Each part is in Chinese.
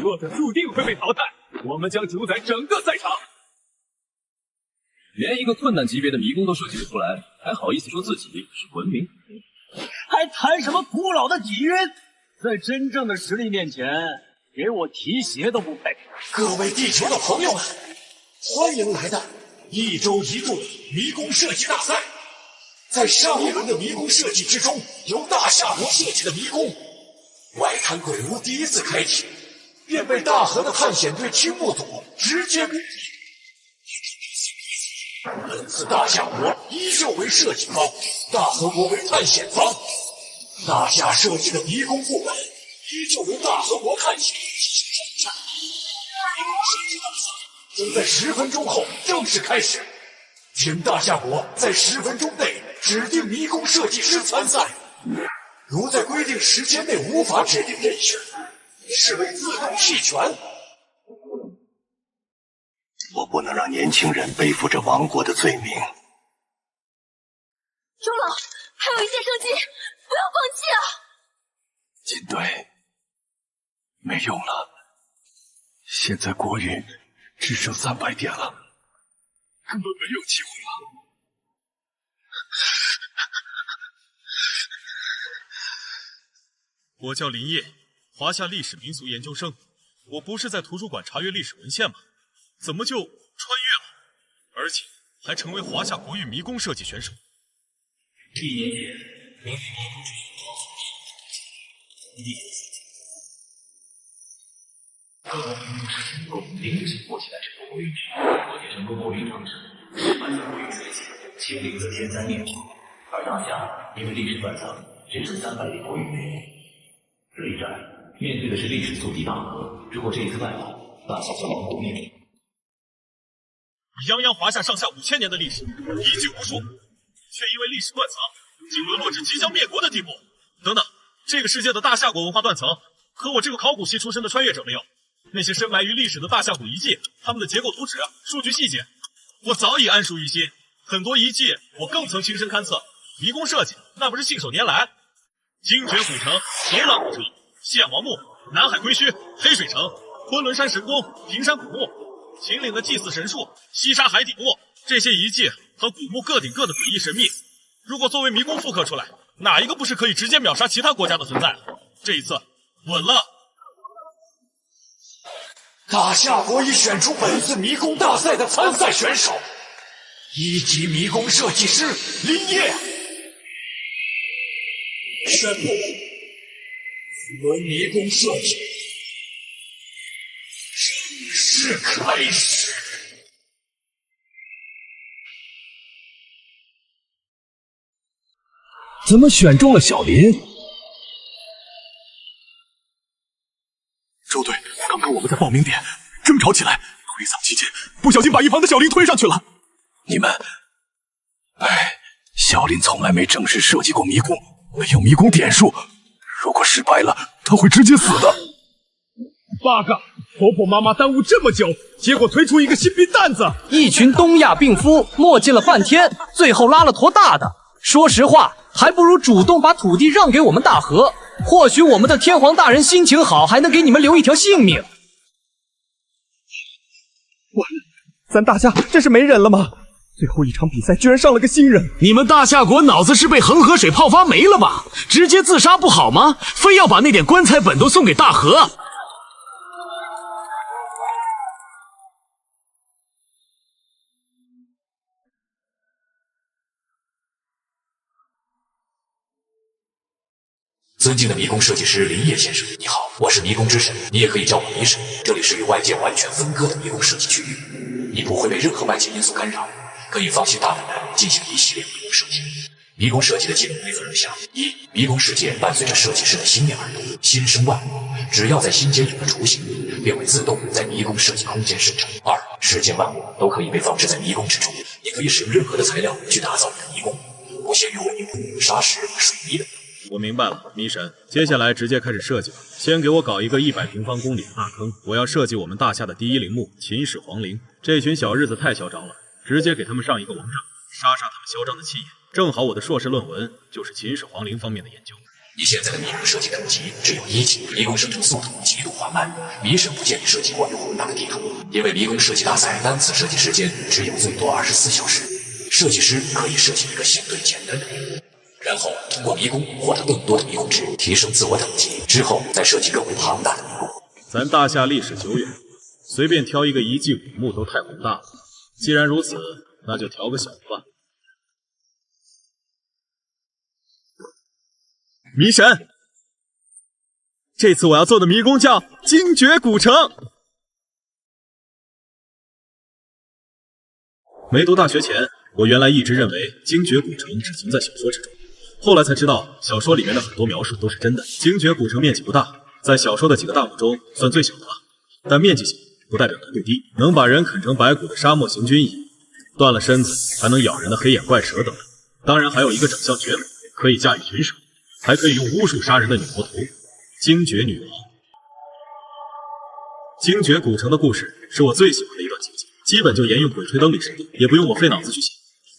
弱者注定会被淘汰，我们将主宰整个赛场。连一个困难级别的迷宫都设计不出来，还好意思说自己是文明？还谈什么古老的底蕴？在真正的实力面前，给我提鞋都不配。各位地球的朋友们，欢迎来到1周1度迷宫设计大赛。在上一轮的迷宫设计之中，由大夏国设计的迷宫外滩鬼屋第一次开启，便被大河的探险队青木组直接攻击。本次大夏国依旧为设计方，大河国为探险方。大夏设计的迷宫部门依旧由大河国探险迷宫设计大赛将在10分钟后正式开始，请大夏国在10分钟内指定迷宫设计师参赛。如在规定时间内无法指定人选，视为自动弃权。我不能让年轻人背负着亡国的罪名。周老，还有一线生机，不要放弃啊！金队，没用了，现在国运只剩300点了，根本没有机会了。我叫林业，华夏历史民俗研究生。我不是在图书馆查阅历史文献吗？怎么就穿越了？而且还成为华夏国运迷宫设计选手。1年前，名为迷宫之各国迷宫师成功领指过起来这座国运城，我也成功国运长城，失败在国运水起，亲临则天灾灭亡。而大夏因为历史断层，只剩300点国运内。这一战面对的是历史宿敌大河，如果这一次败跑，大夏将亡国灭亡。泱泱华夏上下5000年的历史，遗迹无数，却因为历史断层，竟沦落至即将灭国的地步。等等，这个世界的大夏国文化断层，可我这个考古系出身的穿越者没有。那些深埋于历史的大夏古遗迹，它们的结构图纸、数据细节，我早已谙熟于心。很多遗迹我更曾亲身勘测，迷宫设计那不是信手拈来。精绝古城、楼兰古城、献王墓、南海龟墟、黑水城、昆仑山神宫、平山古墓、秦岭的祭祀神树、西沙海底墓，这些遗迹和古墓各顶各的诡异神秘。如果作为迷宫复刻出来，哪一个不是可以直接秒杀其他国家的存在？这一次稳了。大夏国已选出本次迷宫大赛的参赛选手，1级迷宫设计师林业。宣布，此轮迷宫设计正式开始。怎么选中了小林？周队，刚刚我们在报名点争吵起来，推搡期间不小心把一旁的小林推上去了。你们，小林从来没正式设计过迷宫，没有迷宫点数，如果失败了，他会直接死的。bug， 婆婆妈妈耽误这么久，结果推出一个新兵蛋子。一群东亚病夫磨叽了半天，最后拉了坨大的。说实话，还不如主动把土地让给我们大河，或许我们的天皇大人心情好，还能给你们留一条性命。完了，咱大夏这是没人了吗？最后一场比赛居然上了个新人！你们大夏国脑子是被恒河水泡发没了吧？直接自杀不好吗？非要把那点棺材本都送给大河？尊敬的迷宫设计师林业先生，你好，我是迷宫之神，你也可以叫我迷神。这里是与外界完全分割的迷宫设计区域，你不会被任何外界因素干扰，可以放心大胆地进行一系列迷宫设计。迷宫设计的基本规则如下：一、迷宫世界伴随着设计师的心念而动，心生万物，只要在心间有了雏形，便会自动在迷宫设计空间生成。二、世间万物都可以被放置在迷宫之中，你可以使用任何的材料去打造你的迷宫，不限于混凝土、砂石、水泥等。我明白了，迷神，接下来直接开始设计吧。先给我搞一个100平方公里的大坑，我要设计我们大夏的第一陵墓秦始皇陵。这群小日子太嚣张了，直接给他们上一个王炸，杀杀他们嚣张的气焰。正好我的硕士论文就是秦始皇陵方面的研究。你现在的迷宫设计等级只有1级，迷宫生成速度极度缓慢。迷神不建议设计过于宏大的地图，因为迷宫设计大赛单次设计时间只有最多24小时。设计师可以设计一个相对简单的迷宫，然后通过迷宫获得更多的迷宫值，提升自我等级，之后再设计更为庞大的迷宫。咱大夏历史久远，随便挑一个遗迹古墓都太宏大了。既然如此，那就挑个小的吧。迷神，这次我要做的迷宫叫精绝古城。没读大学前，我原来一直认为精绝古城只存在小说之中，后来才知道小说里面的很多描述都是真的。精绝古城面积不大，在小说的几个大墓中算最小的了，但面积小不代表难度低，能把人啃成白骨的沙漠行军蚁，断了身子还能咬人的黑眼怪蛇等等。当然还有一个长相绝美，可以驾驭群蛇，还可以用巫术杀人的女魔头精绝女王。精绝古城的故事是我最喜欢的一段情节，基本就沿用《鬼吹灯》里设定，也不用我费脑子去写。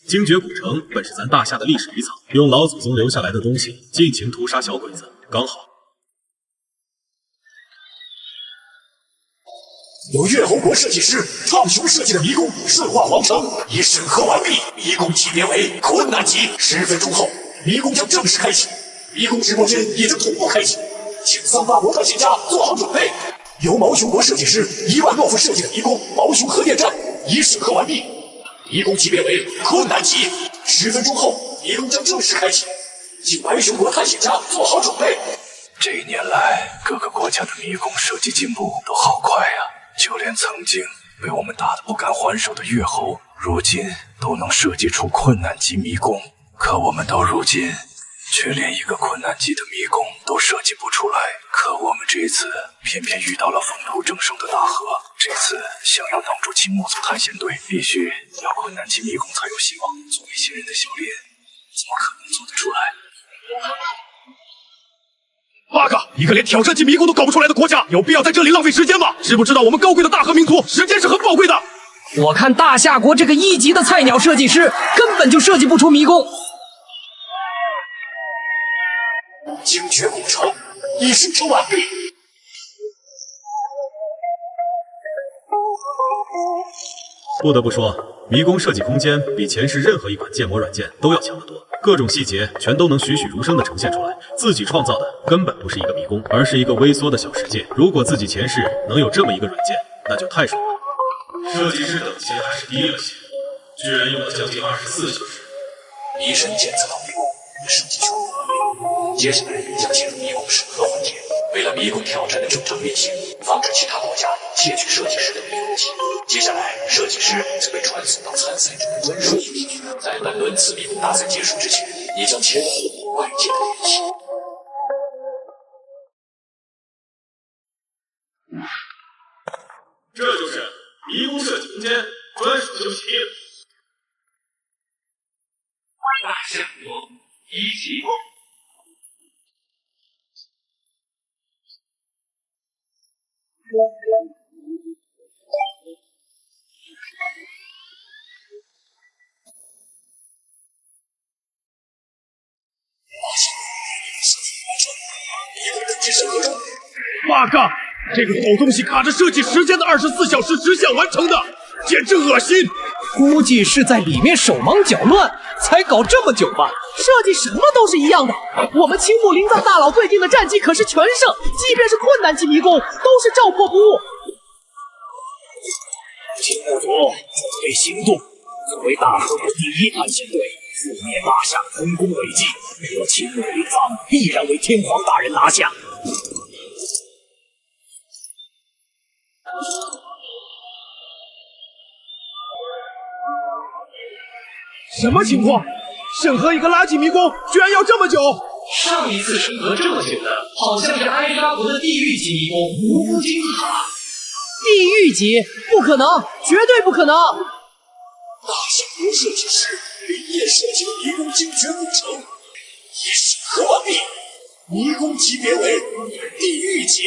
精绝古城本是咱大夏的历史遗藏，用老祖宗留下来的东西尽情屠杀小鬼子，刚好。由月侯国设计师畅雄设计的迷宫顺化王城已审核完毕，迷宫级别为困难级，10分钟后迷宫将正式开启。迷宫直播间已经同步开启，请38国探险家做好准备。由毛熊国设计师伊万诺夫设计的迷宫毛熊核电站已审核完毕，迷宫级别为困难级，10分钟后迷宫将正式开启，请白熊国探险家做好准备。这一年来，各个国家的迷宫设计进步都好快呀！就连曾经被我们打得不敢还手的月侯，如今都能设计出困难级迷宫。可我们到如今，却连一个困难级的迷宫都设计不出来。可我们这次偏偏遇到了风头正盛的大河，这次想要挡住青木族探险队，必须要困难级迷宫才有希望。作为新人的小林，怎么可能做得出来？bug！ 一个连挑战级迷宫都搞不出来的国家，有必要在这里浪费时间吗？知不知道我们高贵的大和民族时间是很宝贵的？我看大夏国这个1级的菜鸟设计师根本就设计不出迷宫。精绝古城已生成完毕。不得不说，迷宫设计空间比前世任何一款建模软件都要强得多，各种细节全都能栩栩如生地呈现出来。自己创造的根本不是一个迷宫，而是一个微缩的小世界。如果自己前世能有这么一个软件，那就太爽了。设计师等级还是低了些，居然用了将近24小时。迷神检测到迷宫设计全部完毕，接下来将进入迷宫审核环节。为了迷宫挑战的正常运行，防止其他国家窃取设计师的迷宫器，接下来设计师将被传送到参赛者的专属营地。在本轮次迷宫大赛结束之前，你将前往外界的联系。这就是迷宫设计空间专属休息地。大夏国1级。bug！ 这个狗东西卡着设计时间的24小时直线完成的，简直恶心！估计是在里面手忙脚乱，才搞这么久吧。设计什么都是一样的。我们青木灵藏大佬对定的战绩可是全胜，即便是困难级迷宫，都是照破不误。青木族准备行动，作为大和国第1探险队，覆灭大夏空宫伟绩，我青木灵藏必然为天皇大人拿下。什么情况？审核一个垃圾迷宫居然要这么久？上一次审核这么久的，好像是埃扎国的地狱级迷宫无辜金字塔。地狱级？不可能，绝对不可能！大夏国设计师林业设计的迷宫精绝古城已审核完毕，迷宫级别为地狱级。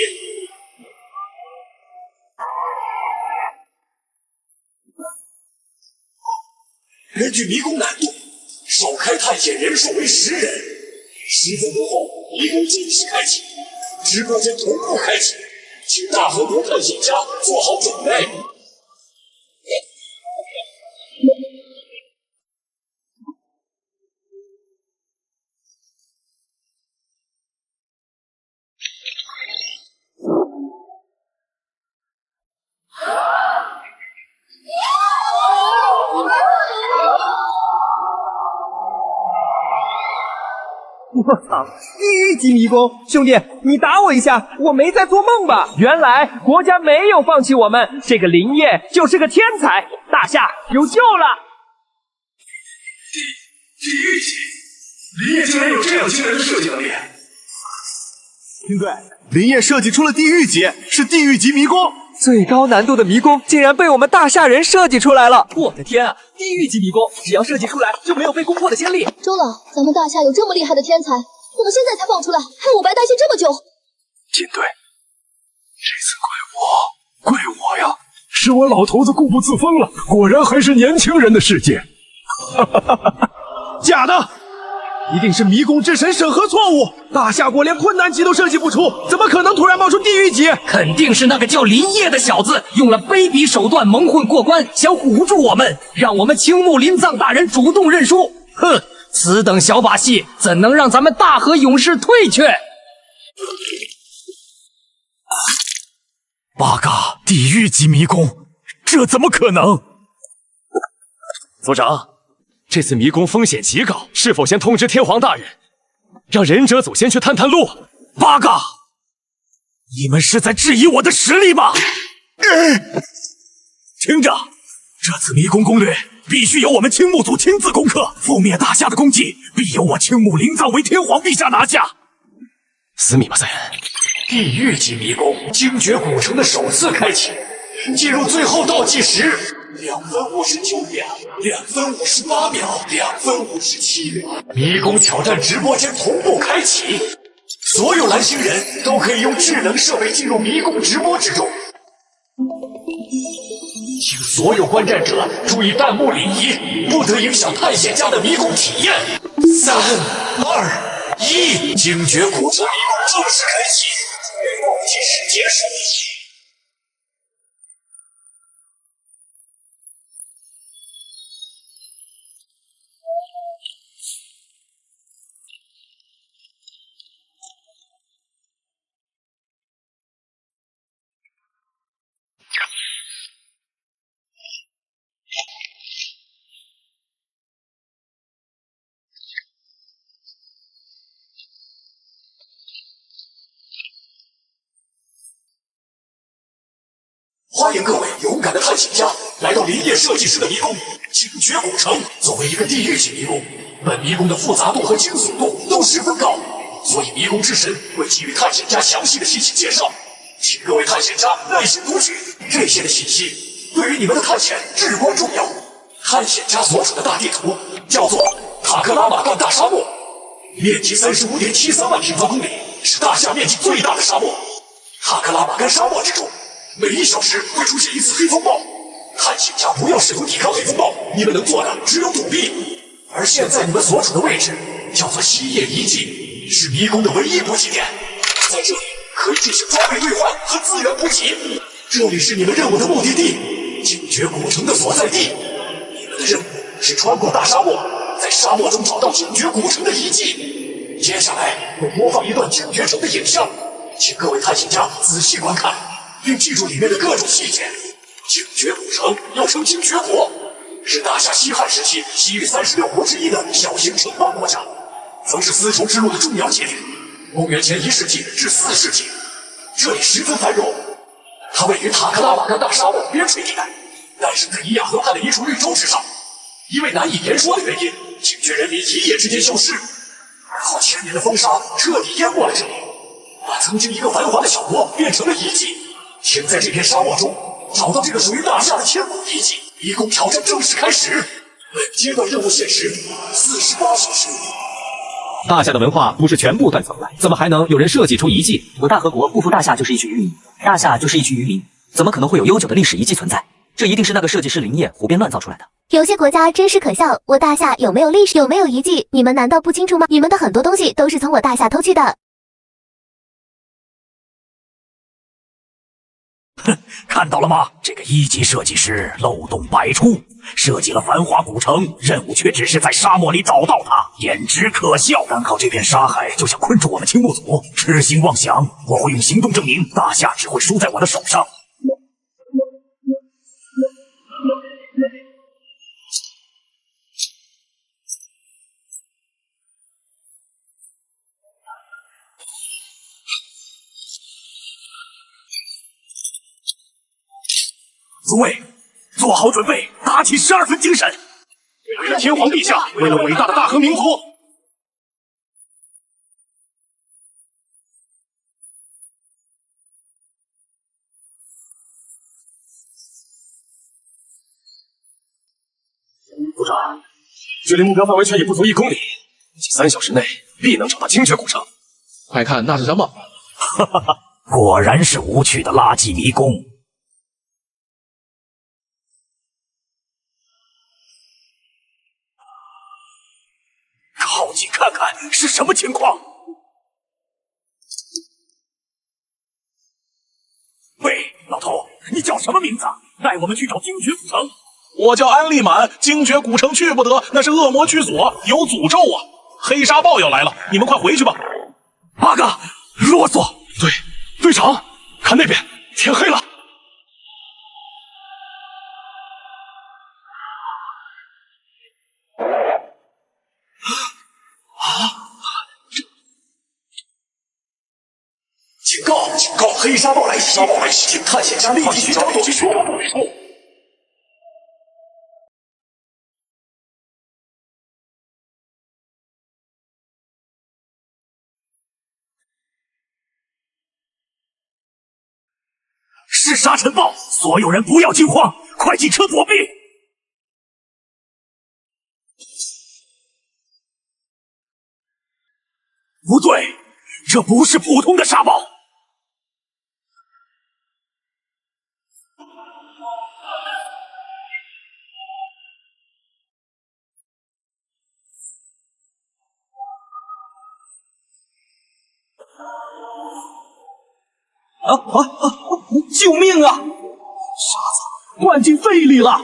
根据迷宫难度，首开探险人数为10人。10分钟后，迷宫正式开启，直播间同步开启，请大河国探险家做好准备。我操！地狱级迷宫，兄弟，你打我一下，我没在做梦吧？原来国家没有放弃我们，这个林业就是个天才，大夏有救了！地狱级，林业竟然有这样惊人的设计能力！军队，林业设计出了地狱级，是地狱级迷宫。最高难度的迷宫竟然被我们大夏人设计出来了！我的天啊！地狱级迷宫只要设计出来，就没有被攻破的先例。周老，咱们大夏有这么厉害的天才，怎么现在才放出来，害我白担心这么久？金队，这次怪我呀！是我老头子固步自封了，果然还是年轻人的世界。假的！一定是迷宫之神审核错误，大夏国连困难级都设计不出，怎么可能突然冒出地狱级？肯定是那个叫林业的小子用了卑鄙手段蒙混过关，想唬住我们，让我们青木林藏大人主动认输。哼，此等小把戏怎能让咱们大和勇士退却？8个地狱级迷宫，这怎么可能？族长，这次迷宫风险极高，是否先通知天皇大人，让忍者组先去探探路？8个，你们是在质疑我的实力吗？听着，这次迷宫攻略必须由我们青木组亲自攻克，覆灭大夏的功绩必由我青木灵藏为天皇陛下拿下。斯密马塞，地狱级迷宫精绝古城的首次开启，进入最后倒计时，2分59秒，2分58秒，2分57秒。迷宫挑战直播间同步开启，所有蓝星人都可以用智能设备进入迷宫直播之中。请所有观战者注意弹幕礼仪，不得影响探险家的迷宫体验。3、2、1，精绝古城迷宫正式开启，倒计时结束。欢迎各位勇敢的探险家来到林业设计师的迷宫精绝古城。作为一个地狱级迷宫，本迷宫的复杂度和惊悚度都十分高，所以迷宫之神会给予探险家详细的信息介绍，请各位探险家耐心读取。这些的信息对于你们的探险至关重要。探险家所处的大地图叫做塔克拉玛干大沙漠，面积35.73万平方公里，是大夏面积最大的沙漠。塔克拉玛干沙漠之中，每1小时会出现一次黑风暴，探险家不要试图抵抗黑风暴，你们能做的只有躲避。而现在你们所处的位置叫做西叶遗迹，是迷宫的唯一补给点，在这里可以进行装备兑换和资源补给。这里是你们任务的目的地，精绝古城的所在地。你们的任务是穿过大沙漠，在沙漠中找到精绝古城的遗迹。接下来会播放一段精绝城的影像，请各位探险家仔细观看，并记住里面的各种细节。精绝古城又称精绝国，是大夏西汉时期西域36国之一的小型城邦国家，曾是丝绸之路的重要节点。公元前1世纪至4世纪，这里十分繁荣。它位于塔克拉玛干大沙漠边陲地带，诞生在伊亚河畔的一处绿洲之上。因为难以言说的原因，精绝人民一夜之间消失，而后1000年的风沙彻底淹没了这里，把曾经一个繁华的小国变成了遗迹。请在这片沙漠中找到这个属于大夏的千古遗迹。迷宫挑战正式开始，本阶段任务限时48小时。大夏的文化不是全部断层了，怎么还能有人设计出遗迹？我大和国不服大夏就是一群渔民，大夏就是一群渔民，怎么可能会有悠久的历史遗迹存在？这一定是那个设计师林业胡编乱造出来的。有些国家真是可笑，我大夏有没有历史，有没有遗迹，你们难道不清楚吗？你们的很多东西都是从我大夏偷去的。看到了吗？这个1级设计师漏洞百出，设计了繁华古城，任务却只是在沙漠里找到它，简直可笑！单靠这片沙海就想困住我们青木组，痴心妄想！我会用行动证明，大夏只会输在我的手上。诸位，做好准备，打起12分精神！为了天皇陛下，为了伟大的大和民族！部长，距离目标范围圈也不足1公里，估计3小时内必能找到精绝古城。快看，那是什么？哈哈哈，果然是无趣的垃圾迷宫。靠近看看是什么情况？喂，老头，你叫什么名字？带我们去找精绝古城。我叫安利满，精绝古城去不得，那是恶魔居所，有诅咒啊！黑沙豹要来了，你们快回去吧。八嘎，啰嗦！对，队长，看那边，天黑了。警告！警告！黑沙豹来袭！请探险家立即寻找躲避处。是沙尘暴！所有人不要惊慌，快进车躲避！不对，这不是普通的沙暴。救命啊！傻子，灌进肺里了！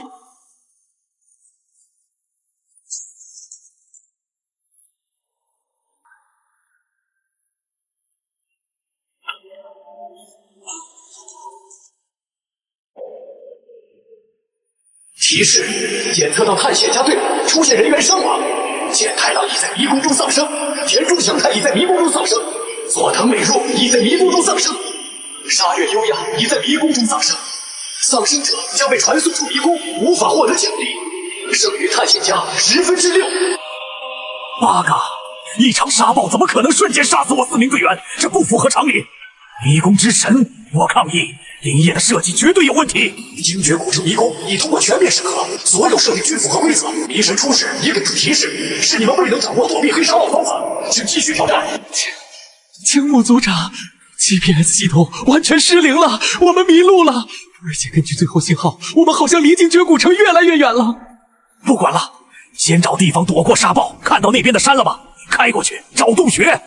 提示：检测到探险家队伍出现人员伤亡，剑太郎已在迷宫中丧生，田中祥太已在迷宫中丧生，佐藤美若已在迷宫中丧生，沙月优雅已在迷宫中丧生。丧生者将被传送出迷宫，无法获得奖励。剩余探险家6/10。八嘎！一场沙暴怎么可能瞬间杀死我4名队员？这不符合常理。迷宫之神，我抗议！林业的设计绝对有问题。精绝古城迷宫已通过全面审核，所有设定均符合规则。迷神出世也给出提示，是你们未能掌握躲避黑沙暴方法，请继续挑战。青木组长 ，GPS 系统完全失灵了，我们迷路了。而且根据最后信号，我们好像离精绝古城越来越远了。不管了，先找地方躲过沙暴。看到那边的山了吗？开过去找洞穴。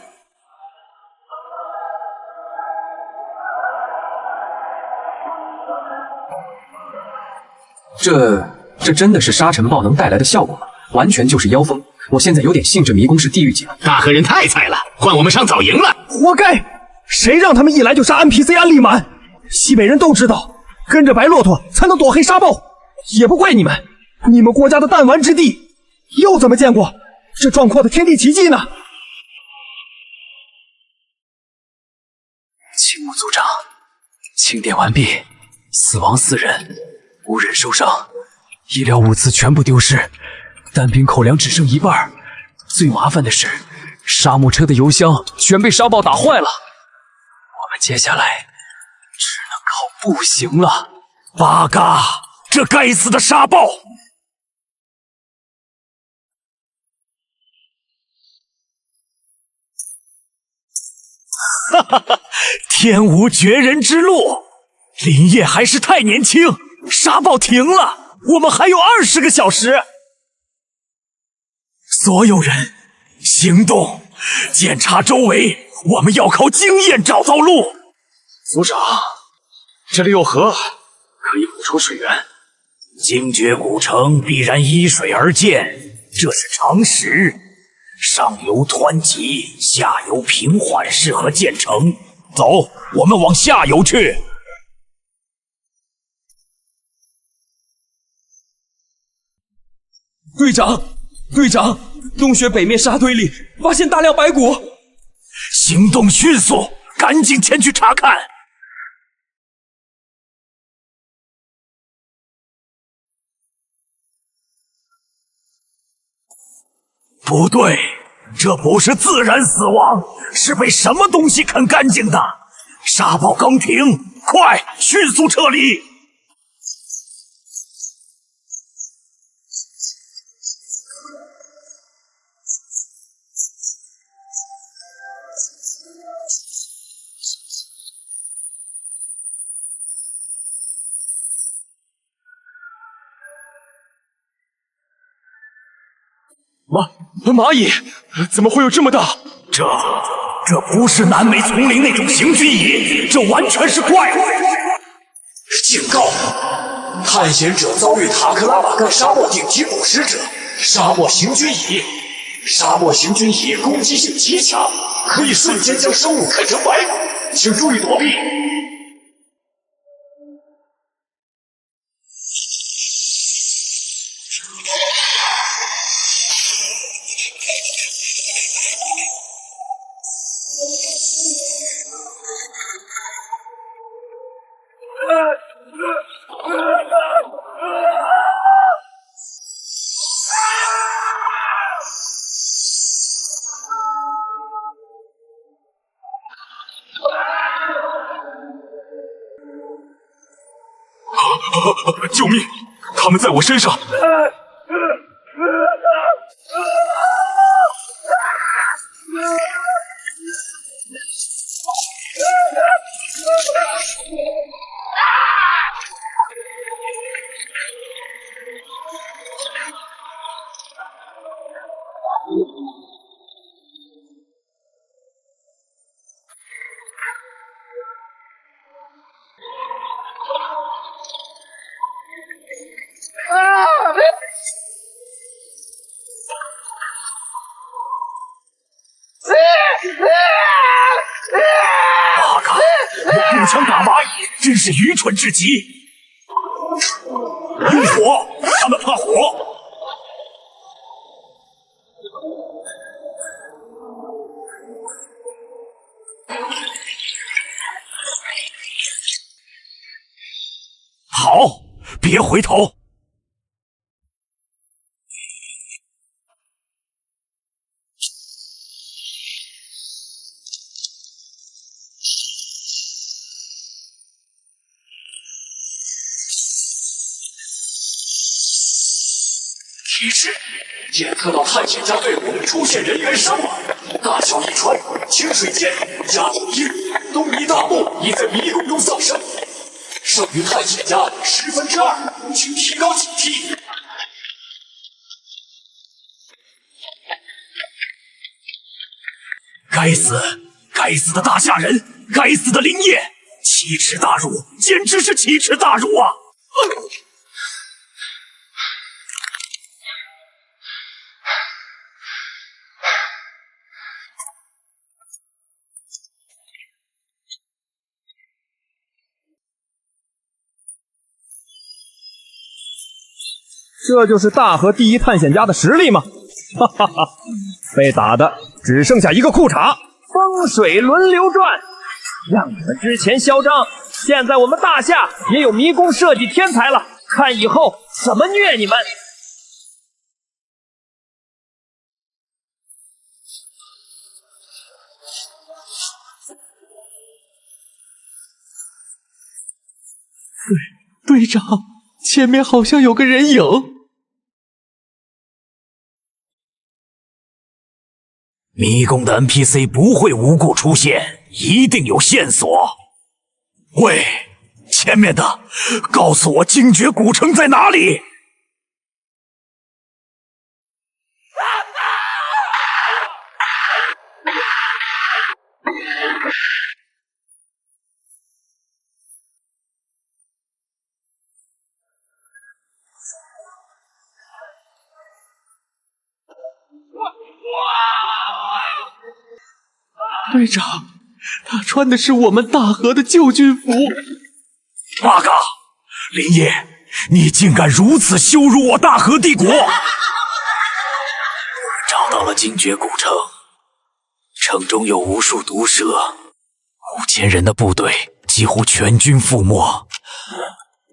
这真的是沙尘暴能带来的效果吗？完全就是妖风！我现在有点信这迷宫是地狱级了。大和人太菜了，换我们上早营了。活该！谁让他们一来就杀 NPC 安利满？西北人都知道，跟着白骆驼才能躲黑沙暴，也不怪你们。你们国家的弹丸之地，又怎么见过这壮阔的天地奇迹呢？青木组长，清点完毕，死亡4人，无人受伤，医疗物资全部丢失，单兵口粮只剩1半。最麻烦的是，沙漠车的油箱全被沙暴打坏了。我们接下来只能靠步行了。八嘎！这该死的沙暴！哈哈哈！天无绝人之路，林业还是太年轻。沙暴停了，我们还有20个小时。所有人行动，检查周围，我们要靠经验找到路。组长，这里有河，吐出水源。精绝古城必然依水而建，这是常识。上游湍急，下游平缓，适合建成。走，我们往下游去。队长，洞穴北面沙堆里发现大量白骨，行动迅速，赶紧前去查看。不对，这不是自然死亡，是被什么东西啃干净的。沙暴刚停，快，迅速撤离！蚂蚁怎么会有这么大？这不是南美丛林那种行军蚁，这完全是怪物！警告！探险者遭遇塔克拉玛干沙漠顶级捕食者沙漠行军蚁。沙漠行军蚁攻击性极强，可以瞬间将生物啃成白骨，请注意躲避。救命！他们在我身上！八嘎！用步枪打蚂蚁，真是愚蠢至极。用火，他们怕火。好，别回头。提示：检测到探险家队伍出现人员伤亡，大小一川、清水间、加九一、东尼大木已在迷宫中丧生，剩余探险家2/10，请提高警惕。该死的大夏人，该死的林业，奇耻大辱，简直是奇耻大辱啊！这就是大河第一探险家的实力吗？哈哈哈，被打的只剩下一个裤衩。风水轮流转，让你们之前嚣张，现在我们大夏也有迷宫设计天才了，看以后怎么虐你们！队长，前面好像有个人影。迷宫的 NPC 不会无故出现，一定有线索。喂，前面的，告诉我精绝古城在哪里？队长，他穿的是我们大和的旧军服。八嘎！林业，你竟敢如此羞辱我大和帝国！找到了精绝古城，城中有无数毒蛇，5000人的部队几乎全军覆没。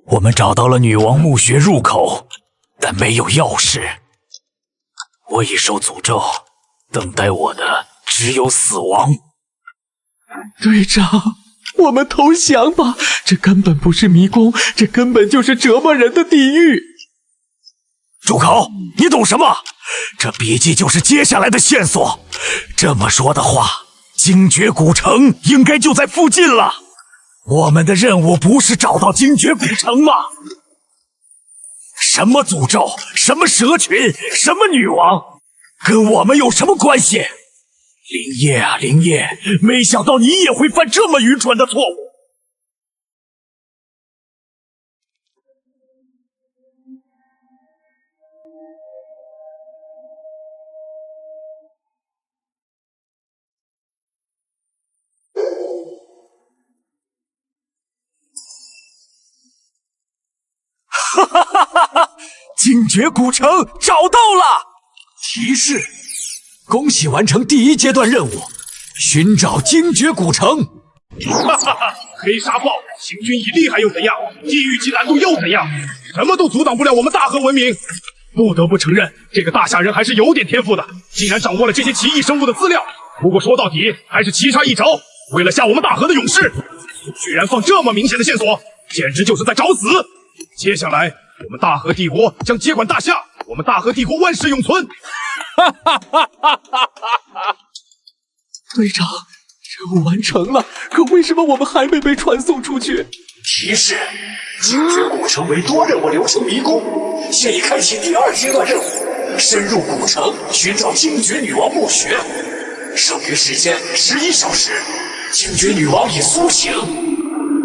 我们找到了女王墓穴入口，但没有钥匙。我已受诅咒，等待我的只有死亡。队长，我们投降吧！这根本不是迷宫，这根本就是折磨人的地狱。住口！你懂什么？这笔记就是接下来的线索。这么说的话，精绝古城应该就在附近了。我们的任务不是找到精绝古城吗？什么诅咒，什么蛇群，什么女王，跟我们有什么关系？林业啊，林业，没想到你也会犯这么愚蠢的错误。哈哈哈哈哈！精绝古城找到了！提示：恭喜完成第1阶段任务，寻找精绝古城。哈哈哈！黑沙豹行军以厉害又怎样？地狱级难度又怎样？什么都阻挡不了我们大和文明。不得不承认，这个大夏人还是有点天赋的，竟然掌握了这些奇异生物的资料。不过说到底，还是棋差一筹。为了吓我们大和的勇士，居然放这么明显的线索，简直就是在找死！接下来，我们大和帝国将接管大夏，我们大和帝国万世永存！哈哈哈哈哈哈！队长，任务完成了，可为什么我们还没被传送出去？提示：精绝古城为多任务流程迷宫，现已开启第2阶段任务，深入古城寻找精绝女王墓穴。剩余时间11小时，精绝女王已苏醒，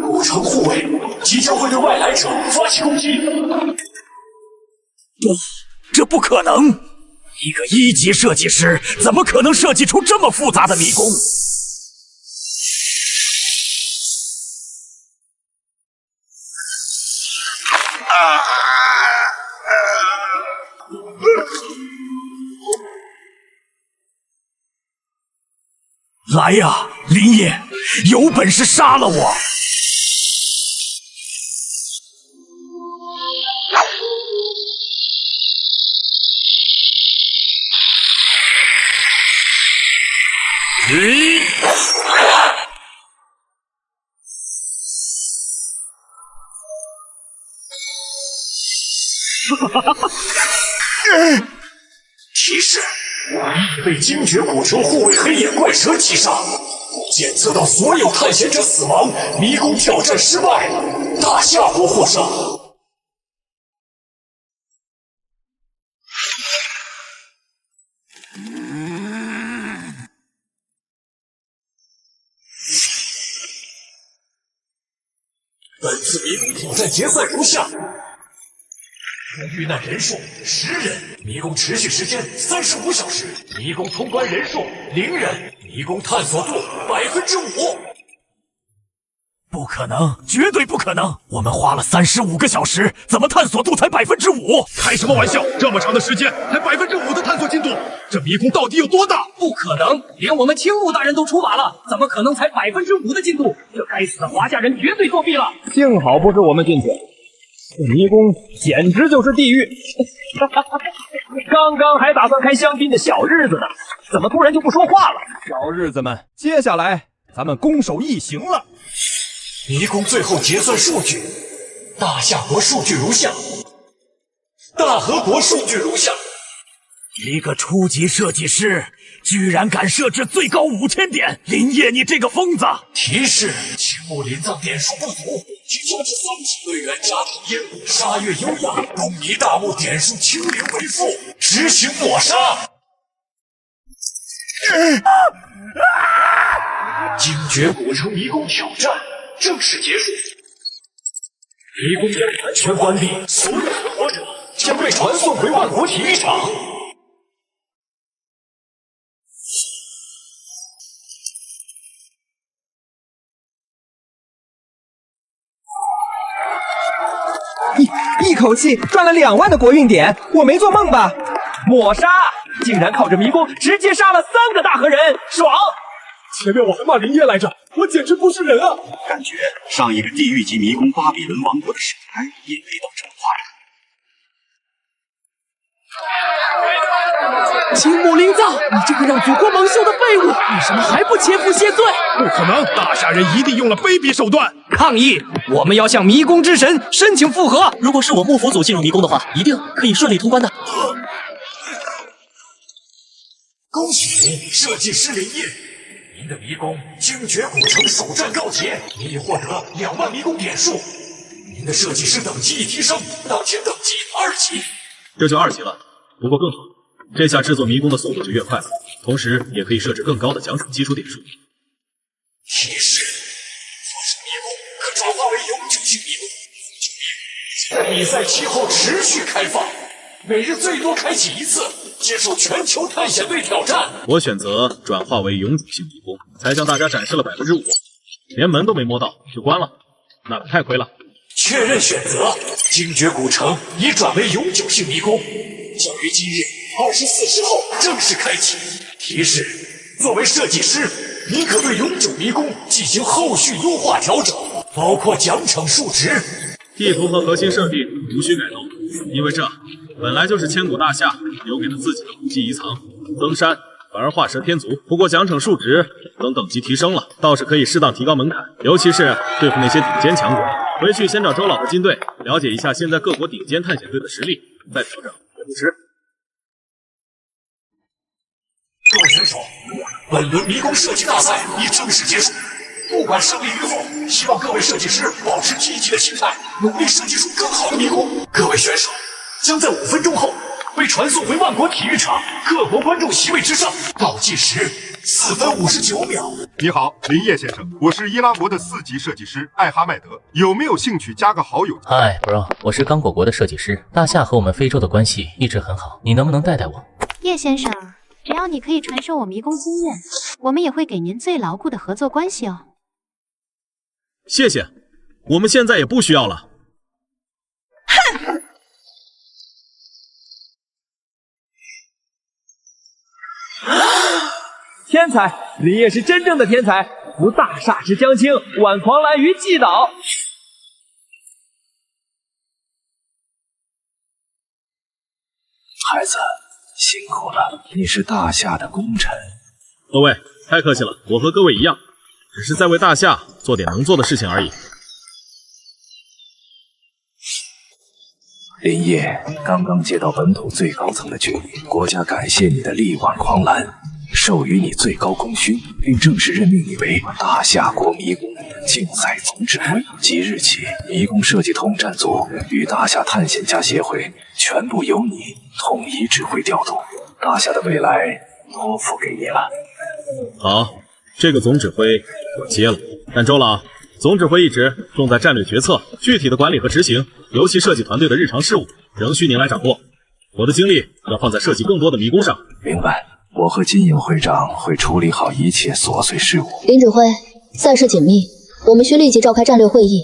古城护卫即将会对外来者发起攻击。不，这不可能！一个1级设计师怎么可能设计出这么复杂的迷宫？来呀，林业，有本事杀了我！提示：已被精绝古城护卫黑眼怪蛇击杀，检测到所有探险者死亡，迷宫挑战失败，大夏国获胜。本次迷宫挑战决赛如下：遇难人数10人，迷宫持续时间35小时，迷宫通关人数0人，迷宫探索度5%。不可能，绝对不可能！我们花了35个小时，怎么探索度才5%？开什么玩笑！这么长的时间，才5%的探索进度，这迷宫到底有多大？不可能，连我们青木大人都出马了，怎么可能才5%的进度？这该死的华夏人绝对作弊了！幸好不是我们进去，这迷宫简直就是地狱！刚刚还打算开香槟的小日子呢，怎么突然就不说话了？小日子们，接下来咱们攻守一行了。迷宫最后结算数据：大夏国数据如下，大和国数据如下。一个初级设计师居然敢设置最高5000点，林业你这个疯子！提示：青木林藏点数不足，需加至3级。队员扎统英、沙月优雅、东尼大木点数清零为负，执行抹杀。精绝古城迷宫挑战正式结束，迷宫将完全关闭，所有存活者将被传送回万国体育场。一口气赚了2万的国运点，我没做梦吧？抹杀，竟然靠着迷宫直接杀了3个大河人，爽！前面我还骂林业来着，我简直不是人啊！感觉上一个地狱级迷宫巴比伦王国的时代也没到这么夸张。青木灵藏，你这个让祖国蒙羞的废物，为什么还不切腹谢罪？不可能，大夏人一定用了卑鄙手段！抗议！我们要向迷宫之神申请复核。如果是我幕府组进入迷宫的话，一定可以顺利通关的。恭喜您，设计师林业，您的迷宫精绝古城首战告捷，您已获得2万迷宫点数。您的设计师等级已提升，当前等级2级。这就2级了，不过更好。这下制作迷宫的速度就越快了，同时也可以设置更高的奖惩基础点数。提示：获胜迷宫可转化为永久性迷宫，比赛期后持续开放，每日最多开启1次，接受全球探险队挑战。我选择转化为永久性迷宫，才向大家展示了5%，连门都没摸到就关了，那可太亏了。确认选择，精绝古城已转为永久性迷宫，将于今日24时后正式开启。提示：作为设计师，您可对永久迷宫进行后续优化调整，包括奖惩数值。地图和核心设定无需改动，因为这本来就是千古大夏留给了自己的古迹遗藏。登山反而画蛇添足，不过奖惩数值等等级提升了，倒是可以适当提高门槛，尤其是对付那些顶尖强国。回去先找周老和金队了解一下现在各国顶尖探险队的实力，再调整也不迟。各位选手，本轮迷宫设计大赛已正式结束。不管胜利与否，希望各位设计师保持积极的心态，努力设计出更好的迷宫。各位选手将在5分钟后被传送回万国体育场各国观众席位之上，倒计时4分59秒。你好，林业先生，我是伊拉国的4级设计师艾哈迈德，有没有兴趣加个好友？嗨 ，bro， 我是刚果国的设计师。大夏和我们非洲的关系一直很好，你能不能带带我？叶先生，只要你可以传授我迷宫经验，我们也会给您最牢固的合作关系哦。谢谢，我们现在也不需要了。哼！天才，林业是真正的天才，扶大厦之将倾，挽狂澜于既倒。孩子，辛苦了，你是大夏的功臣。各位，太客气了，我和各位一样，只是在为大夏做点能做的事情而已。林业刚刚接到本土最高层的决议，国家感谢你的力挽狂澜，授予你最高功勋，并正式任命你为大夏国迷宫竞赛总指挥。即日起，迷宫设计统战组与大夏探险家协会全部由你统一指挥调度，大夏的未来托付给你了。好，这个总指挥我接了，但周老，总指挥一职重在战略决策，具体的管理和执行，尤其设计团队的日常事务，仍需您来掌握。我的精力要放在设计更多的迷宫上。明白，我和金影会长会处理好一切琐碎事务。林指挥，赛事紧密，我们需立即召开战略会议，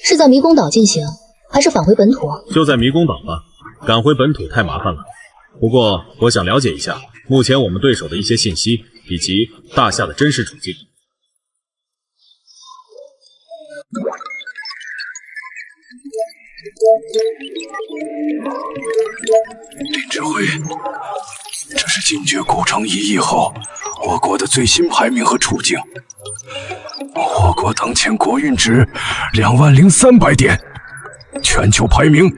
是在迷宫岛进行，还是返回本土？就在迷宫岛吧，赶回本土太麻烦了。不过我想了解一下目前我们对手的一些信息，以及大夏的真实处境。林指挥，这是精绝古城1役后我国的最新排名和处境。我国当前国运值20300点，全球排名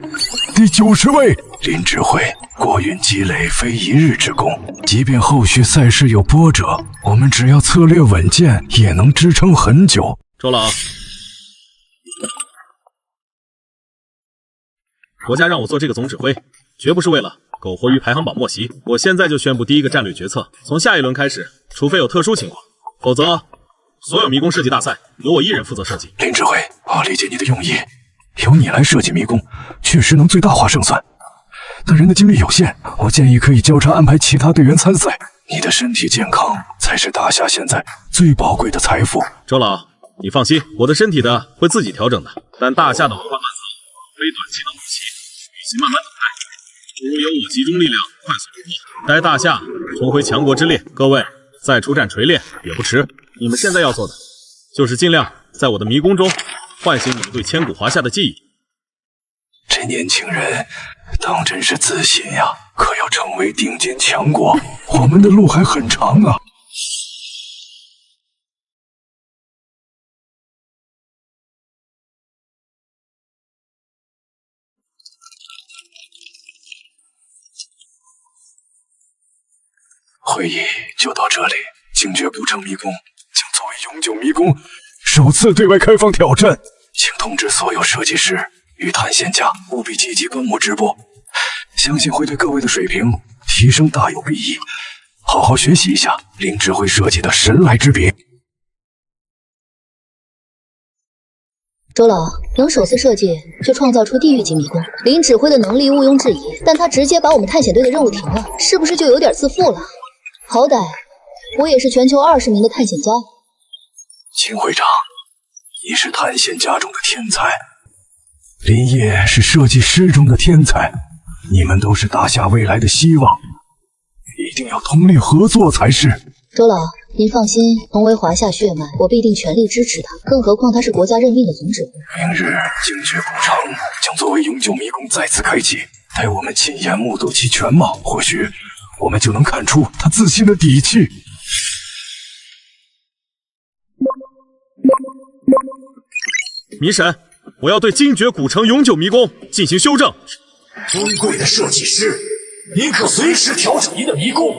第90位。林指挥，国运积累非一日之功，即便后续赛事有波折，我们只要策略稳健，也能支撑很久。周老，国家让我做这个总指挥，绝不是为了苟活于排行榜末席。我现在就宣布第一个战略决策，从下一轮开始，除非有特殊情况，否则所有迷宫设计大赛由我一人负责设计。林指挥，我理解你的用意，由你来设计迷宫，确实能最大化胜算。但人的精力有限，我建议可以交叉安排其他队员参赛。你的身体健康才是大夏现在最宝贵的财富。周老，你放心，我的身体的会自己调整的。但大夏的文化断层非短期能先慢慢等待，不如由我集中力量快速突破，待大夏重回强国之列。各位再出战锤炼也不迟。你们现在要做的就是尽量在我的迷宫中唤醒你们对千古华夏的记忆。这年轻人当真是自信呀！可要成为顶尖强国，我们的路还很长啊。会议就到这里，精绝古城迷宫将作为永久迷宫首次对外开放挑战，请通知所有设计师与探险家务必积极观摩直播，相信会对各位的水平提升大有裨益。好好学习一下林指挥设计的神来之笔。周老能首次设计就创造出地狱级迷宫，林指挥的能力毋庸置疑，但他直接把我们探险队的任务停了，是不是就有点自负了？好歹我也是全球20名的探险家。秦会长，你是探险家中的天才，林业是设计师中的天才，你们都是大夏未来的希望，一定要通力合作才是。周老，您放心，同为华夏血脉，我必定全力支持他。更何况他是国家任命的总指挥。明日精绝古城将作为永久迷宫再次开启，待我们亲眼目睹其全貌，或许我们就能看出他自信的底气。迷神，我要对精绝古城永久迷宫进行修正。尊贵的设计师，您可随时调整您的迷宫，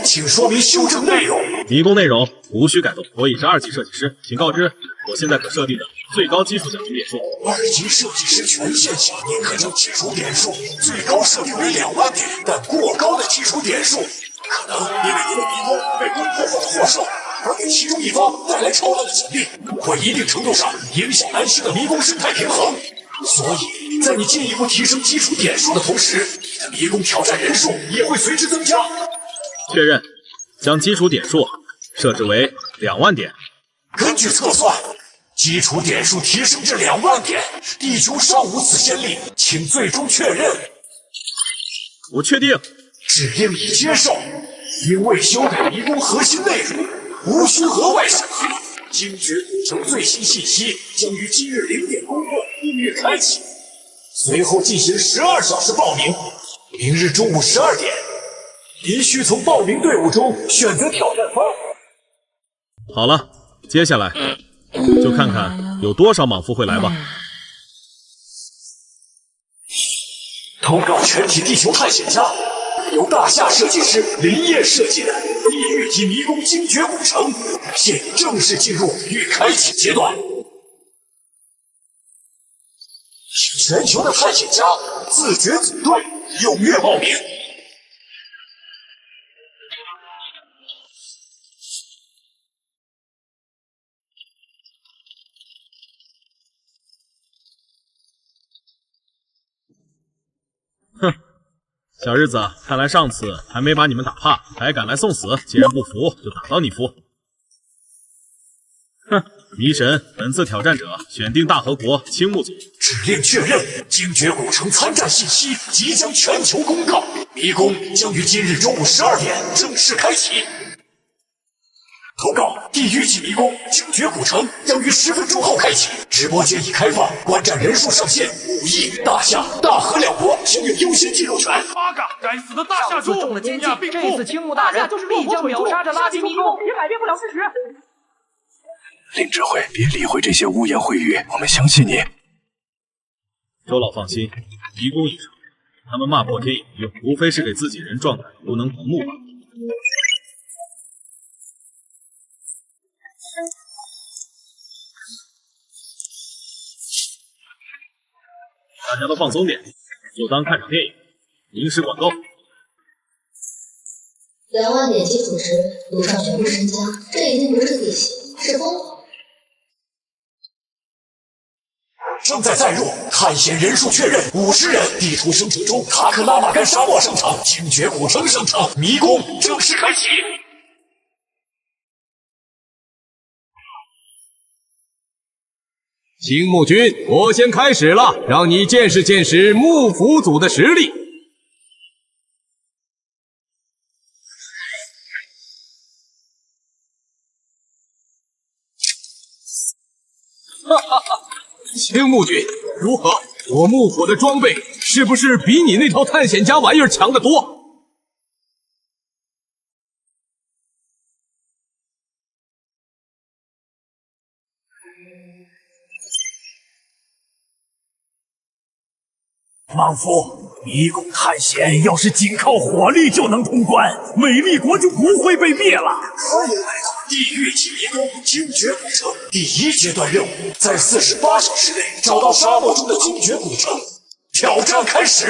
请说明修正内容。迷宫内容无需改动，我已是2级设计师，请告知我现在可设定的最高基础奖金点数。2级设计师权限下，您可将基础点数最高设定为2万点，但过高的基础点数可能因为您的迷宫被攻破或者获胜，而给其中一方带来超大的奖励，会一定程度上影响南星的迷宫生态平衡。所以，在你进一步提升基础点数的同时，你的迷宫挑战人数也会随之增加。确认，将基础点数设置为2万点。根据测算，基础点数提升至2万点，地球尚无此先例，请最终确认。我确定。指令已接受，因未修改迷宫核心内容，无需额外审批。精绝古城最新信息将于今日0点公布，预约开启，随后进行12小时报名。明日中午12点，您需从报名队伍中选择挑战方。好了，接下来就看看有多少莽夫会来吧。通告全体地球探险家，由大夏设计师林业设计的地狱级迷宫精绝古城，现已正式进入预开启阶段。全球的探险家自觉组队，踊跃报名。哼，小日子，看来上次还没把你们打怕，还敢来送死。既然不服，就打到你服。哼，迷神，本次挑战者选定大和国青木组。指令确认，精绝古城参战信息即将全球公告，迷宫将于今日中午12点正式开启。通告：地狱级迷宫精绝古城将于10分钟后开启，直播间已开放，观战人数上限5亿，大夏、大和两国享有优先进入权。八嘎，该死的大夏猪！中了奸计，这次青木大人必将秒杀这垃圾迷宫，也改变不了事实。林指挥，别理会这些污言秽语，我们相信你。周老放心，迷宫一场，他们骂破天也没用，无非是给自己人壮胆，无能同怒罢了。大家都放松点，就当看场电影，临时管够。 2万点基础时赌上全部身家，这已经不是地形，是疯狂。正在载入，探险人数确认50人。地图生成中，塔克拉玛干沙漠生成，精绝古城生成，迷宫正式开启。青木君，我先开始了，让你见识见识幕府组的实力。哈哈哈！青木君，如何？我幕府的装备是不是比你那套探险家玩意儿强得多？莽夫，迷宫探险要是仅靠火力就能通关，美丽国就不会被灭了。欢迎来到地狱级迷宫精绝古城第1阶段任务，在48小时内找到沙漠中的精绝古城。挑战开始！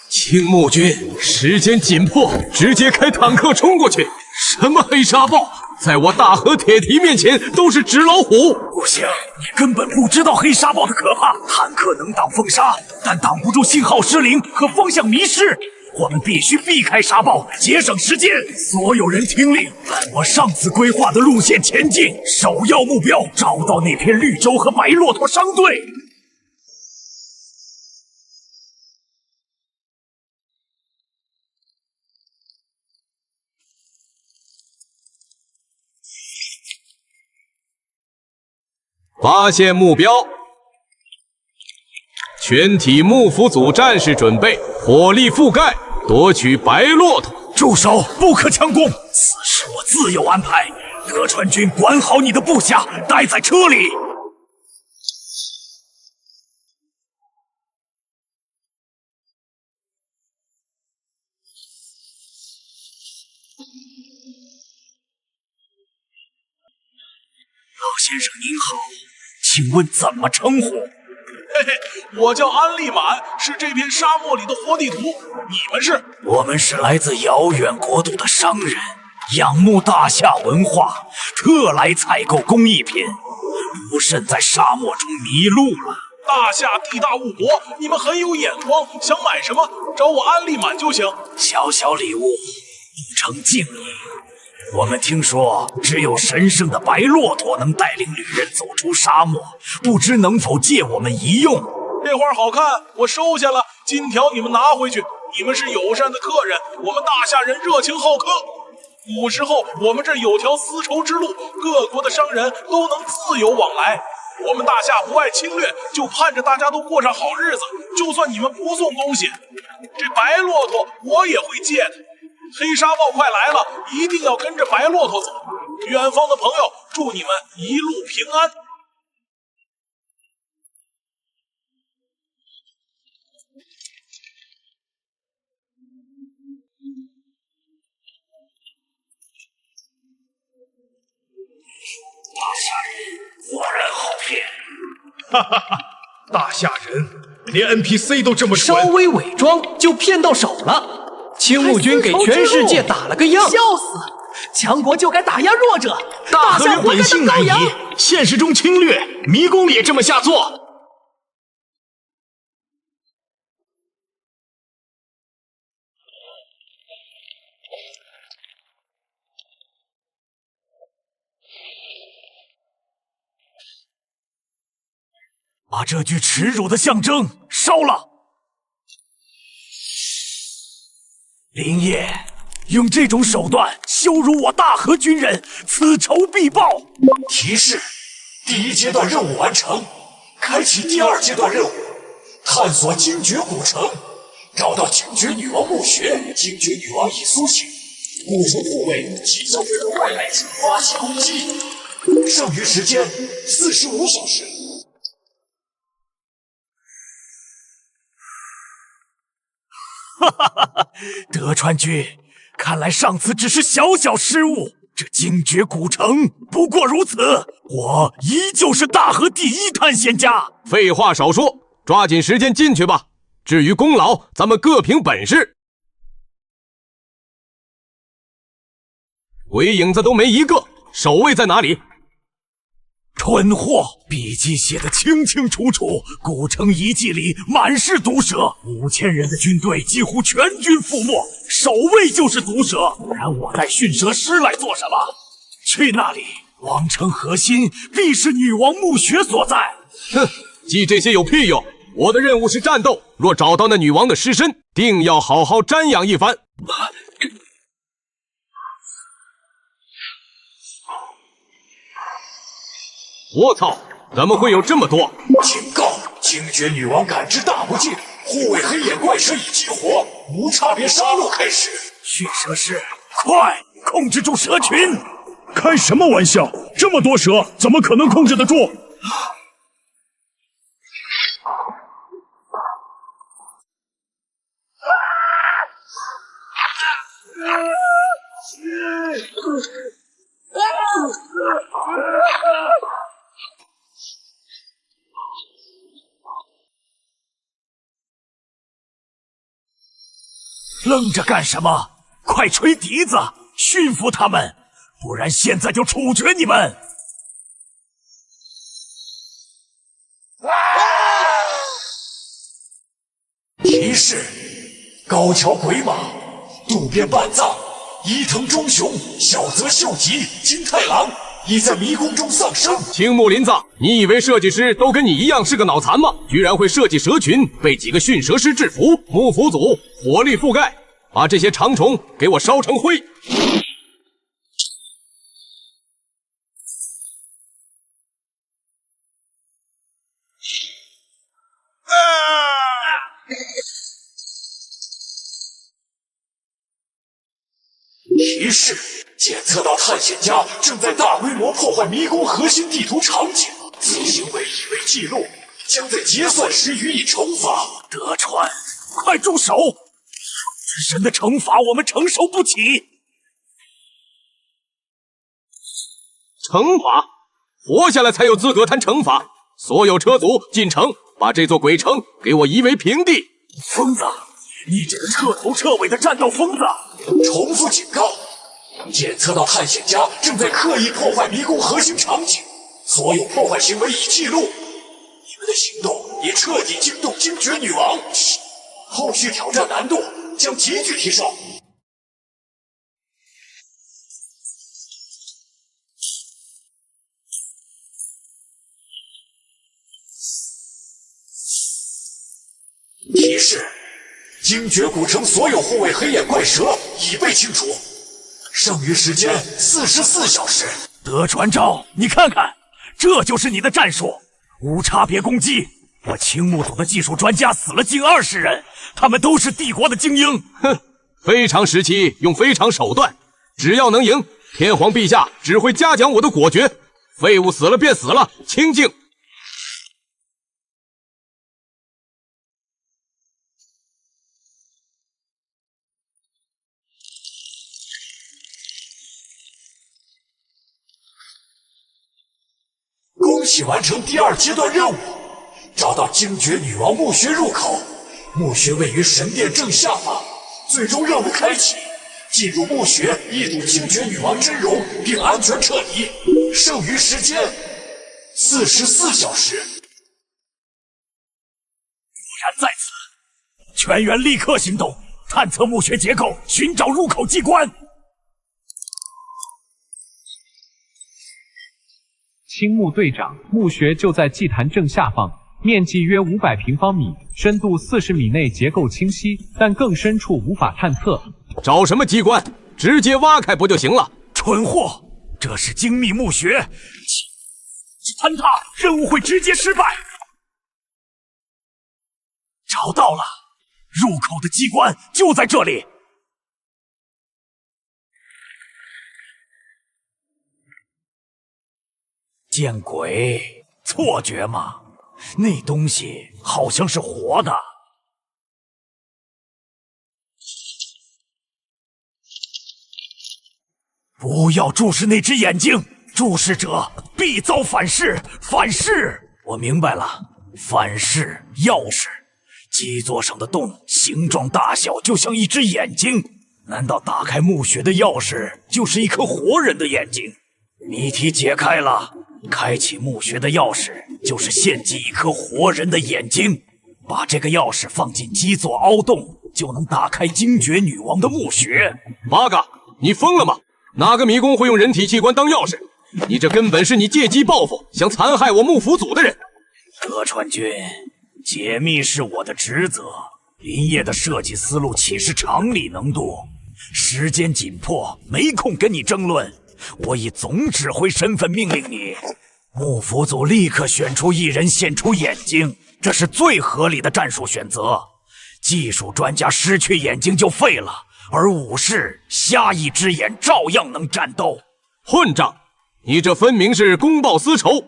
青木君，时间紧迫，直接开坦克冲过去！什么黑沙暴，在我大和铁蹄面前都是纸老虎！不行，你根本不知道黑沙暴的可怕。坦克能挡风沙，但挡不住信号失灵和方向迷失。我们必须避开沙暴，节省时间。所有人听令，按我上次规划的路线前进。首要目标，找到那片绿洲和白骆驼商队。发现目标，全体幕府组战士准备，火力覆盖，夺取白骆驼。住手！不可强攻，此事我自有安排。德川君，管好你的部下，待在车里。老先生您好，请问怎么称呼？嘿嘿，我叫安利满，是这片沙漠里的活地图。你们是？我们是来自遥远国度的商人，仰慕大夏文化，特来采购工艺品，不慎在沙漠中迷路了。大夏地大物博，你们很有眼光，想买什么找我安利满就行。小小礼物，不成敬意。我们听说，只有神圣的白骆驼能带领旅人走出沙漠，不知能否借我们一用？这花好看，我收下了。金条你们拿回去。你们是友善的客人，我们大夏人热情好客。古时候，我们这有条丝绸之路，各国的商人都能自由往来。我们大夏不爱侵略，就盼着大家都过上好日子。就算你们不送东西，这白骆驼我也会借的。黑沙暴快来了，一定要跟着白骆驼走。远方的朋友，祝你们一路平安。大夏人果然好骗。哈哈哈，大夏人连 NPC 都这么蠢，稍微伪装就骗到手了。青木君给全世界打了个样，笑死！强国就该打压弱者，大和人本性难移，现实中侵略，迷宫里也这么下作。把这具耻辱的象征烧了。林业用这种手段羞辱我大和军人，此仇必报。提示：第1阶段任务完成，开启第2阶段任务，探索精绝古城，找到精绝女王墓穴。精绝女王已苏醒，古城护卫即将对外来者发起攻击，剩余时间45小时。哈哈哈哈！德川君，看来上次只是小小失误。这精绝古城不过如此，我依旧是大和第1探险家。废话少说，抓紧时间进去吧。至于功劳，咱们各凭本事。鬼影子都没一个，守卫在哪里？蠢货！笔记写得清清楚楚，古城遗迹里满是毒蛇，5000人的军队几乎全军覆没，守卫就是毒蛇，不然我带驯蛇师来做什么？去那里，王城核心必是女王墓穴所在。哼，记这些有屁用！我的任务是战斗，若找到那女王的尸身，定要好好瞻仰一番。我操！怎么会有这么多？警告！惊觉女王感知大不敬，护卫黑眼怪蛇已激活，无差别杀戮开始。驯蛇师，快控制住蛇群！开什么玩笑？这么多蛇，怎么可能控制得住？愣着干什么？快吹笛子，驯服他们，不然现在就处决你们！提示：高桥鬼马、渡边半藏、伊藤忠雄、小泽秀吉、金太郎已在迷宫中丧生。青木林子，你以为设计师都跟你一样是个脑残吗？居然会设计蛇群，被几个驯蛇师制服。幕府组火力覆盖，把这些长虫给我烧成灰。提示：检测到探险家正在大规模破坏迷宫核心地图场景，此行为已为记录，将在结算时予以惩罚。德川，快住手！之神的惩罚我们承受不起。惩罚？活下来才有资格谈惩罚。所有车族进城，把这座鬼城给我夷为平地。疯子，你这个彻头彻尾的战斗疯子！重复警告：检测到探险家正在刻意破坏迷宫核心场景，所有破坏行为已记录。你们的行动已彻底惊动惊觉女王，后续挑战难度将急剧提升。提示：精绝古城所有护卫黑眼怪蛇已被清除，剩余时间44小时。德川昭，你看看，这就是你的战术，无差别攻击。我青木组的技术专家死了近20人，他们都是帝国的精英。哼，非常时期用非常手段，只要能赢，天皇陛下只会嘉奖我的果决。废物死了便死了，清静。恭喜完成第2阶段任务，找到精绝女王墓穴入口。墓穴位于神殿正下方，最终任务开启，进入墓穴一睹精绝女王真容，并安全撤离。剩余时间44小时。果然在此，全员立刻行动，探测墓穴结构，寻找入口机关。青木队长，墓穴就在祭坛正下方，面积约500平方米，深度40米内，结构清晰，但更深处无法探测。找什么机关？直接挖开不就行了？蠢货，这是精密墓穴，坍塌，任务会直接失败。找到了，入口的机关就在这里。见鬼！错觉吗？那东西好像是活的。不要注视那只眼睛，注视者必遭反噬。反噬！我明白了，反噬钥匙。基座上的洞形状大小就像一只眼睛，难道打开墓穴的钥匙就是一颗活人的眼睛？谜题解开了。开启墓穴的钥匙就是献祭一颗活人的眼睛，把这个钥匙放进基座凹洞，就能打开精绝女王的墓穴。八嘎，你疯了吗？哪个迷宫会用人体器官当钥匙？你这根本是你借机报复，想残害我幕府组的人。德川君，解密是我的职责，林业的设计思路岂是常理能度？时间紧迫，没空跟你争论。我以总指挥身份命令你，幕府组立刻选出一人献出眼睛，这是最合理的战术选择。技术专家失去眼睛就废了，而武士瞎一只眼照样能战斗。混账！你这分明是公报私仇！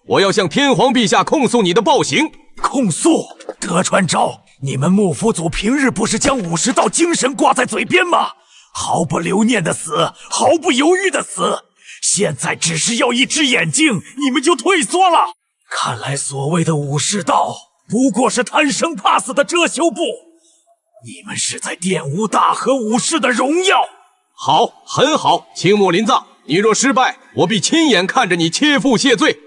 我要向天皇陛下控诉你的暴行。控诉？德川昭，你们幕府组平日不是将武士道精神挂在嘴边吗？毫不留念的死，毫不犹豫的死，现在只是要一只眼睛，你们就退缩了。看来所谓的武士道不过是贪生怕死的遮羞布，你们是在玷污大和武士的荣耀。好，很好，青木林藏，你若失败，我必亲眼看着你切腹谢罪。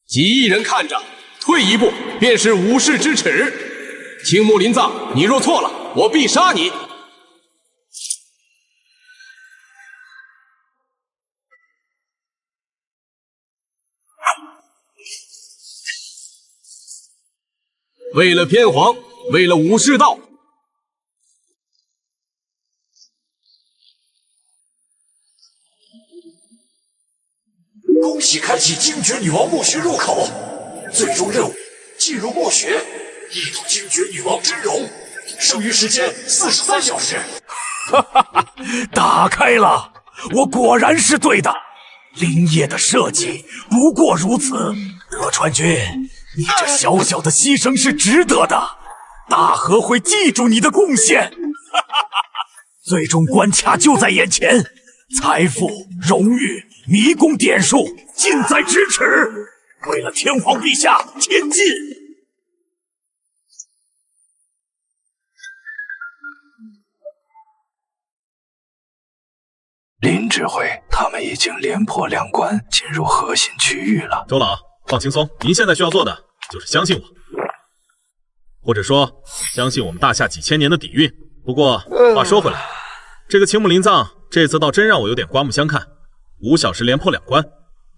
几亿人看着，退一步便是武士之耻。青木林藏，你若错了，我必杀你。为了天皇，为了武士道，恭喜开启精绝女王墓穴入口，最终任务进入墓穴，一睹精绝女王真容，剩余时间43小时。哈哈哈，打开了，我果然是对的。林业的设计不过如此，德川君，你这小小的牺牲是值得的，大和会记住你的贡献。最终关卡就在眼前，财富、荣誉、迷宫点数近在咫尺，为了天皇陛下前进。林指挥，他们已经连破2关，进入核心区域了。周老，放轻松，您现在需要做的就是相信我，或者说相信我们大夏几千年的底蕴。不过话说回来，这个青木林藏这次倒真让我有点刮目相看，5小时连破2关，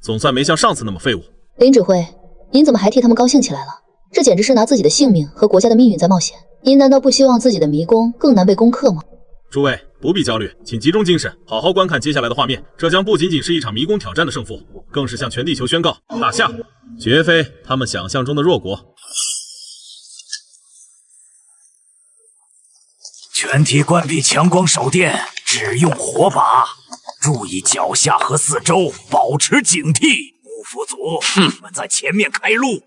总算没像上次那么废物。林指挥，您怎么还替他们高兴起来了？这简直是拿自己的性命和国家的命运在冒险。您难道不希望自己的迷宫更难被攻克吗？诸位不必焦虑，请集中精神，好好观看接下来的画面。这将不仅仅是一场迷宫挑战的胜负，更是向全地球宣告，大夏绝非他们想象中的弱国。全体关闭强光手电，只用火把，注意脚下和四周，保持警惕。幕府组，你们在前面开路。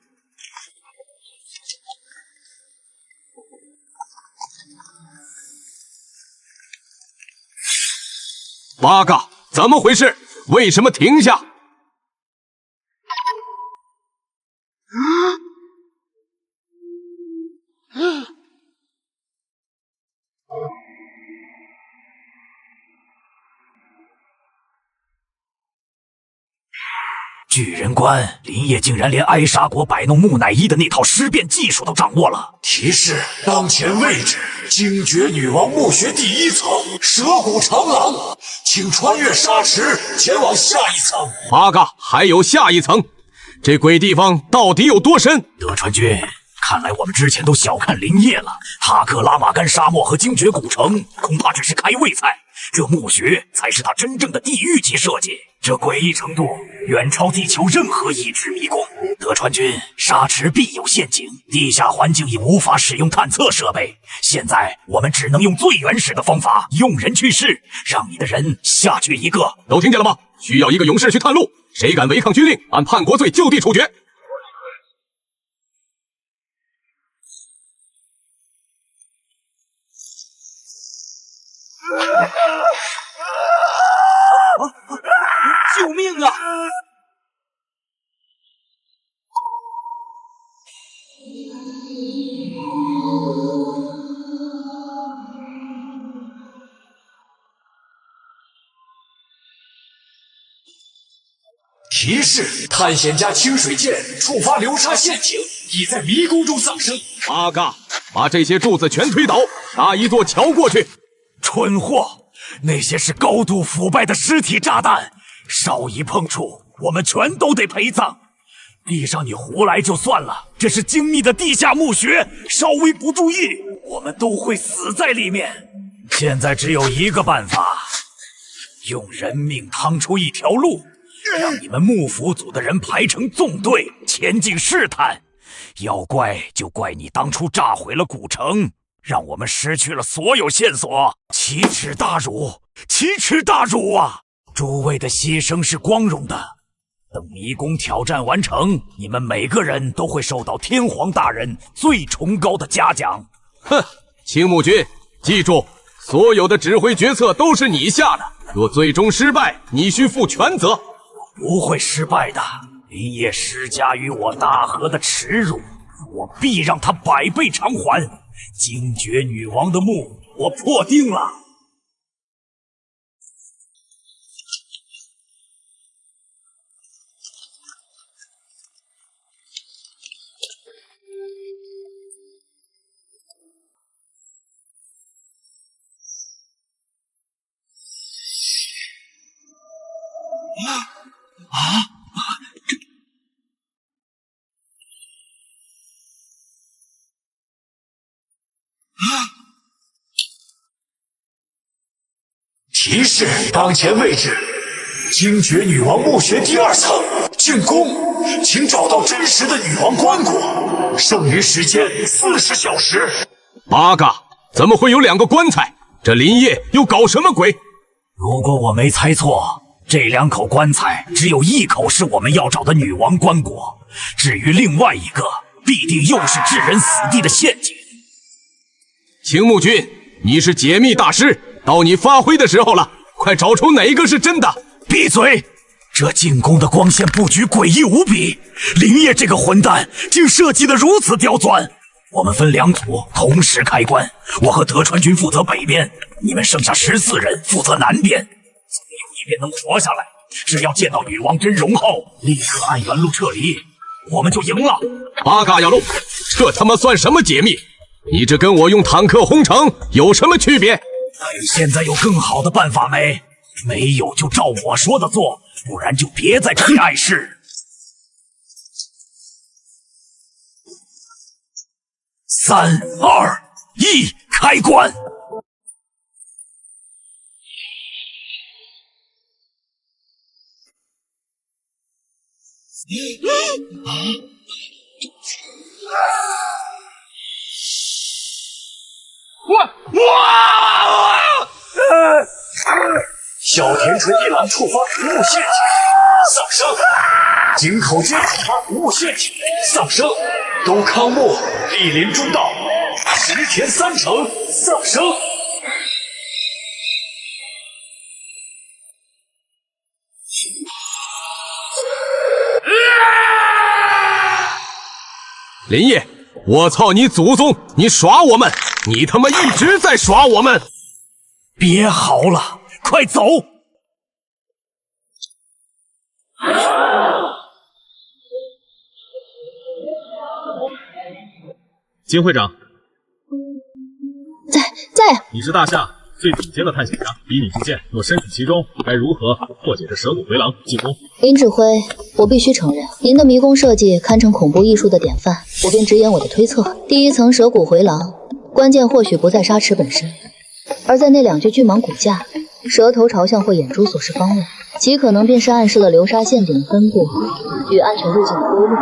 八嘎，怎么回事？为什么停下？巨人关，林业竟然连哀杀国摆弄木乃伊的那套尸变技术都掌握了。提示：当前位置，精绝女王墓穴第1层，蛇骨长廊，请穿越沙池前往下一层。八嘎，还有下一层，这鬼地方到底有多深？德川君，看来我们之前都小看林业了。塔克拉玛干沙漠和精绝古城恐怕只是开胃菜，这墓穴才是它真正的地狱级设计。这诡异程度远超地球任何一只迷宫。德川君，沙池必有陷阱，地下环境已无法使用探测设备。现在我们只能用最原始的方法，用人去试，让你的人下去一个。都听见了吗？需要一个勇士去探路，谁敢违抗军令，按叛国罪就地处决。救命啊！提示：探险家清水剑触发流沙陷阱，已在迷宫中丧生。八嘎，把这些柱子全推倒，搭一座桥过去。蠢货！那些是高度腐败的尸体炸弹，稍一碰触我们全都得陪葬。地上你胡来就算了，这是精密的地下墓穴，稍微不注意，我们都会死在里面。现在只有一个办法，用人命趟出一条路，让你们幕府组的人排成纵队前进试探。要怪就怪你当初炸毁了古城，让我们失去了所有线索，奇耻大辱，奇耻大辱啊！诸位的牺牲是光荣的。等迷宫挑战完成，你们每个人都会受到天皇大人最崇高的嘉奖。哼，青木君，记住，所有的指挥决策都是你下的，若最终失败，你需负全责。不会失败的，林业施加于我大和的耻辱，我必让他100倍偿还。惊觉女王的墓，我破定了。提示：当前位置，惊觉女王墓穴第2层，进攻，请找到真实的女王棺椁，剩余时间40小时。八嘎，怎么会有2个棺材？这林业又搞什么鬼？如果我没猜错，这2口棺材只有1口是我们要找的女王棺椁，至于另外1个，必定又是置人死地的陷阱。青木君，你是解密大师，到你发挥的时候了，快找出哪个是真的！闭嘴！这进攻的光线布局诡异无比，林业这个混蛋竟设计得如此刁钻。我们分2组，同时开棺，我和德川君负责北边，你们剩下14人负责南边。总有一边能活下来，只要见到女王真容后，立刻按原路撤离，我们就赢了。八嘎呀路，这他妈算什么解密？你这跟我用坦克轰城有什么区别？现在有更好的办法没？没有就照我说的做，不然就别在这里碍事。3、2、1，开棺！小田纯一郎触发毒物陷阱，丧生；井口间触发毒物陷阱，丧生；都康木莅临中道，石田3成丧生。林业，我操你祖宗！你耍我们！你他妈一直在耍我们！别嚎了，快走！金会长，在。你是大夏最顶尖的探险家，以你之见，若身处其中，该如何破解这蛇骨回廊进攻？林指挥，我必须承认，您的迷宫设计堪称恐怖艺术的典范。我便直言我的推测：第1层蛇骨回廊，关键或许不在沙池本身，而在那2具巨蟒骨架，蛇头朝向或眼珠所示方位，极可能便是暗示了流沙陷阱的分布与安全路径的规律。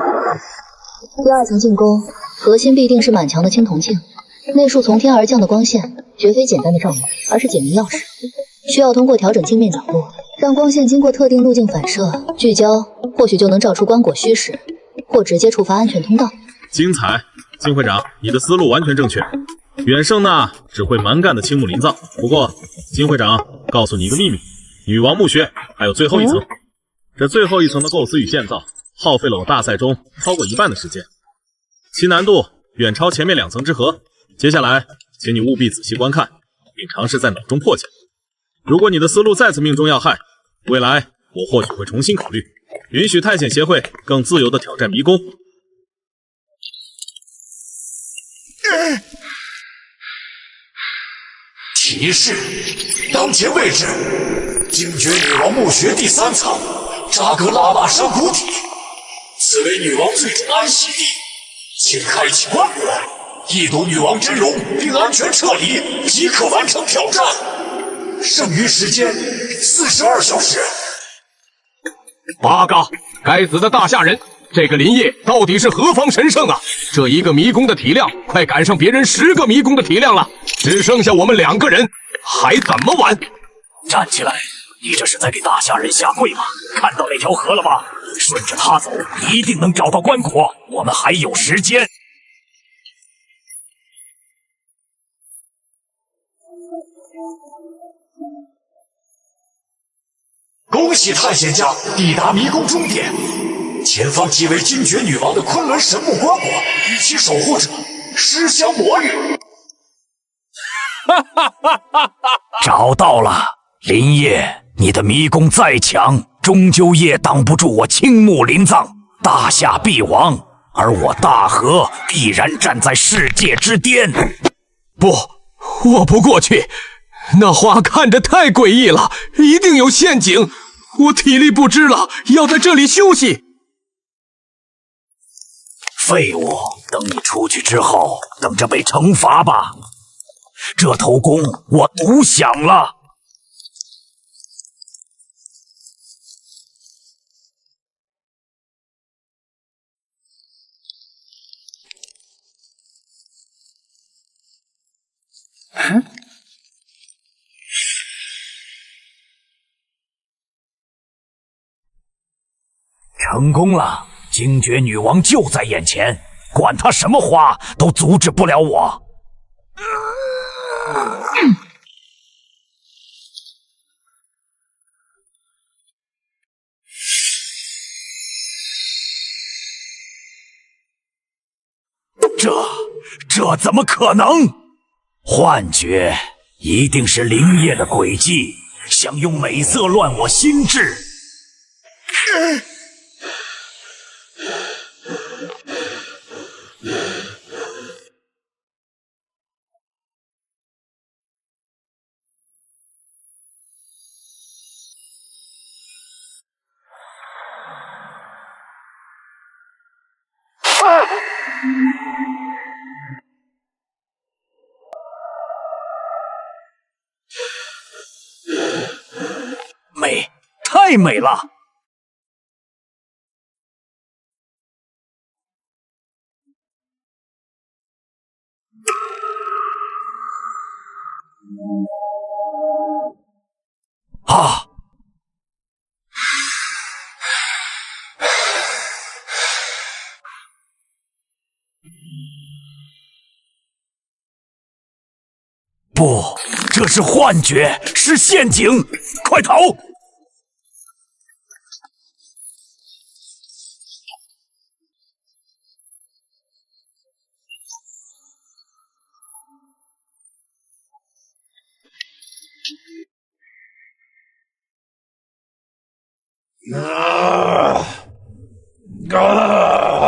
第2层进攻，核心必定是满墙的青铜镜，那束从天而降的光线绝非简单的照明，而是解谜钥匙，需要通过调整镜面角度，让光线经过特定路径反射聚焦，或许就能照出棺椁虚实，或直接触发安全通道。精彩，金会长，你的思路完全正确。远胜那只会蛮干的青木林藏。不过，金会长告诉你一个秘密：女王墓穴还有最后1层。这最后1层的构思与建造，耗费了我大赛中超过1半的时间，其难度远超前面2层之和。接下来，请你务必仔细观看，并尝试在脑中破解。如果你的思路再次命中要害，未来我或许会重新考虑，允许探险协会更自由地挑战迷宫。提示：当前位置，惊觉女王墓穴第3层，扎格拉玛山谷体，此为女王最终安息地，请开启棺椁，一睹女王真容，并安全撤离，即可完成挑战。剩余时间42小时。八嘎！该死的大夏人！这个林业到底是何方神圣啊？这一个迷宫的体量，快赶上别人10个迷宫的体量了，只剩下我们2个人，还怎么玩？站起来！你这是在给大夏人下跪吗？看到那条河了吗？顺着它走，一定能找到棺椁。我们还有时间。恭喜探险家抵达迷宫终点，前方即为精绝女王的昆仑神木棺椁与其守护者尸香魔域。找到了，林业。你的迷宫再强，终究也挡不住我青木林藏。大夏必亡，而我大和必然站在世界之巅。不，我不过去，那花看着太诡异了，一定有陷阱。我体力不支了，要在这里休息。废物，等你出去之后，等着被惩罚吧。这头功我独享了。成功了！精绝女王就在眼前，管她什么花都阻止不了我。这怎么可能？幻觉，一定是林业的诡计，想用美色乱我心智。美，太美了！啊！不，这是幻觉，是陷阱！快逃！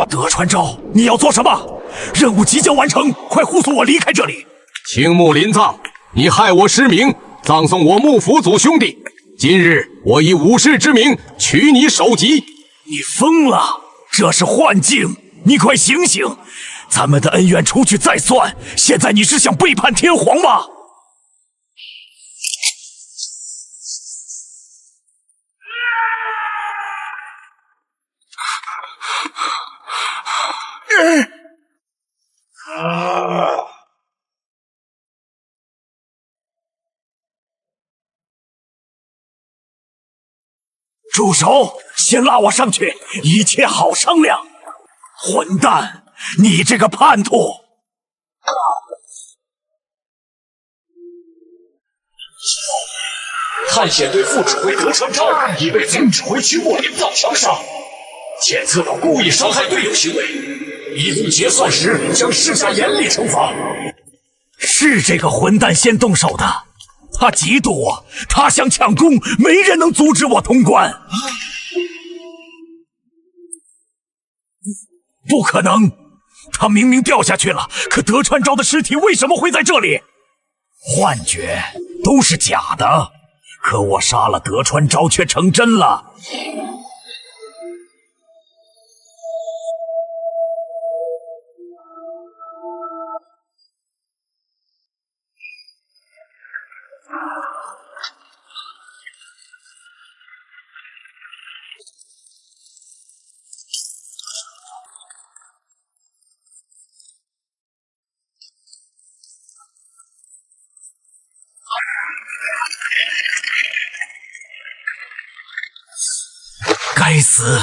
德川昭，你要做什么？任务即将完成，快护送我离开这里！青木林藏，你害我失明，葬送我幕府祖兄弟。今日我以武士之名取你首级。你疯了！这是幻境！你快醒醒！咱们的恩怨出去再算。现在你是想背叛天皇吗？住手！先拉我上去，一切好商量。混蛋，你这个叛徒！探险队副指挥德川昭已被总指挥青木林藏枪杀，检测到故意伤害队友行为，一同结算时将施加严厉惩罚。是这个混蛋先动手的，他嫉妒我，他想抢功，没人能阻止我通关。不可能，他明明掉下去了，可德川昭的尸体为什么会在这里？幻觉，都是假的。可我杀了德川昭却成真了。该死！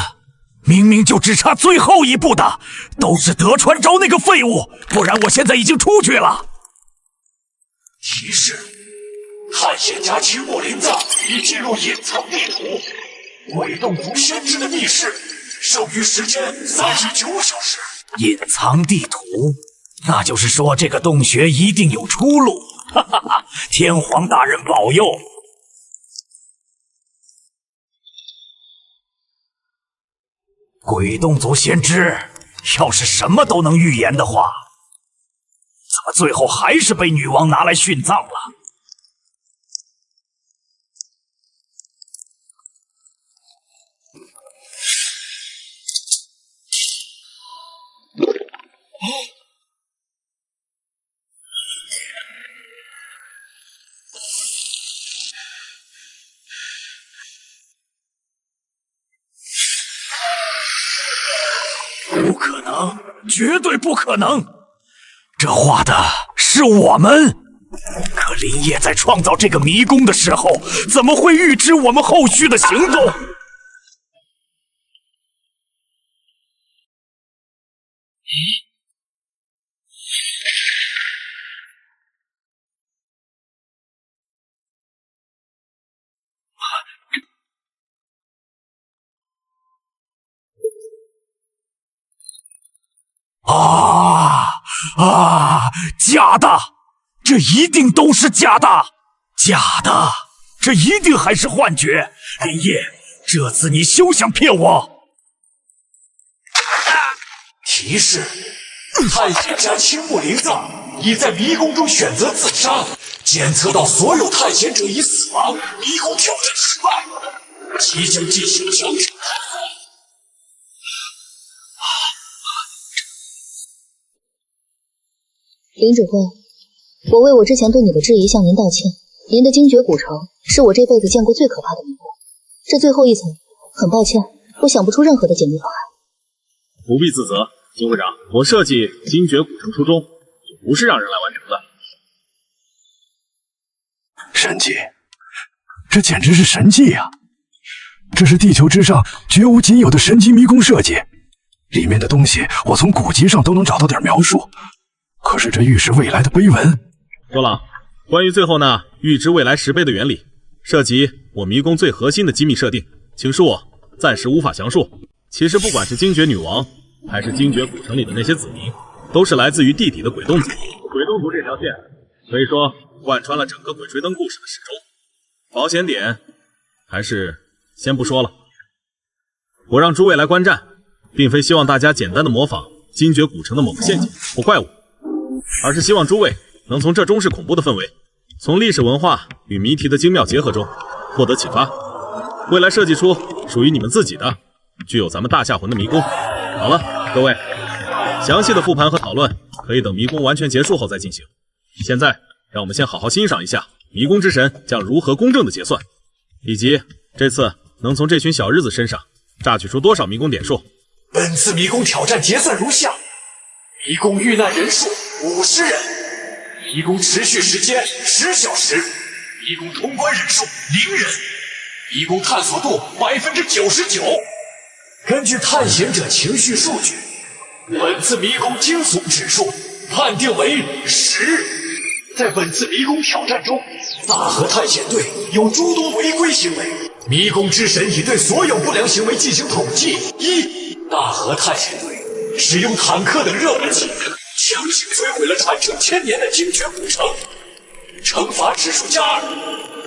明明就只差最后一步的，都是德川昭那个废物，不然我现在已经出去了。提示：探险家青木林子已进入隐藏地图，鬼洞族先知的密室，剩余时间39小时。隐藏地图，那就是说这个洞穴一定有出路。哈哈哈！天皇大人保佑！鬼洞族先知，要是什么都能预言的话，怎么最后还是被女王拿来殉葬了？不可能，绝对不可能！这画的是我们，可林业在创造这个迷宫的时候，怎么会预知我们后续的行动？假的！这一定都是假的！假的！这一定还是幻觉！林业，这次你休想骗我！提示：探险家青木林子已在迷宫中选择自杀，检测到所有探险者已死亡，迷宫挑战失败，即将进行奖惩。林指挥，我为我之前对你的质疑向您道歉。您的精绝古城是我这辈子见过最可怕的迷宫，这最后一层，很抱歉，我想不出任何的解密方案。不必自责，金会长，我设计精绝古城初衷就不是让人来完成的。神迹，这简直是神迹呀！这是地球之上绝无仅有的神级迷宫设计，里面的东西我从古籍上都能找到点描述。可是这预示未来的碑文，周朗，关于最后那预知未来10倍的原理，涉及我迷宫最核心的机密设定，请恕我暂时无法详述。其实不管是精绝女王，还是精绝古城里的那些子民，都是来自于地底的鬼洞族。鬼洞族这条线可以说贯穿了整个鬼吹灯故事的始终。保险点还是先不说了。我让诸位来观战，并非希望大家简单的模仿精绝古城的某个陷阱或怪物，而是希望诸位能从这中式恐怖的氛围，从历史文化与谜题的精妙结合中获得启发，未来设计出属于你们自己的具有咱们大夏魂的迷宫。好了，各位，详细的复盘和讨论可以等迷宫完全结束后再进行。现在让我们先好好欣赏一下迷宫之神将如何公正的结算，以及这次能从这群小日子身上榨取出多少迷宫点数。本次迷宫挑战结算如下：迷宫遇难人数50人，迷宫持续时间10小时，迷宫通关人数0人，迷宫探索度99%。根据探险者情绪数据，本次迷宫惊悚指数判定为10。在本次迷宫挑战中，大和探险队有诸多违规行为，迷宫之神已对所有不良行为进行统计。1. 大和探险队使用坦克等热武器，强行摧毁了传承1000年的精绝古城，惩罚指数加2。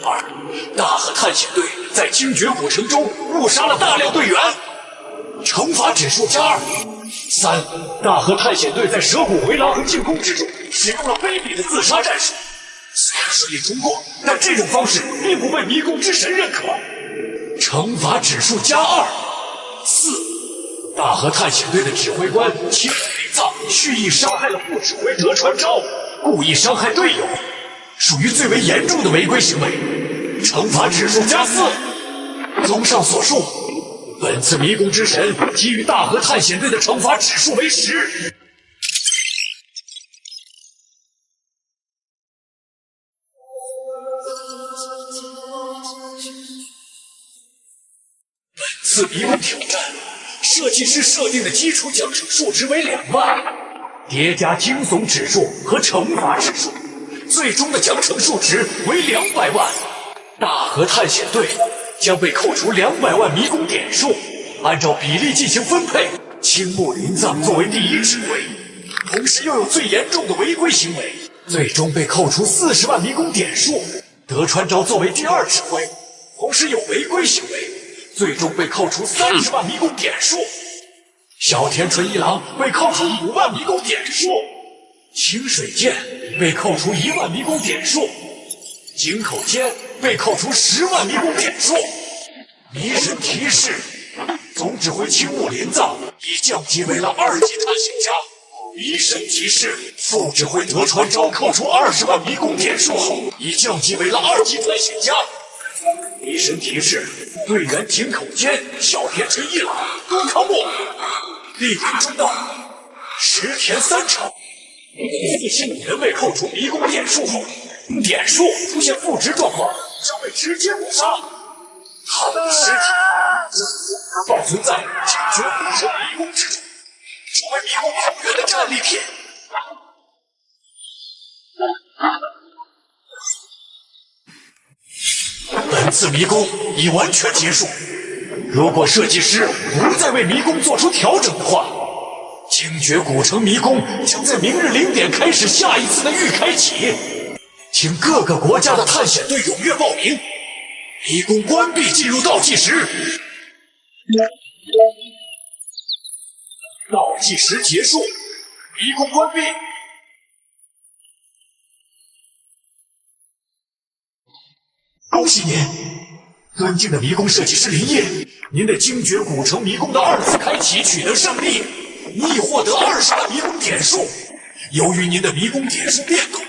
2. 大和探险队在精绝古城中误杀了大量队员，惩罚指数加2。3. 大和探险队在蛇骨回廊和进攻之中使用了卑鄙的自杀战术，虽然顺利通过，但这种方式并不被迷宫之神认可，惩罚指数加2。4. 大和探险队的指挥官青木林藏蓄意伤害了副指挥德川昭，故意伤害队友，属于最为严重的违规行为，惩罚指数加4。综上所述，本次迷宫之神给予大和探险队的惩罚指数为10。本次次迷宫挑战，设计师设定的基础奖惩数值为2万，叠加惊悚指数和惩罚指数，最终的奖惩数值为200万。大河探险队将被扣除200万迷宫点数，按照比例进行分配。青木林藏作为第一指挥，同时又有最严重的违规行为，最终被扣除40万迷宫点数。德川昭作为第二指挥，同时有违规行为，最终被扣除30万迷宫点数。小田纯一郎被扣除5万迷宫点数，清水剑被扣除1万迷宫点数，井口坚被扣除10万迷宫点数。迷神提示，总指挥青木林藏已降级为了2级探险家。迷神提示，副指挥德川昭扣除20万迷宫点数后，已降级为了2级探险家。迷神提示，队员井口坚、小田纯一郎、多康木、立田中道、石田三成45人被扣除迷宫点数后，点数出现负值状况，将被直接抹杀。他们的尸体保存在警觉古城迷宫之中，成为迷宫永远的战利品。本次迷宫已完全结束，如果设计师不再为迷宫做出调整的话，精绝古城迷宫将在明日0点开始下一次的预开启。请各个国家的探险队踊跃报名。迷宫关闭进入倒计时，倒计时结束，迷宫关闭。恭喜您，尊敬的迷宫设计师林业，您的精绝古城迷宫的2次开启取得胜利，你已获得20万迷宫点数。由于您的迷宫点数变动，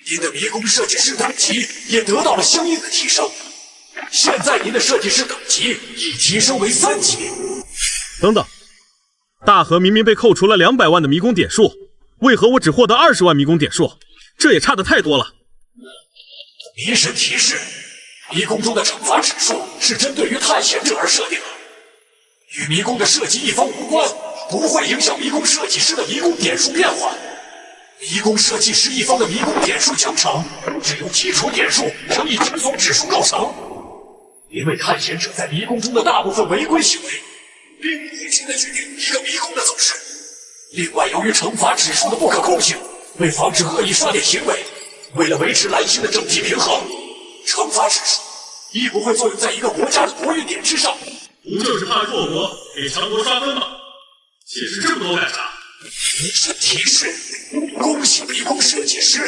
您的迷宫设计师等级也得到了相应的提升。现在您的设计师等级已提升为3级。等等，大河明明被扣除了200万的迷宫点数，为何我只获得20万迷宫点数？这也差得太多了。迷神提示，迷宫中的惩罚指数是针对于探险者而设定的，与迷宫的设计一方无关，不会影响迷宫设计师的迷宫点数变化。迷宫设计师一方的迷宫点数奖惩只由基础点数乘以惊悚指数构成。因为探险者在迷宫中的大部分违规行为，并不会真的决定一个迷宫的走势。另外，由于惩罚指数的不可控性，为防止恶意刷点行为，为了维持蓝星的整体平衡，惩罚指数亦不会作用在一个国家的国运点之上。不就是怕弱国给强国刷分吗？解释这么多干啥？迷神提示，恭喜迷宫设计师，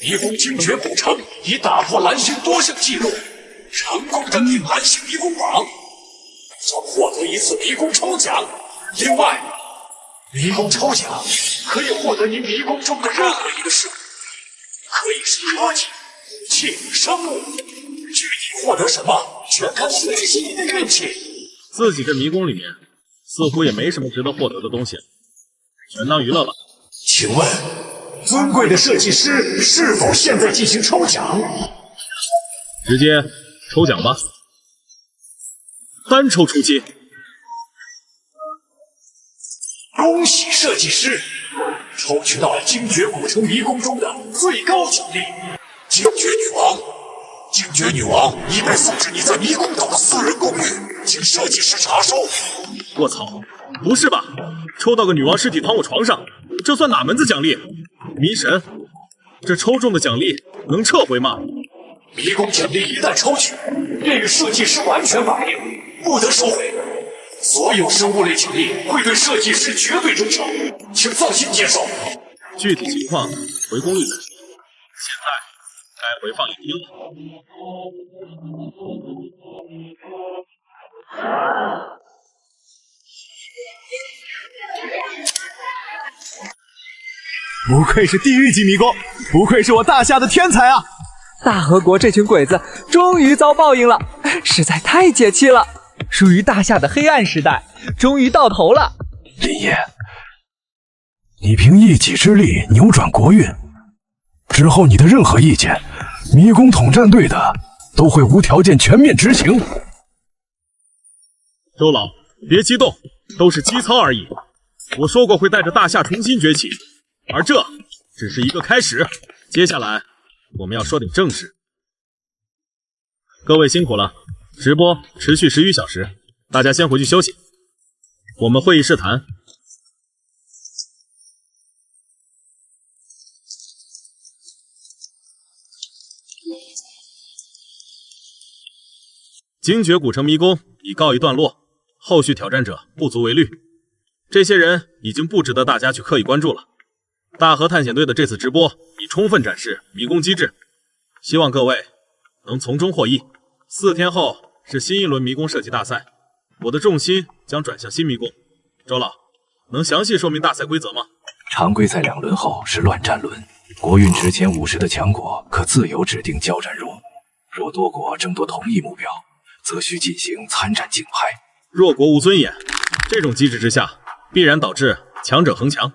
迷宫精绝古城已打破蓝星多项纪录，成功登顶蓝星迷宫榜，将获得1次迷宫抽奖。另外，迷宫抽奖可以获得您迷宫中的任何一个事物，可以是科技、武器、生物，具体获得什么全看设计师您的运气。自己这迷宫里面似乎也没什么值得获得的东西，全当娱乐吧。请问，尊贵的设计师是否现在进行抽奖？直接抽奖吧，单抽出金。恭喜设计师，抽取到了精绝古城迷宫中的最高奖励——精绝女王。精绝女王已被送至你在迷宫岛的私人公寓，请设计师查收。我操，不是吧？抽到个女王尸体躺我床上，这算哪门子奖励？迷神，这抽中的奖励能撤回吗？迷宫奖励一旦抽取，便与设计师完全绑定，不得收回。所有生物类奖励会对设计师绝对忠诚，请放心接受。具体情况回宫里再说。现在该回放影厅了。不愧是地狱级迷宫，不愧是我大夏的天才啊！大和国这群鬼子终于遭报应了，实在太解气了。属于大夏的黑暗时代终于到头了。林业，你凭一己之力扭转国运，之后你的任何意见，迷宫统战队的都会无条件全面执行。周老，别激动，都是机操而已。我说过会带着大夏重新崛起，而这只是一个开始。接下来我们要说点正事。各位辛苦了，直播持续10余小时，大家先回去休息。我们会议室谈。精绝古城迷宫已告一段落，后续挑战者不足为虑。这些人已经不值得大家去刻意关注了。大河探险队的这次直播已充分展示迷宫机制，希望各位能从中获益。4天后是新一轮迷宫设计大赛，我的重心将转向新迷宫。周老，能详细说明大赛规则吗？常规赛2轮后是乱战轮，国运值前50的强国可自由指定交战弱，若多国争夺同一目标，则需进行参战竞拍。弱国无尊严，这种机制之下，必然导致强者恒强，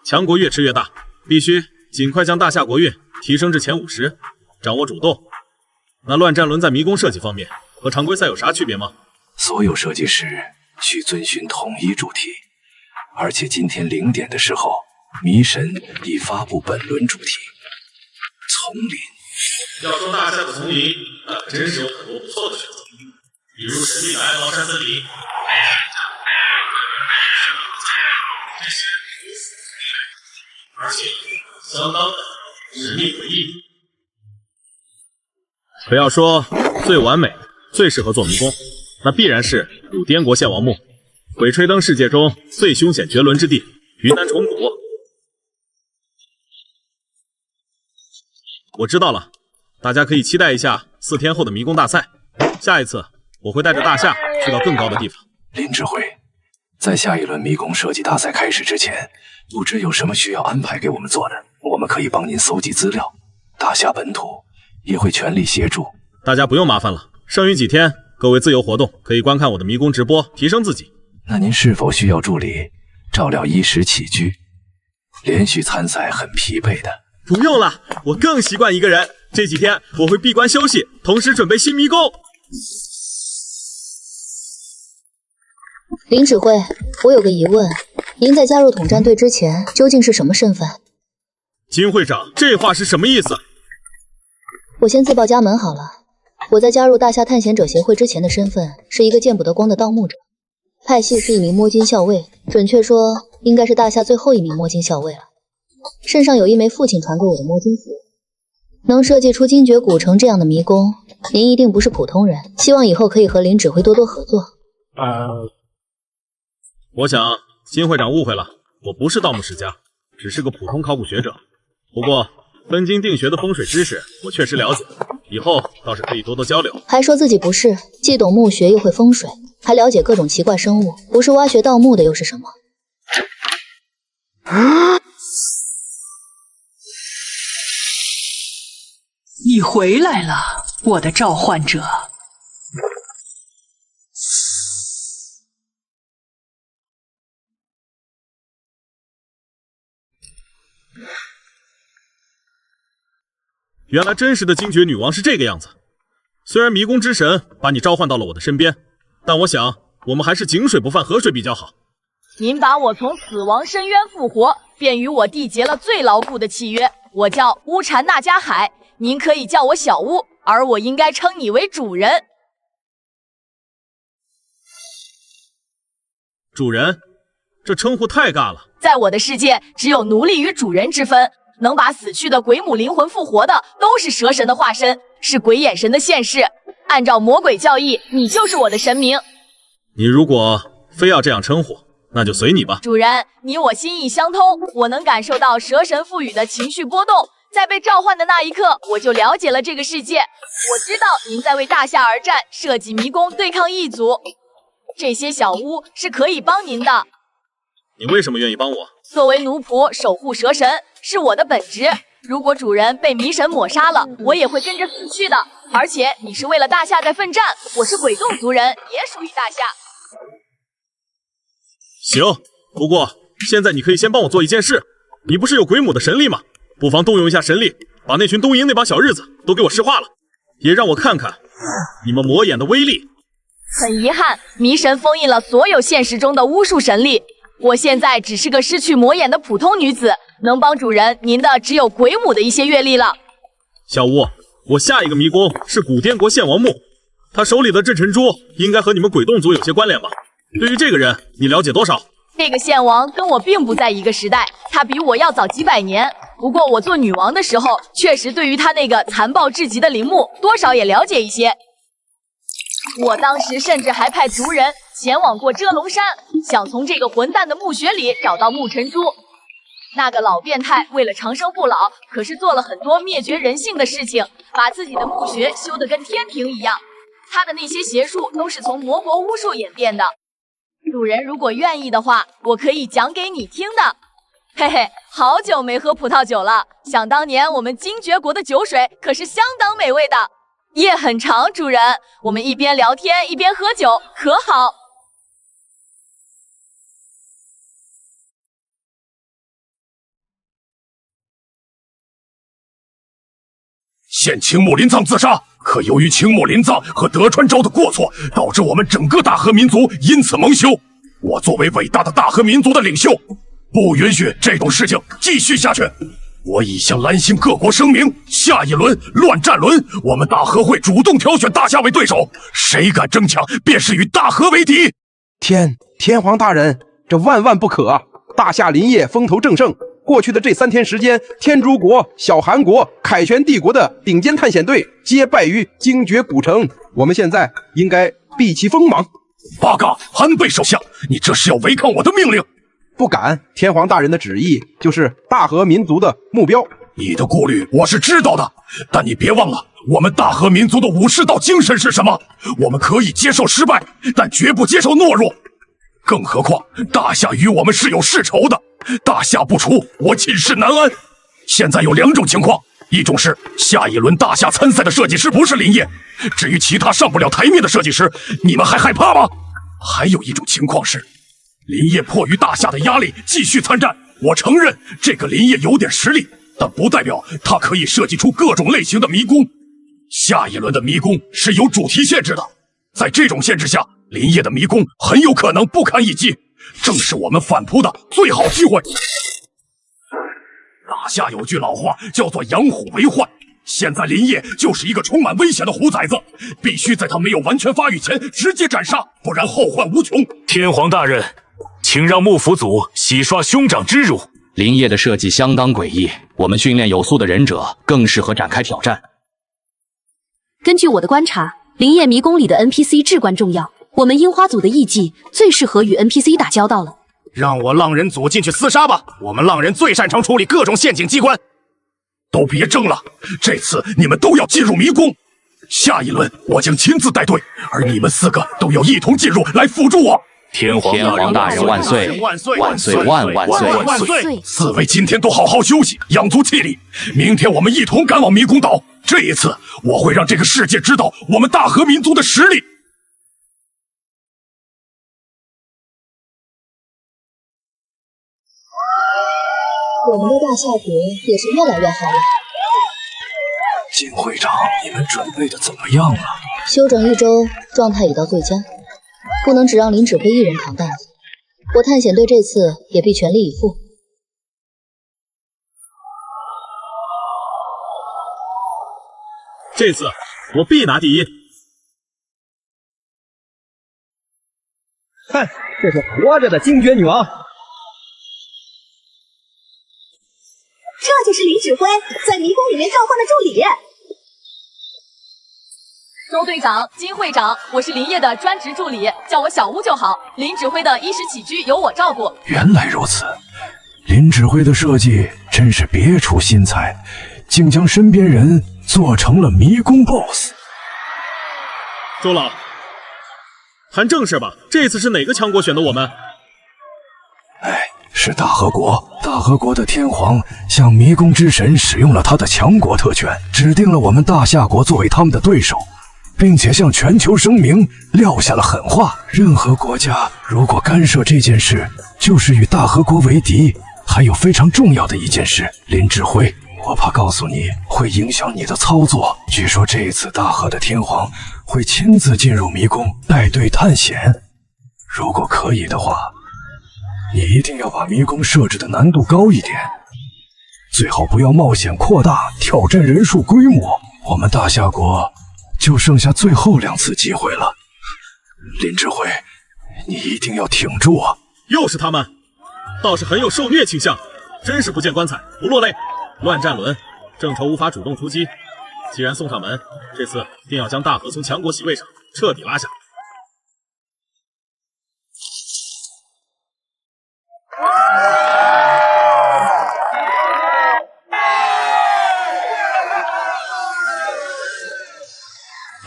强国越吃越大。必须尽快将大夏国运提升至前50，掌握主动。那乱战轮在迷宫设计方面和常规赛有啥区别吗？所有设计师需遵循统一主题，而且今天0点的时候，迷神已发布本轮主题：丛林。要说大夏的丛林，那可真是有很多不错的选择，比如神秘的哀牢山森林，而且相当的神秘诡异。可要说最完美、最适合做迷宫，那必然是古滇国献王墓，鬼吹灯世界中最凶险绝伦之地——云南虫谷。我知道了，大家可以期待一下4天后的迷宫大赛。下一次我会带着大夏去到更高的地方。林指挥，在下一轮迷宫设计大赛开始之前，不知有什么需要安排给我们做的，我们可以帮您搜集资料。大夏本土也会全力协助。大家不用麻烦了，剩余几天各位自由活动，可以观看我的迷宫直播，提升自己。那您是否需要助理照料衣食起居？连续参赛很疲惫的。不用了，我更习惯一个人。这几天我会闭关休息，同时准备新迷宫。林指挥，我有个疑问，您在加入统战队之前究竟是什么身份？金会长，这话是什么意思？我先自报家门好了，我在加入大夏探险者协会之前的身份是一个见不得光的盗墓者，派系是一名摸金校尉，准确说应该是大夏最后一名摸金校尉了。身上有一枚父亲传给我的摸金符，能设计出精绝古城这样的迷宫，您一定不是普通人。希望以后可以和林指挥多多合作。我想金会长误会了，我不是盗墓世家，只是个普通考古学者。不过分金定穴的风水知识我确实了解，以后倒是可以多多交流。还说自己不是，既懂墓学又会风水，还了解各种奇怪生物，不是挖掘盗墓的又是什么？你回来了，我的召唤者。原来真实的精绝女王是这个样子。虽然迷宫之神把你召唤到了我的身边，但我想我们还是井水不犯河水比较好。您把我从死亡深渊复活，便与我缔结了最牢固的契约。我叫乌禅那加海，您可以叫我小乌，而我应该称你为主人。主人，这称呼太尬了。在我的世界，只有奴隶与主人之分。能把死去的鬼母灵魂复活的，都是蛇神的化身，是鬼眼神的现世。按照魔鬼教义，你就是我的神明。你如果非要这样称呼，那就随你吧。主人，你我心意相通，我能感受到蛇神赋予的情绪波动。在被召唤的那一刻，我就了解了这个世界。我知道您在为大夏而战，设计迷宫对抗异族。这些小屋是可以帮您的。你为什么愿意帮我？作为奴仆守护蛇神是我的本职。如果主人被迷神抹杀了，我也会跟着死去的。而且你是为了大夏在奋战，我是鬼洞族人，也属于大夏。行，不过现在你可以先帮我做一件事。你不是有鬼母的神力吗？不妨动用一下神力，把那群东瀛那帮小日子都给我石化了，也让我看看你们魔眼的威力。很遗憾，迷神封印了所有现实中的巫术神力，我现在只是个失去魔眼的普通女子，能帮主人您的只有鬼母的一些阅历了。小吴，我下一个迷宫是古滇国献王墓，他手里的这珍珠应该和你们鬼洞族有些关联吧？对于这个人，你了解多少？这个献王跟我并不在一个时代，他比我要早几百年。不过我做女王的时候，确实对于他那个残暴至极的陵墓，多少也了解一些。我当时甚至还派族人前往过遮龙山，想从这个混蛋的墓穴里找到墓尘珠。那个老变态为了长生不老，可是做了很多灭绝人性的事情，把自己的墓穴修得跟天庭一样。他的那些邪术都是从魔国巫术演变的。主人如果愿意的话，我可以讲给你听的。嘿嘿，好久没喝葡萄酒了，想当年我们精绝国的酒水可是相当美味的。夜很长，主人，我们一边聊天一边喝酒，可好？现青木林藏自杀，可由于青木林藏和德川昭的过错，导致我们整个大和民族因此蒙羞。我作为伟大的大和民族的领袖，不允许这种事情继续下去。我已向蓝星各国声明，下一轮乱战轮，我们大和会主动挑选大夏为对手，谁敢争抢，便是与大和为敌。天皇大人，这万万不可啊！大夏林业风头正盛，过去的这3天时间，天竺国、小韩国、凯旋帝国的顶尖探险队皆败于精绝古城，我们现在应该避其锋芒。八嘎，安倍首相，你这是要违抗我的命令？不敢，天皇大人的旨意就是大和民族的目标。你的顾虑我是知道的，但你别忘了，我们大和民族的武士道精神是什么？我们可以接受失败，但绝不接受懦弱。更何况大夏与我们是有世仇的，大夏不除，我寝食难安。现在有2种情况，一种是下一轮大夏参赛的设计师不是林业，至于其他上不了台面的设计师，你们还害怕吗？还有一种情况是林业迫于大夏的压力继续参战，我承认这个林业有点实力，但不代表他可以设计出各种类型的迷宫。下一轮的迷宫是有主题限制的，在这种限制下，林业的迷宫很有可能不堪一击，正是我们反扑的最好机会。大夏有句老话叫做养虎为患，现在林业就是一个充满危险的虎崽子，必须在他没有完全发育前直接斩杀，不然后患无穷。天皇大人，请让幕府组洗刷兄长之辱。林业的设计相当诡异，我们训练有素的忍者更适合展开挑战。根据我的观察，林业迷宫里的 NPC 至关重要，我们樱花组的艺伎最适合与 NPC 打交道了。让我浪人组进去厮杀吧，我们浪人最擅长处理各种陷阱机关。都别争了，这次你们都要进入迷宫。下一轮我将亲自带队，而你们4个都要一同进入来辅助我。天皇大人万岁！万岁万岁万岁！4位今天都好好休息，养足气力，明天我们一同赶往迷宫岛。这一次我会让这个世界知道我们大和民族的实力。我们的大夏国也是越来越好了。金会长，你们准备的怎么样了？休整1周，状态已到最佳，不能只让林指挥一人扛担子。我探险队这次也必全力以赴。这次我必拿第一。看，这是活着的精绝女王。这就是林指挥在迷宫里面召唤的助理。周队长、金会长，我是林业的专职助理，叫我小乌就好。林指挥的衣食起居由我照顾。原来如此，林指挥的设计真是别出心裁，竟将身边人做成了迷宫 BOSS。周老，谈正事吧，这次是哪个强国选的我们？是大和国。大和国的天皇向迷宫之神使用了他的强国特权，指定了我们大夏国作为他们的对手，并且向全球声明撂下了狠话：任何国家如果干涉这件事，就是与大和国为敌。还有非常重要的一件事，林指挥，我怕告诉你会影响你的操作。据说这次大河的天皇会亲自进入迷宫带队探险，如果可以的话，你一定要把迷宫设置的难度高一点，最好不要冒险扩大挑战人数规模。我们大夏国就剩下最后2次机会了，林指挥，你一定要挺住啊！又是他们，倒是很有受虐倾向，真是不见棺材不落泪。乱战轮，郑仇无法主动出击，既然送上门，这次定要将大河从强国席位上彻底拉下。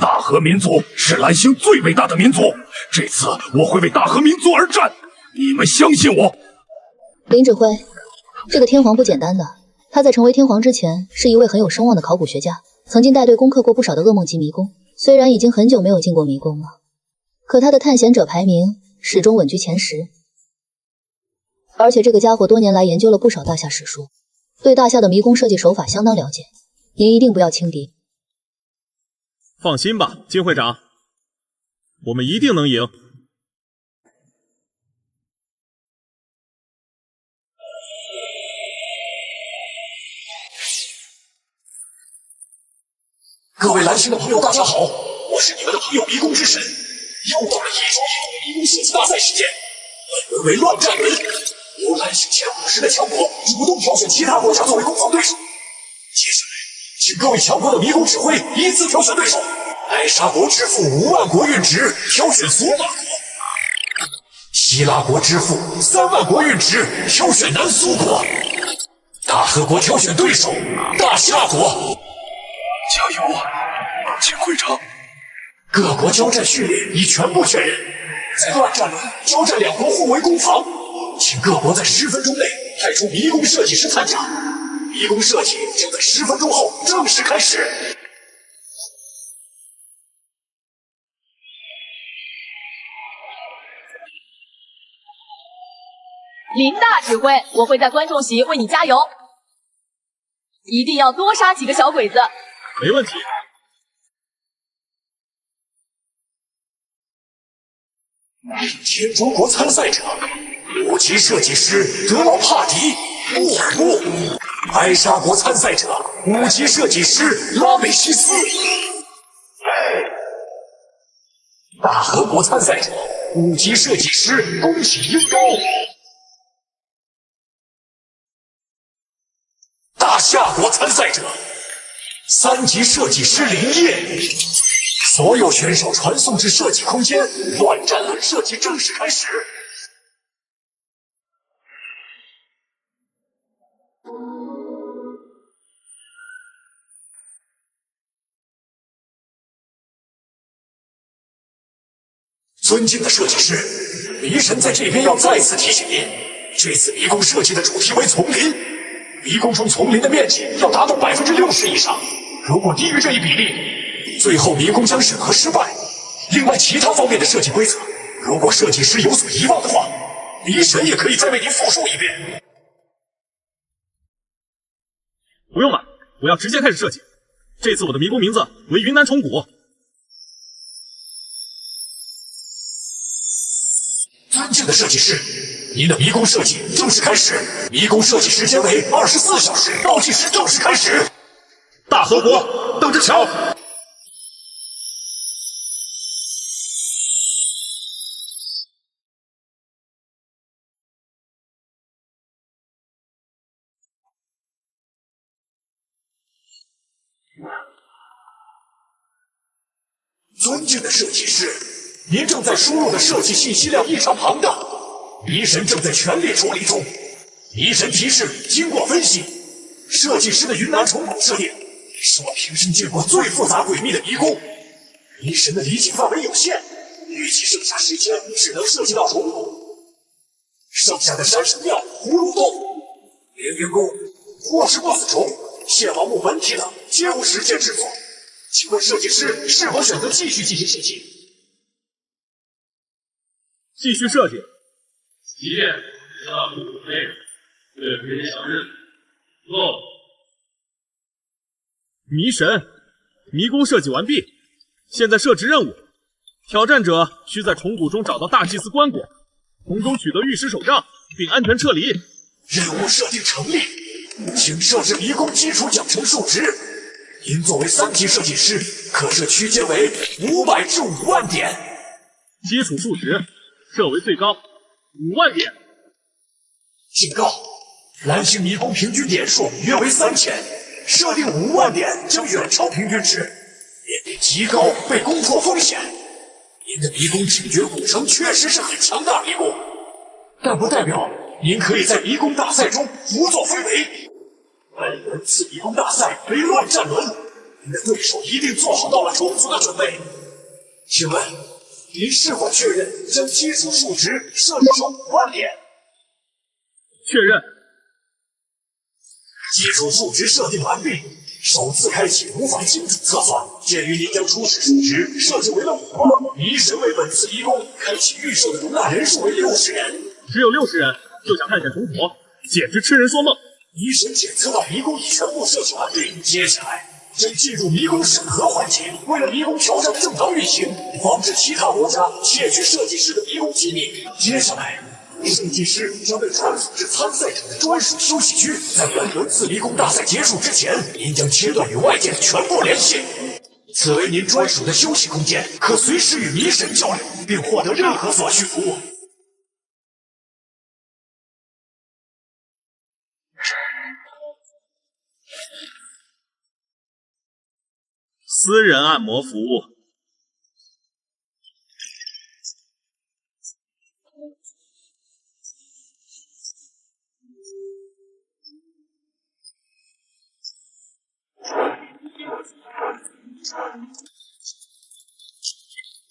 大河民族是蓝星最伟大的民族，这次我会为大河民族而战，你们相信我。林指挥，这个天皇不简单的，他在成为天皇之前是一位很有声望的考古学家，曾经带队攻克过不少的噩梦级迷宫。虽然已经很久没有进过迷宫了，可他的探险者排名始终稳居前10。而且这个家伙多年来研究了不少大夏史书，对大夏的迷宫设计手法相当了解，您一定不要轻敌。放心吧，金会长，我们一定能赢。各位蓝星的朋友，大家好，我是你们的朋友迷宫之神。又到了1周1迷宫射击大赛时间，本轮为乱战轮，由蓝星前50的强国主动挑选其他国家作为攻防对手。接下来，请各位强国的迷宫指挥依次挑选对手。艾莎国支付5万国运值，挑选索马国；希腊国支付3万国运值，挑选南苏国；大河国挑选对手大夏国。加油啊，金会长！各国交战训练已全部确认，在乱战轮交战2国互为攻防，请各国在10分钟内派出迷宫设计师参加。迷宫设计将在10分钟后正式开始。林大指挥，我会在观众席为你加油，一定要多杀几个小鬼子。没问题。天竺国参赛者5级设计师德劳帕迪·穆尔穆，艾莎国参赛者5级设计师拉美西斯，大和国参赛者5级设计师宫崎英高，大夏国参赛者3级设计师林业。所有选手传送至设计空间，乱战轮设计正式开始。尊敬的设计师，迷神在这边要再次提醒您，这次迷宫设计的主题为丛林，迷宫中丛林的面积要达到60%以上，如果低于这一比例，最后迷宫将审核失败。另外，其他方面的设计规则，如果设计师有所遗忘的话，迷神也可以再为您复述一遍。不用了，我要直接开始设计。这次我的迷宫名字为云南虫谷。尊敬的设计师，您的迷宫设计正式开始，迷宫设计时间为24小时，倒计时正式开始。大和国，等着瞧！尊敬的设计师，您正在输入的设计信息量异常庞大，迷神正在全力处理中。迷神提示：经过分析，设计师的云南虫谷设定是我平生见过最复杂诡秘的迷宫。迷神的理解范围有限，预计剩下时间只能设计到虫谷，剩下的山神庙、葫芦洞、凌云宫或是 BOSS 虫、蟹王墓本体等皆无时间制作。请问设计师是否选择继续进行设计？继续设计。即便下不准备，却非常任务。迷神，迷宫设计完毕，现在设置任务。挑战者需在虫谷中找到大祭司棺椁，从中取得玉石手杖，并安全撤离。任务设定成立，请设置迷宫基础奖惩数值。您作为3级设计师，可设区间为500至5万点。基础数值设为最高5万点。警告：蓝星迷宫平均点数约为3000，设定5万点将远超平均值，面临极高被攻破风险。您的迷宫警觉古城确实是很强大迷宫，但不代表您可以在迷宫大赛中胡作非为。本轮次迷宫大赛为乱战轮，您的对手一定做好到了充足的准备。请问，您是否确认将基础数值设置成5万点？确认。基础数值设定完毕，首次开启无法精准测算。鉴于您将初始数值设置为了5万，迷神为本次迷宫开启预设的容纳人数为60人。只有60人就想探险重活，简直痴人说梦。迷神检测到迷宫已全部设计完毕，接下来将进入迷宫审核环节。为了迷宫挑战正常运行，防止其他国家窃取设计师的迷宫机密，接下来设计师将被传送至参赛者的专属休息区。在本轮次迷宫大赛结束之前，您将切断与外界的全部联系。此为您专属的休息空间，可随时与迷神交流，并获得任何所需服务。私人按摩服务。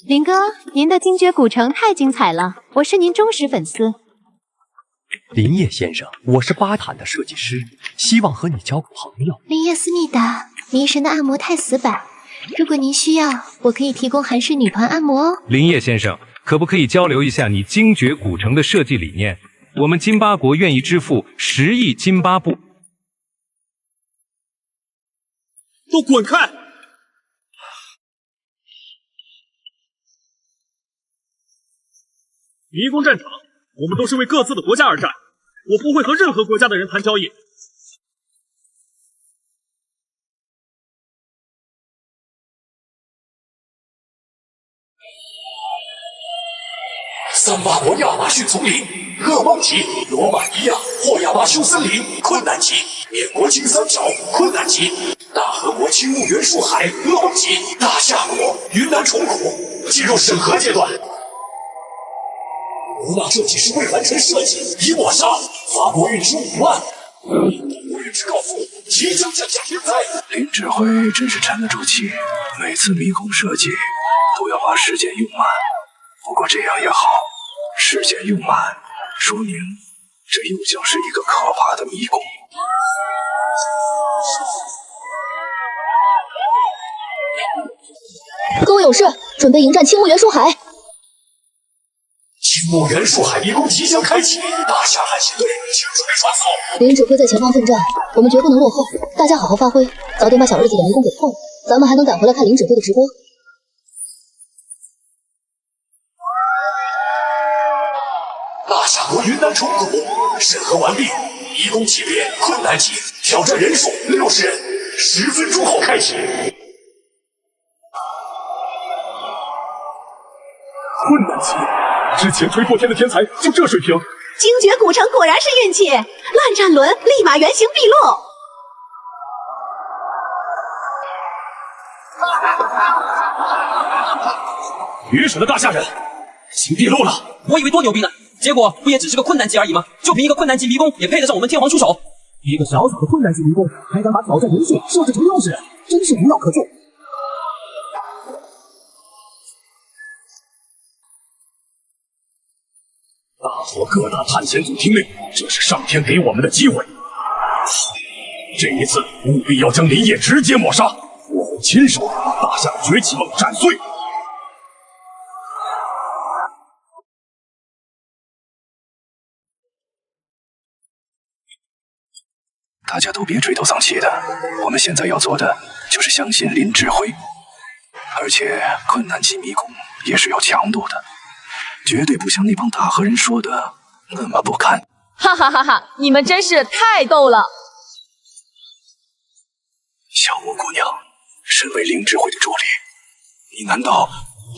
林哥，您的精绝古城太精彩了，我是您忠实粉丝。林业先生，我是巴坦的设计师，希望和你交个朋友。林业思密达，迷神的按摩太死板，如果您需要，我可以提供韩式女团按摩哦。林业先生，可不可以交流一下你精绝古城的设计理念？我们津巴国愿意支付10亿津巴布。都滚开！迷宫战场，我们都是为各自的国家而战，我不会和任何国家的人谈交易。桑巴国亚马逊丛林，噩梦级罗马尼亚霍亚巴丘森林困难级，缅国金三角困难级，大和国青木原树海噩梦级，大夏国云南虫谷进入审核阶段。罗马设计师未完成设计已抹杀，法国运输5万，我运之告负，即将降下天灾。林指挥真是沉得住气，每次迷宫设计都要把时间用满。不过这样也好，时间用满，说明这又将是一个可怕的迷宫。各位勇士，准备迎战青木原树海。青木原树海迷宫即将开启，大夏探险队请准备传送。林指挥在前方奋战，我们绝不能落后，大家好好发挥，早点把小日子的迷宫给破了，咱们还能赶回来看林指挥的直播。大夏国云南虫谷审核完毕，迷宫级别困难级，挑战人数60人，10分钟后开启。困难级，之前推破天的天才就这水平。精绝古城果然是运气，烂战轮立马原形毕露。愚蠢的大夏人，行毕露了。我以为多牛逼呢，结果不也只是个困难级而已吗？就凭一个困难级迷宫，也配得上我们天皇出手？一个小小的困难级迷宫，还敢把挑战人数设置成60人，真是无药可救。大伙各大探险组听令，这是上天给我们的机会。这一次务必要将林业直接抹杀，我会亲手把大夏的崛起梦斩碎。大家都别垂头丧气的，我们现在要做的就是相信林指挥，而且困难级迷宫也是有强度的，绝对不像那帮大河人说的那么不堪。哈哈哈哈！你们真是太逗了。小莫姑娘，身为林指挥的助理，你难道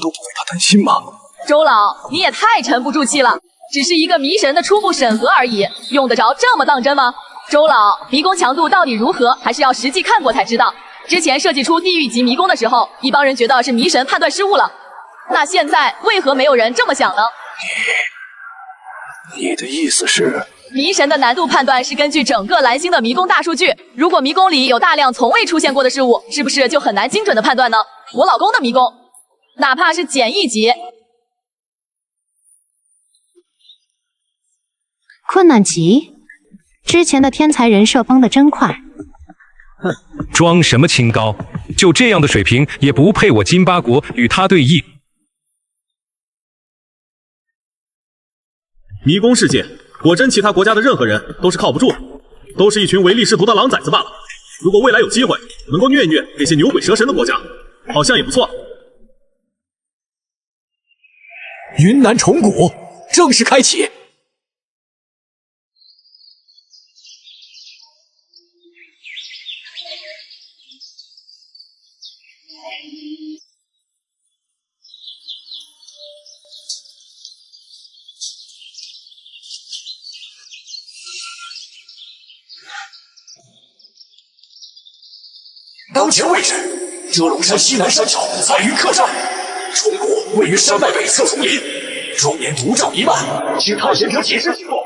都不为他担心吗？周老，你也太沉不住气了，只是一个迷神的初步审核而已，用得着这么当真吗？周老，迷宫强度到底如何，还是要实际看过才知道。之前设计出地狱级迷宫的时候，一帮人觉得是迷神判断失误了，那现在为何没有人这么想呢？你的意思是？迷神的难度判断是根据整个蓝星的迷宫大数据，如果迷宫里有大量从未出现过的事物，是不是就很难精准的判断呢？我老公的迷宫，哪怕是简易级，困难级，之前的天才人设崩得真快。哼，装什么清高？就这样的水平也不配我金巴国与他对弈。迷宫世界，果真其他国家的任何人都是靠不住的，都是一群唯利是图的狼崽子罢了。如果未来有机会能够虐一虐那些牛鬼蛇神的国家，好像也不错。云南虫谷正式开启。当前位置：遮龙山西南山脚彩云客栈。虫谷位于山脉北侧丛林，终年毒瘴弥漫，请探险者谨慎行动。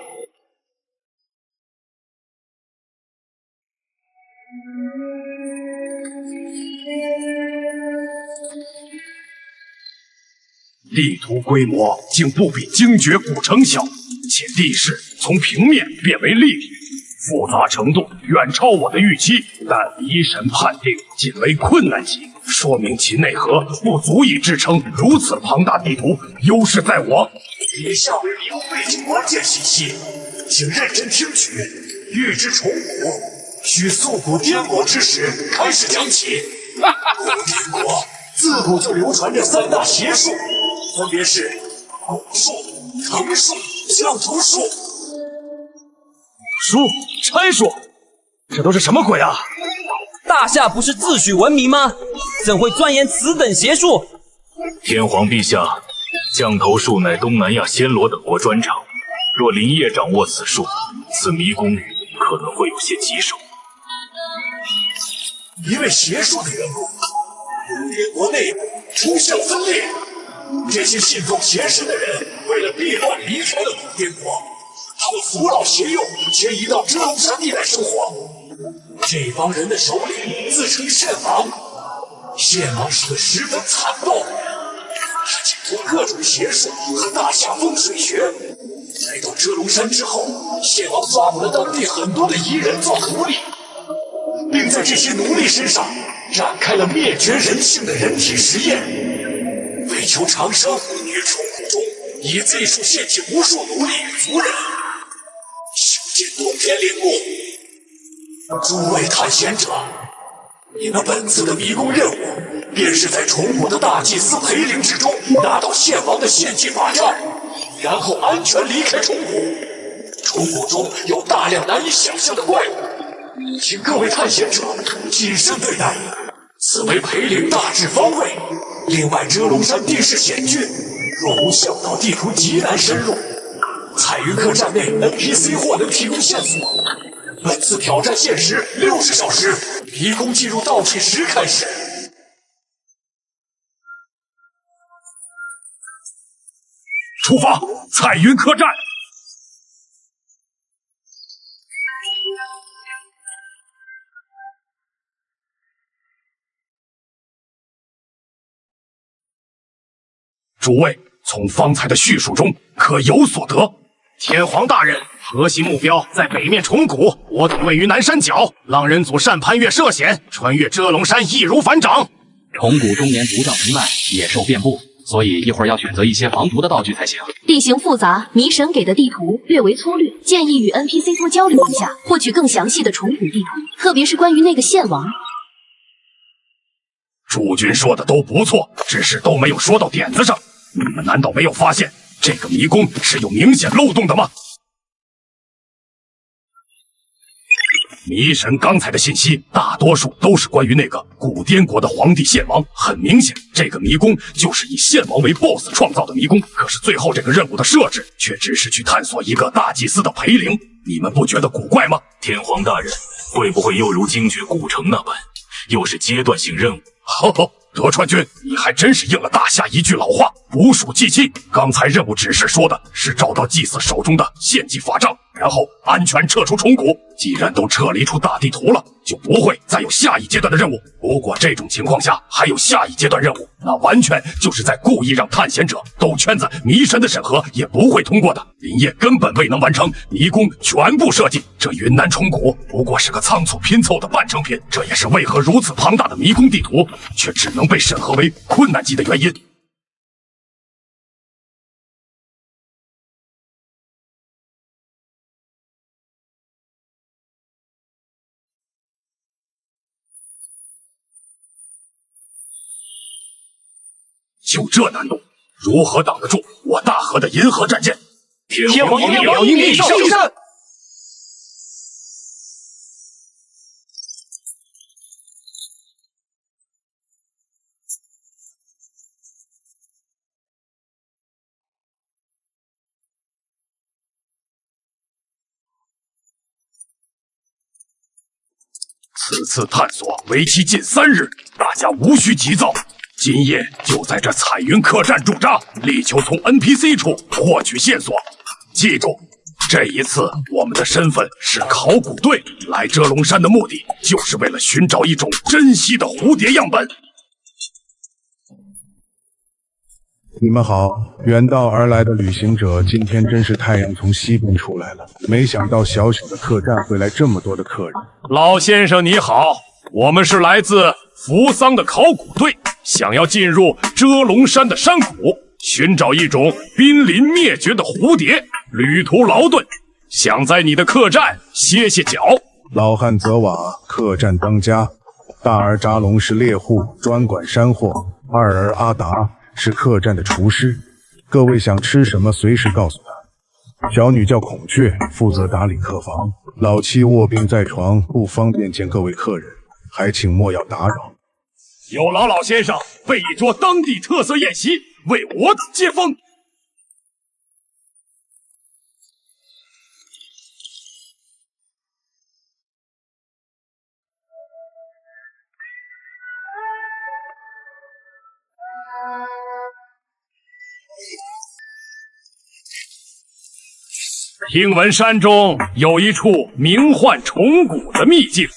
地图规模竟不比精绝古城小，且地势从平面变为立体，复杂程度远超我的预期。但迷神判定仅为困难级，说明其内核不足以支撑如此庞大地图，优势在我。以下为迷宫背景关键信息，请认真听取。欲知虫谷，需溯古滇国之始开始讲起。古滇国自古就流传着三大邪术，分别是蛊术、藤术、降头术。术、拆术，这都是什么鬼啊？大夏不是自诩闻名吗？怎会钻研此等邪术？天皇陛下，降头术乃东南亚暹罗等国专长，若林业掌握此术，此迷宫域可能会有些棘手。因为邪术的缘故，古滇国内部出现了分裂。这些信奉邪神的人为了避乱离开了古滇国，他们扶老携幼迁移到遮龙山地带生活。这帮人的首领自称献王，献王是个十分残暴的人，他精通各种邪术和大夏风水学。来到遮龙山之后，献王抓捕了当地很多的彝人做奴隶，并在这些奴隶身上展开了灭绝人性的人体实验。为求长生，于虫谷中以罪术献祭无数奴隶与族人，修建洞天陵墓。诸位探险者，你们本次的迷宫任务，便是在虫谷的大祭司培灵之中拿到献王的献祭法杖，然后安全离开虫谷。虫谷中有大量难以想象的怪物，请各位探险者谨慎对待。此为培灵大致方位。另外，遮龙山地势险峻，若无向导地图极难深入。彩云客栈内 NPC 或能提供线索。本次挑战限时60小时，迷宫进入倒计时开始。出发，彩云客栈。诸位，从方才的叙述中可有所得。天皇大人，核心目标在北面虫谷，我等位于南山脚。浪人组擅攀越涉险，穿越遮龙山易如反掌。虫谷终年毒瘴弥漫，野兽遍布，所以一会儿要选择一些防毒的道具才行。地形复杂，迷神给的地图略为粗略，建议与 NPC 多交流一下，获取更详细的重古地图，特别是关于那个线王。诸君说的都不错，只是都没有说到点子上。你们难道没有发现这个迷宫是有明显漏洞的吗？迷神刚才的信息大多数都是关于那个古滇国的皇帝献王，很明显，这个迷宫就是以献王为 BOSS 创造的迷宫。可是最后这个任务的设置却只是去探索一个大祭司的陪灵，你们不觉得古怪吗？天皇大人，会不会又如精绝古城那般，又是阶段性任务？好，德川君，你还真是应了大夏一句老话，捕鼠忌器。刚才任务指示说的是找到祭司手中的献祭法杖，然后安全撤出虫谷。既然都撤离出大地图了，就不会再有下一阶段的任务。如果这种情况下还有下一阶段任务，那完全就是在故意让探险者兜圈子，迷神的审核也不会通过的。林业根本未能完成迷宫全部设计，这云南虫谷不过是个仓促拼凑的半成品。这也是为何如此庞大的迷宫地图却只能被审核为困难级的原因。就这难度，如何挡得住我大和的银河战舰？天皇一秒英力上山！此次探索为期近3日，大家无需急躁。今夜就在这彩云客栈驻扎，力求从 NPC 处获取线索。记住，这一次我们的身份是考古队，来遮龙山的目的就是为了寻找一种珍稀的蝴蝶样本。你们好，远道而来的旅行者，今天真是太阳从西边出来了。没想到小小的客栈会来这么多的客人。老先生你好，我们是来自扶桑的考古队，想要进入遮龙山的山谷，寻找一种濒临灭绝的蝴蝶。旅途劳顿，想在你的客栈歇歇脚。老汉泽瓦，客栈当家；大儿扎龙是猎户，专管山货；二儿阿达是客栈的厨师。各位想吃什么，随时告诉他。小女叫孔雀，负责打理客房。老七卧病在床，不方便见各位客人，还请莫要打扰。有劳老先生备一桌当地特色宴席，为我等接风。听闻山中有一处名唤虫谷的秘境，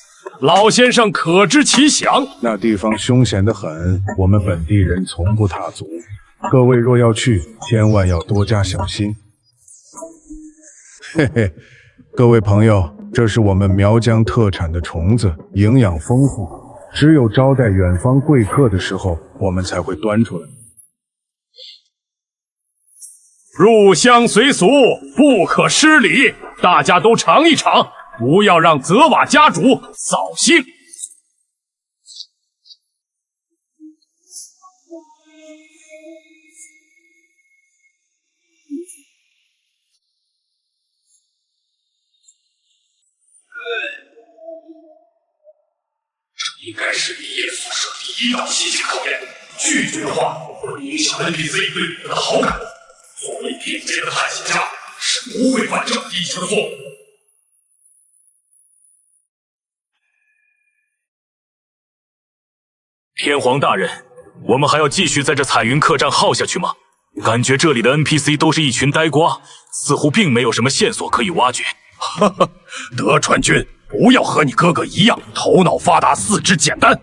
老先生可知其详？那地方凶险得很，我们本地人从不踏足。各位若要去，千万要多加小心。嘿嘿，各位朋友，这是我们苗疆特产的虫子，营养丰富，只有招待远方贵客的时候，我们才会端出来。入乡随俗，不可失礼，大家都尝一尝，不要让泽瓦家主扫兴。这应该是毕业辐射第1道信息考验，拒绝的话会影响 NPC 对我们的好感。作为顶尖的探险家，是不会犯这么低级的错误。天皇大人，我们还要继续在这彩云客栈耗下去吗？感觉这里的 NPC 都是一群呆瓜，似乎并没有什么线索可以挖掘。哈哈，德川君，不要和你哥哥一样，头脑发达，四肢简单。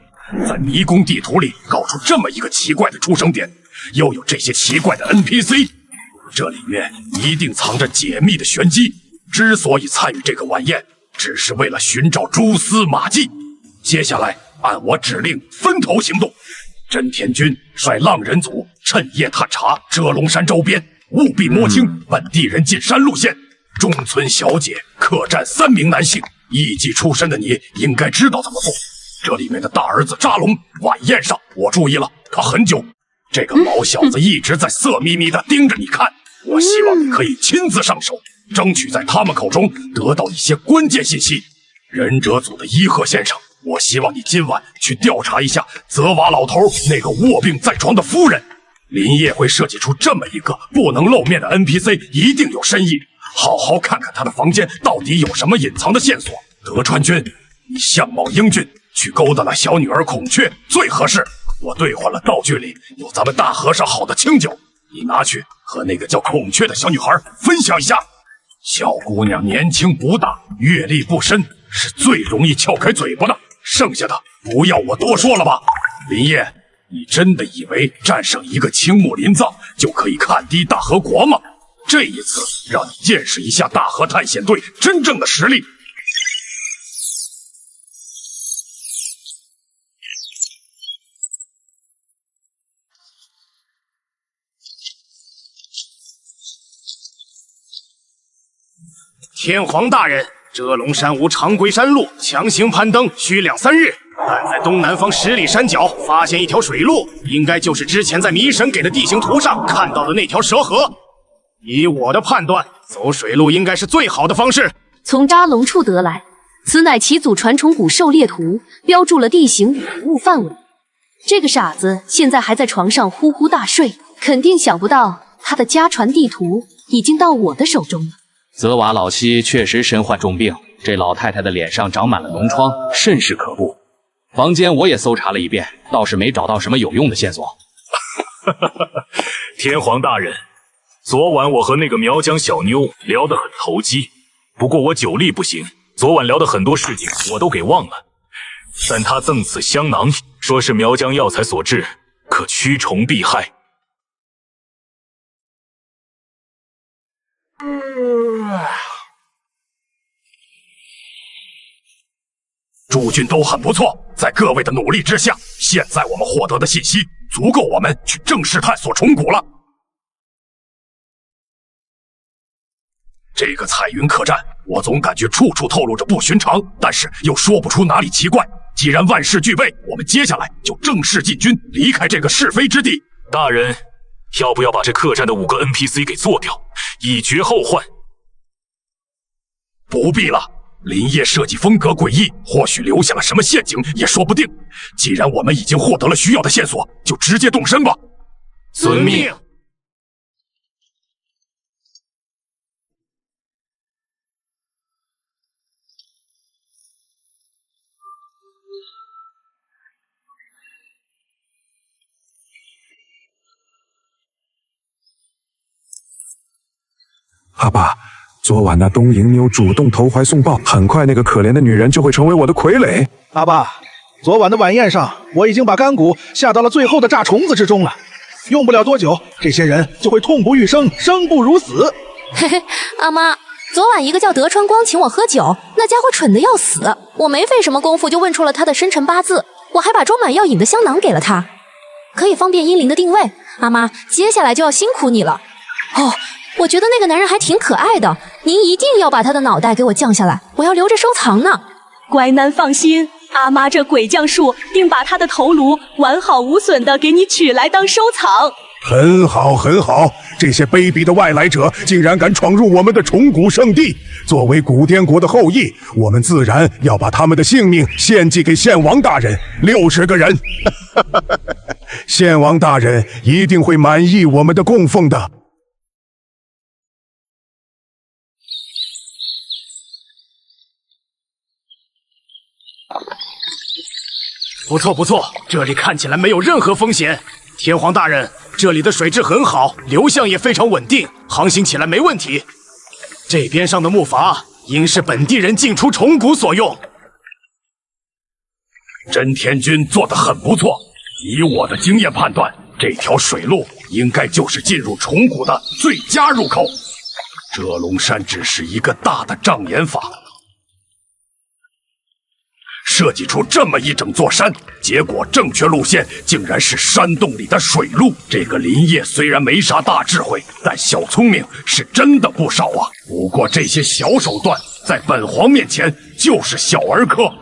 在迷宫地图里搞出这么一个奇怪的出生点，又有这些奇怪的 NPC。这里面一定藏着解密的玄机。之所以参与这个晚宴，只是为了寻找蛛丝马迹。接下来按我指令分头行动，真田军率浪人组趁夜探查遮龙山周边，务必摸清本地人进山路线。中村小姐客栈3名男性，艺妓出身的你应该知道怎么做。这里面的大儿子扎龙，晚宴上我注意了，他很久。这个毛小子一直在色眯眯地盯着你看，我希望你可以亲自上手，争取在他们口中得到一些关键信息。忍者组的伊贺先生，我希望你今晚去调查一下泽瓦老头那个卧病在床的夫人。林业会设计出这么一个不能露面的 NPC， 一定有深意。好好看看他的房间到底有什么隐藏的线索。德川君，你相貌英俊，去勾搭那小女儿孔雀最合适。我兑换了道具里有咱们大和尚好的清酒，你拿去和那个叫孔雀的小女孩分享一下。小姑娘年轻不大，阅历不深，是最容易撬开嘴巴的。剩下的不要我多说了吧。林业，你真的以为战胜一个青木林藏就可以看低大和国吗？这一次让你见识一下大和探险队真正的实力。天皇大人，遮龙山无常规山路，强行攀登需2、3日。但在东南方10里山脚发现一条水路，应该就是之前在迷神给的地形图上看到的那条蛇河。以我的判断，走水路应该是最好的方式。从扎龙处得来，此乃其祖传崇古狩猎图，标注了地形与服务范围。这个傻子现在还在床上呼呼大睡，肯定想不到他的家传地图已经到我的手中了。泽瓦老妻确实身患重病，这老太太的脸上长满了脓疮，甚是可怖。房间我也搜查了一遍，倒是没找到什么有用的线索。天皇大人，昨晚我和那个苗疆小妞聊得很投机，不过我酒力不行，昨晚聊的很多事情我都给忘了。但她赠此香囊，说是苗疆药材所制，可驱虫避害。诸君都很不错，在各位的努力之下，现在我们获得的信息足够我们去正式探索虫谷了。这个彩云客栈，我总感觉处处透露着不寻常，但是又说不出哪里奇怪。既然万事俱备，我们接下来就正式进军，离开这个是非之地。大人，要不要把这客栈的5个 NPC 给做掉，以绝后患？不必了。林业设计风格诡异，或许留下了什么陷阱也说不定。既然我们已经获得了需要的线索，就直接动身吧。遵命。阿爸，昨晚那东瀛妞主动投怀送抱，很快那个可怜的女人就会成为我的傀儡。阿爸，昨晚的晚宴上，我已经把干谷下到了最后的炸虫子之中了，用不了多久，这些人就会痛不欲生，生不如死。嘿嘿，阿妈，昨晚一个叫德川光请我喝酒，那家伙蠢得要死，我没费什么功夫就问出了他的生辰八字，我还把装满药引的香囊给了他，可以方便阴灵的定位。阿妈，接下来就要辛苦你了。哦，我觉得那个男人还挺可爱的，您一定要把他的脑袋给我降下来，我要留着收藏呢。乖囡放心，阿妈这鬼将术定把他的头颅完好无损的给你取来当收藏。很好，很好，这些卑鄙的外来者竟然敢闯入我们的虫谷圣地。作为古滇国的后裔，我们自然要把他们的性命献祭给献王大人。60个人，献王大人一定会满意我们的供奉的。不错不错，这里看起来没有任何风险。天皇大人，这里的水质很好，流向也非常稳定，航行起来没问题。这边上的木筏应是本地人进出虫谷所用。真田君做得很不错，以我的经验判断，这条水路应该就是进入虫谷的最佳入口。遮龙山只是一个大的障眼法。设计出这么一整座山，结果正确路线竟然是山洞里的水路。这个林业虽然没啥大智慧，但小聪明是真的不少啊。不过这些小手段在本皇面前就是小儿科。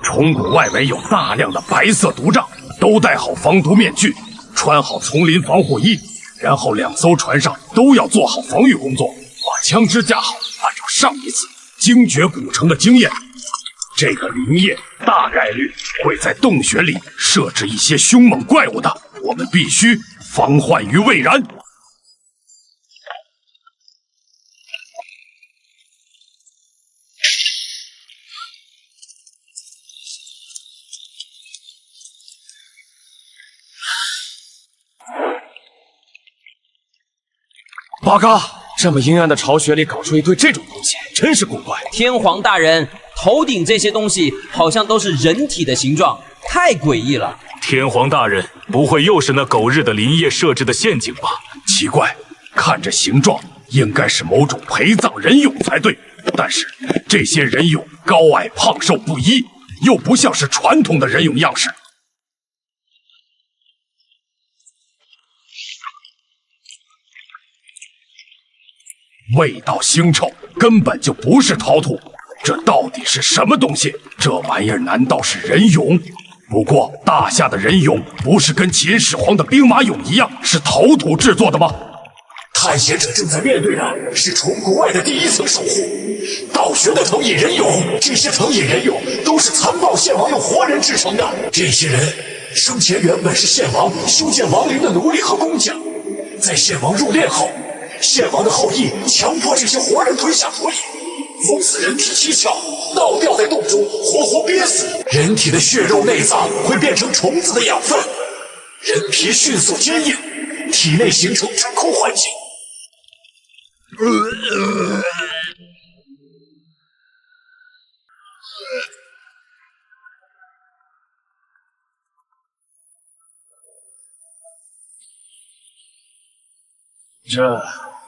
虫谷外围有大量的白色毒瘴，都戴好防毒面具，穿好丛林防护衣，然后2艘船上都要做好防御工作，把枪支架好。按照上一次精绝古城的经验，这个林业大概率会在洞穴里设置一些凶猛怪物的，我们必须防患于未然。八嘎！这么阴暗的巢穴里搞出一堆这种东西，真是古怪。天皇大人，头顶这些东西好像都是人体的形状，太诡异了。天皇大人，不会又是那狗日的林业设置的陷阱吧？奇怪，看这形状，应该是某种陪葬人俑才对。但是这些人俑高矮胖瘦不一，又不像是传统的人俑样式。味道腥臭，根本就不是陶土，这到底是什么东西？这玩意儿难道是人俑？不过大夏的人俑不是跟秦始皇的兵马俑一样是陶土制作的吗？探险者正在面对的是虫谷外的第一层守护，道学的藤引人俑，这些藤引人俑都是残暴献王用活人制成的。这些人生前原本是献王修建王陵的奴隶和工匠，在献王入殓后，献王的后裔强迫这些活人吞下土里，封死人体七窍，倒吊在洞中，活活憋死。人体的血肉内脏会变成虫子的养分，人皮迅速坚硬，体内形成真空环境。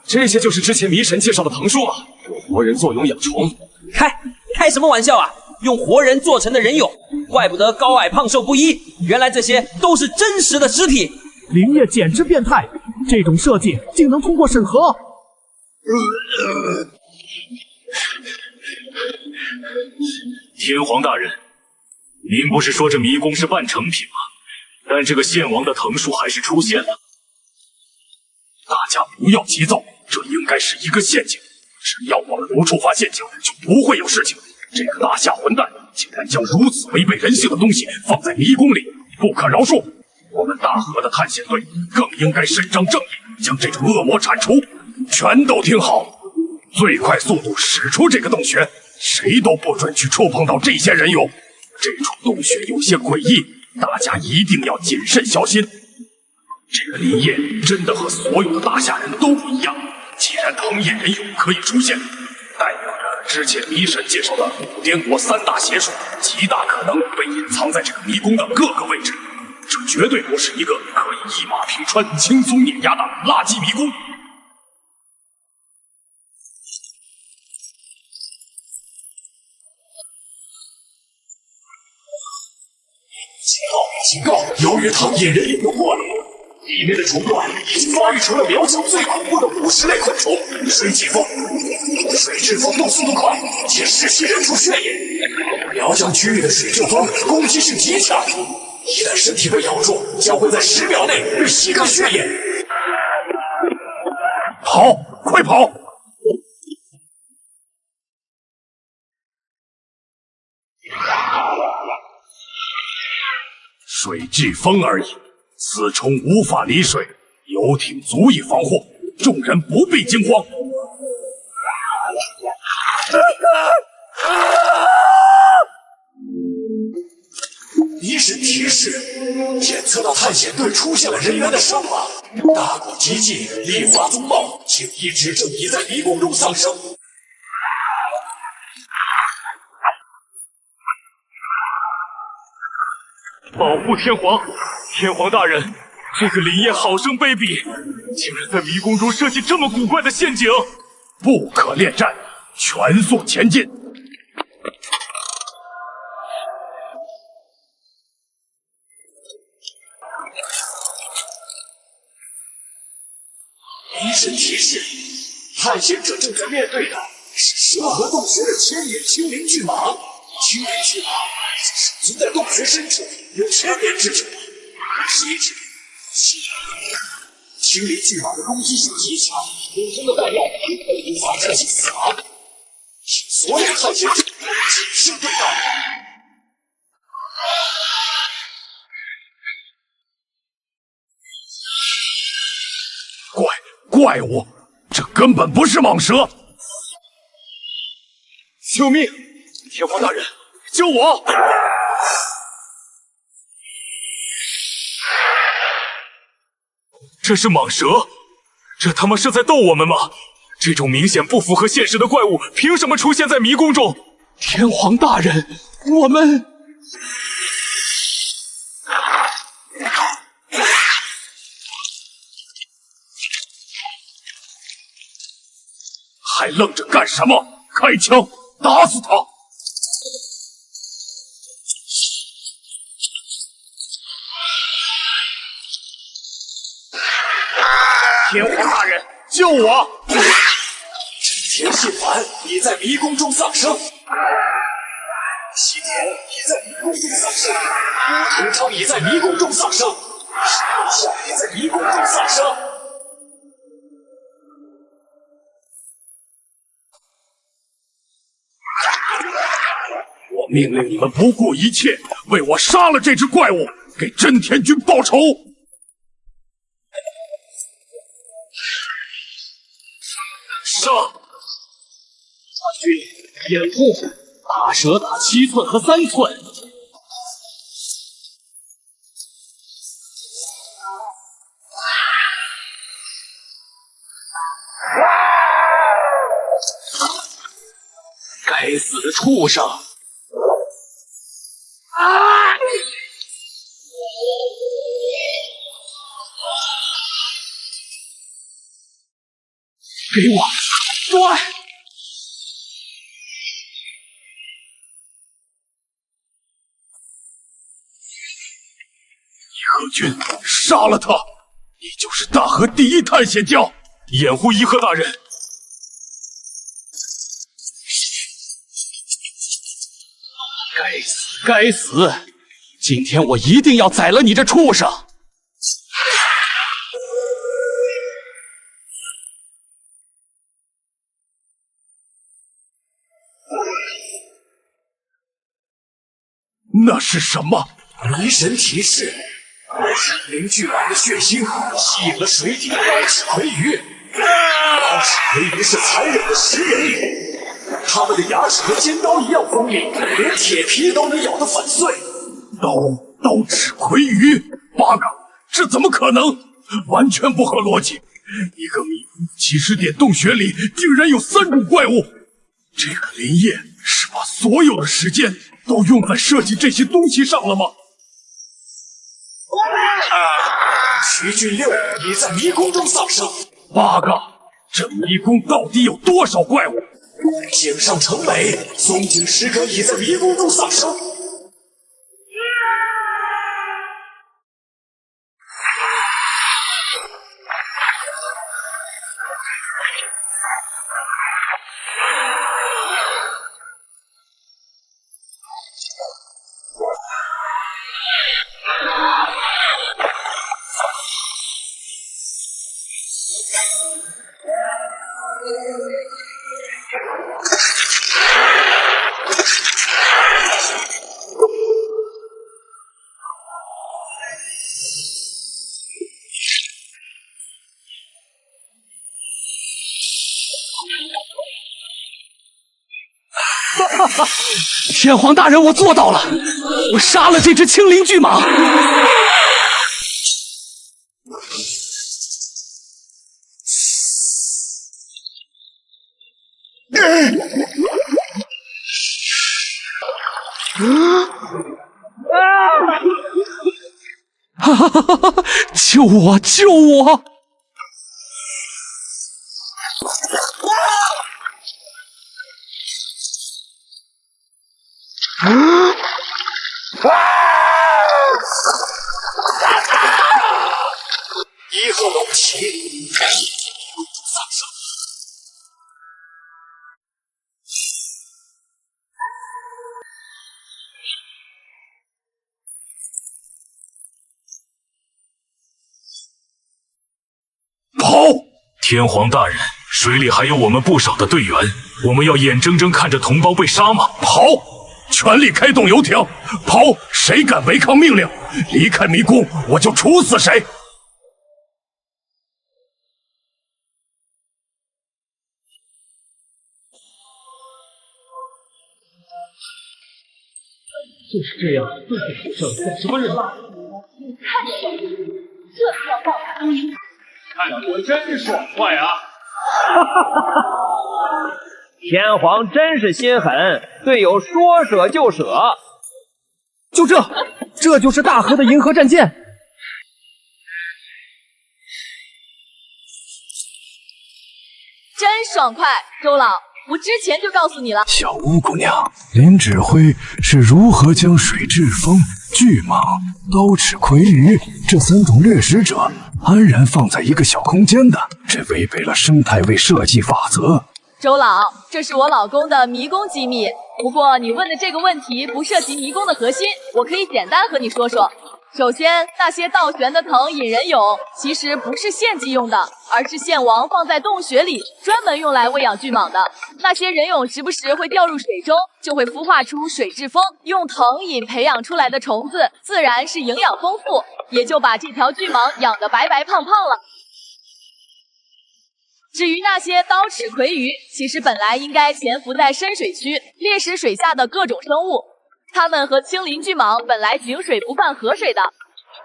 这些就是之前迷神介绍的藤树吗？用活人做蛹养虫？开什么玩笑啊！用活人做成的人俑，怪不得高矮胖瘦不一，原来这些都是真实的尸体。林业简直变态，这种设计竟能通过审核。天皇大人，您不是说这迷宫是半成品吗？但这个献王的藤树还是出现了。大家不要急躁，这应该是一个陷阱。只要我们不触发陷阱，就不会有事情。这个大夏混蛋竟然将如此违背人性的东西放在迷宫里，不可饶恕！我们大河的探险队更应该伸张正义，将这种恶魔铲除。全都听好，最快速度驶出这个洞穴，谁都不准去触碰到这些人俑。这处洞穴有些诡异，大家一定要谨慎小心。这个林业真的和所有的大夏人都不一样。既然藤引人俑可以出现，代表着之前迷神介绍的古滇国3大邪术极大可能被隐藏在这个迷宫的各个位置。这绝对不是一个可以一马平川、轻松碾压的垃圾迷宫。警告！由于藤引人俑破裂，里面的虫卵已经发育成了苗疆最恐怖的50类昆虫——水蠉蜂。水蛭蜂动速度快，且嗜吸人畜血液。苗疆区域的水蛭蜂攻击性极强，一旦身体被咬住，将会在10秒内被吸干血液。跑，快跑！水飓风而已，此虫无法离水，游艇足以防护，众人不必惊慌。医生提示：检测到探险队出现了人员的伤亡，大国急进，立法宗茂，请一直正义在迷宫中丧生。保护天皇！天皇大人，这个林业好生卑鄙，竟然在迷宫中设计这么古怪的陷阱！不可恋战，全速前进！神提示，探险者正在面对的是蛇河洞穴的千年青鳞巨蟒。青鳞巨蟒是存在洞穴深处有千年之久，谁知青鳞巨蟒的攻击性极强，本身的弹药无法致其死亡，所有探险者谨慎对待。怪物，这根本不是蟒蛇！救命！天皇大人，救我！这是蟒蛇，这他妈是在逗我们吗？这种明显不符合现实的怪物，凭什么出现在迷宫中？天皇大人，我们……还愣着干什么？开枪，打死他！天皇大人，救我！田信繁，你在迷宫中丧生；西田，你在迷宫中丧生；吴腾超，你在迷宫中丧生；夏，你在迷宫中丧生。我命令你们不顾一切，为我杀了这只怪物，给真田军报仇！杀！军掩护，大蛇打7寸和3寸。该死的畜生！给我断！伊贺君，杀了他！你就是大河第一探险家，掩护伊贺大人。该死，该死！今天我一定要宰了你这畜生！那是什么？迷神提示：青鳞巨蟒的血腥吸引了水底的高齿葵鱼。高齿葵鱼是残忍的食人鱼，它们的牙齿和尖刀一样锋利，连铁皮都能咬得粉碎。刀齿葵鱼，8个，这怎么可能？完全不合逻辑。一个迷宫几10点洞穴里，竟然有3种怪物。这个林业是把所有的时间都用在设计这些东西上了吗？徐俊六，你在迷宫中丧生。 8个，这迷宫到底有多少怪物？井上成美，松井石格已在迷宫中丧生。天皇大人，我做到了，我杀了这只青鳞巨蟒。救我！救我！ 一鹤龙旗，天皇大人，水里还有我们不少的队员，我们要眼睁睁看着同胞被杀吗？跑！全力开动游艇，跑！谁敢违抗命令，离开迷宫，我就处死谁！就是这样，对付不剩下什么人了？看这个，这才叫暴打无影。看我真爽快啊！天皇真是心狠，队友说舍就舍。就这就是大和的银河战舰。真爽快，周老，我之前就告诉你了。小巫姑娘，林指挥是如何将水蛭风、巨蟒、刀齿魁鱼这3种掠食者安然放在一个小空间的？这违背了生态位设计法则。周老，这是我老公的迷宫机密。不过你问的这个问题不涉及迷宫的核心，我可以简单和你说说。首先，那些倒悬的藤引人俑其实不是献祭用的，而是献王放在洞穴里，专门用来喂养巨蟒的。那些人俑时不时会掉入水中，就会孵化出水蛭蜂，用藤引培养出来的虫子自然是营养丰富，也就把这条巨蟒养得白白胖胖了。至于那些刀齿魁鱼，其实本来应该潜伏在深水区，猎食水下的各种生物。它们和青鳞巨蟒本来井水不犯河水的，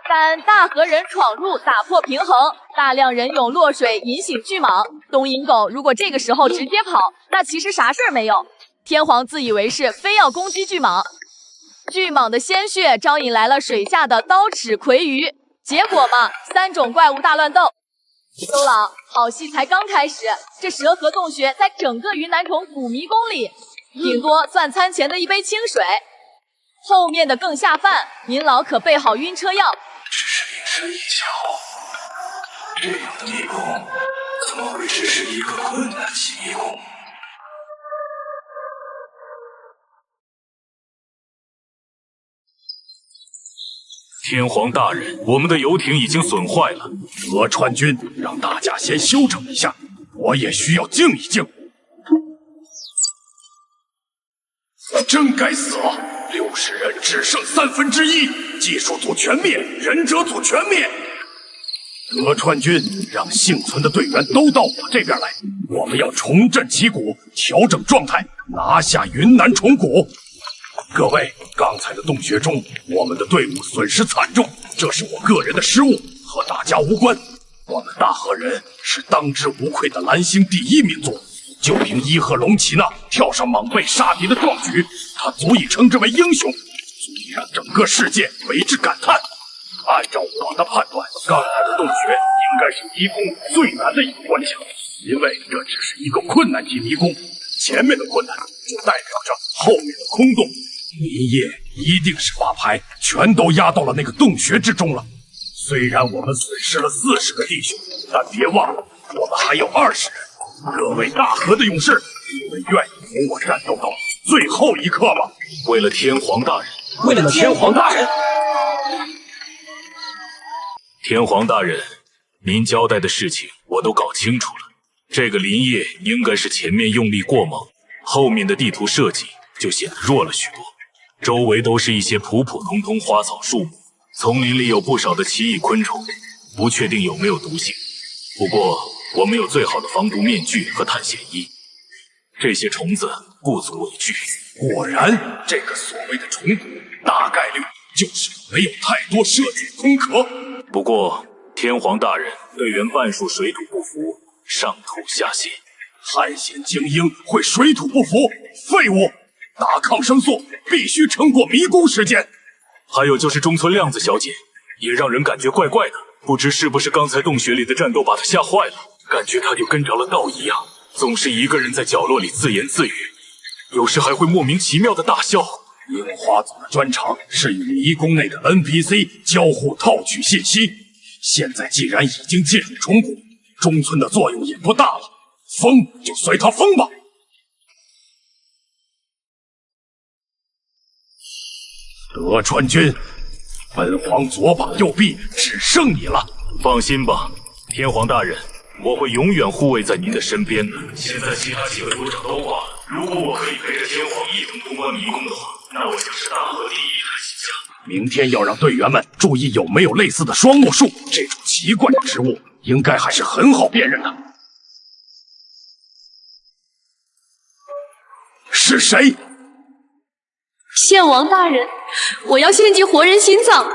但大河人闯入，打破平衡，大量人俑落水，引醒巨蟒。东引狗如果这个时候直接跑，那其实啥事儿没有。天皇自以为是，非要攻击巨蟒。巨蟒的鲜血招引来了水下的刀齿魁鱼，结果嘛，3种怪物大乱斗。周老，好戏才刚开始，这蛇河洞穴在整个云南虫古迷宫里，顶多算餐前的一杯清水。后面的更下饭，您老可备好晕车药。只是灵山一桥，这样的迷宫怎么会只是一个困难级迷宫？天皇大人，我们的游艇已经损坏了。俄川军，让大家先休整一下，我也需要静一静。真该死啊！60人只剩1/3，技术组全灭，忍者组全灭。德川军，让幸存的队员都到我这边来，我们要重振旗鼓，调整状态，拿下云南虫谷。各位，刚才的洞穴中，我们的队伍损失惨重，这是我个人的失误，和大家无关。我们大和人是当之无愧的蓝星第1民族，就凭伊贺龙骑那跳上蟒背杀敌的壮举，他足以称之为英雄，足以让整个世界为之感叹。按照我的判断，刚才的洞穴应该是迷宫最难的一个关卡，因为这只是一个困难级迷宫，前面的困难就代表着后面的空洞。林业一定是把牌全都压到了那个洞穴之中了。虽然我们损失了40个弟兄，但别忘了，我们还有20人。各位大和的勇士，你们愿意同我战斗到最后一刻吗？为了天皇大人，为了天皇大人。天皇大人，您交代的事情我都搞清楚了。这个林业应该是前面用力过猛，后面的地图设计就显得弱了许多。周围都是一些普普通通花草树木，丛林里有不少的奇异昆虫，不确定有没有毒性。不过我们有最好的防毒面具和探险衣，这些虫子不足为惧。果然，这个所谓的虫谷大概率就是没有太多设计空壳。不过天皇大人，队员半数水土不服，上吐下泻。探险精英会水土不服？废物！打抗生素必须撑过迷宫时间。还有就是中村亮子小姐，也让人感觉怪怪的，不知是不是刚才洞穴里的战斗把她吓坏了，感觉她就跟着了道一样，总是一个人在角落里自言自语，有时还会莫名其妙的大笑。樱花组的专长是与迷宫内的 NPC 交互套取信息，现在既然已经进入虫谷，中村的作用也不大了，疯就随他疯吧。德川君，本皇左膀右臂只剩你了。放心吧，天皇大人，我会永远护卫在你的身边的。现在其他几位国长都挂了，如果我可以陪着天皇一同通关迷宫的话，那我就是大河第一探险家。明天要让队员们注意有没有类似的双木树这种奇怪的植物，应该还是很好辨认的。是谁？献王大人，我要献祭活人心脏。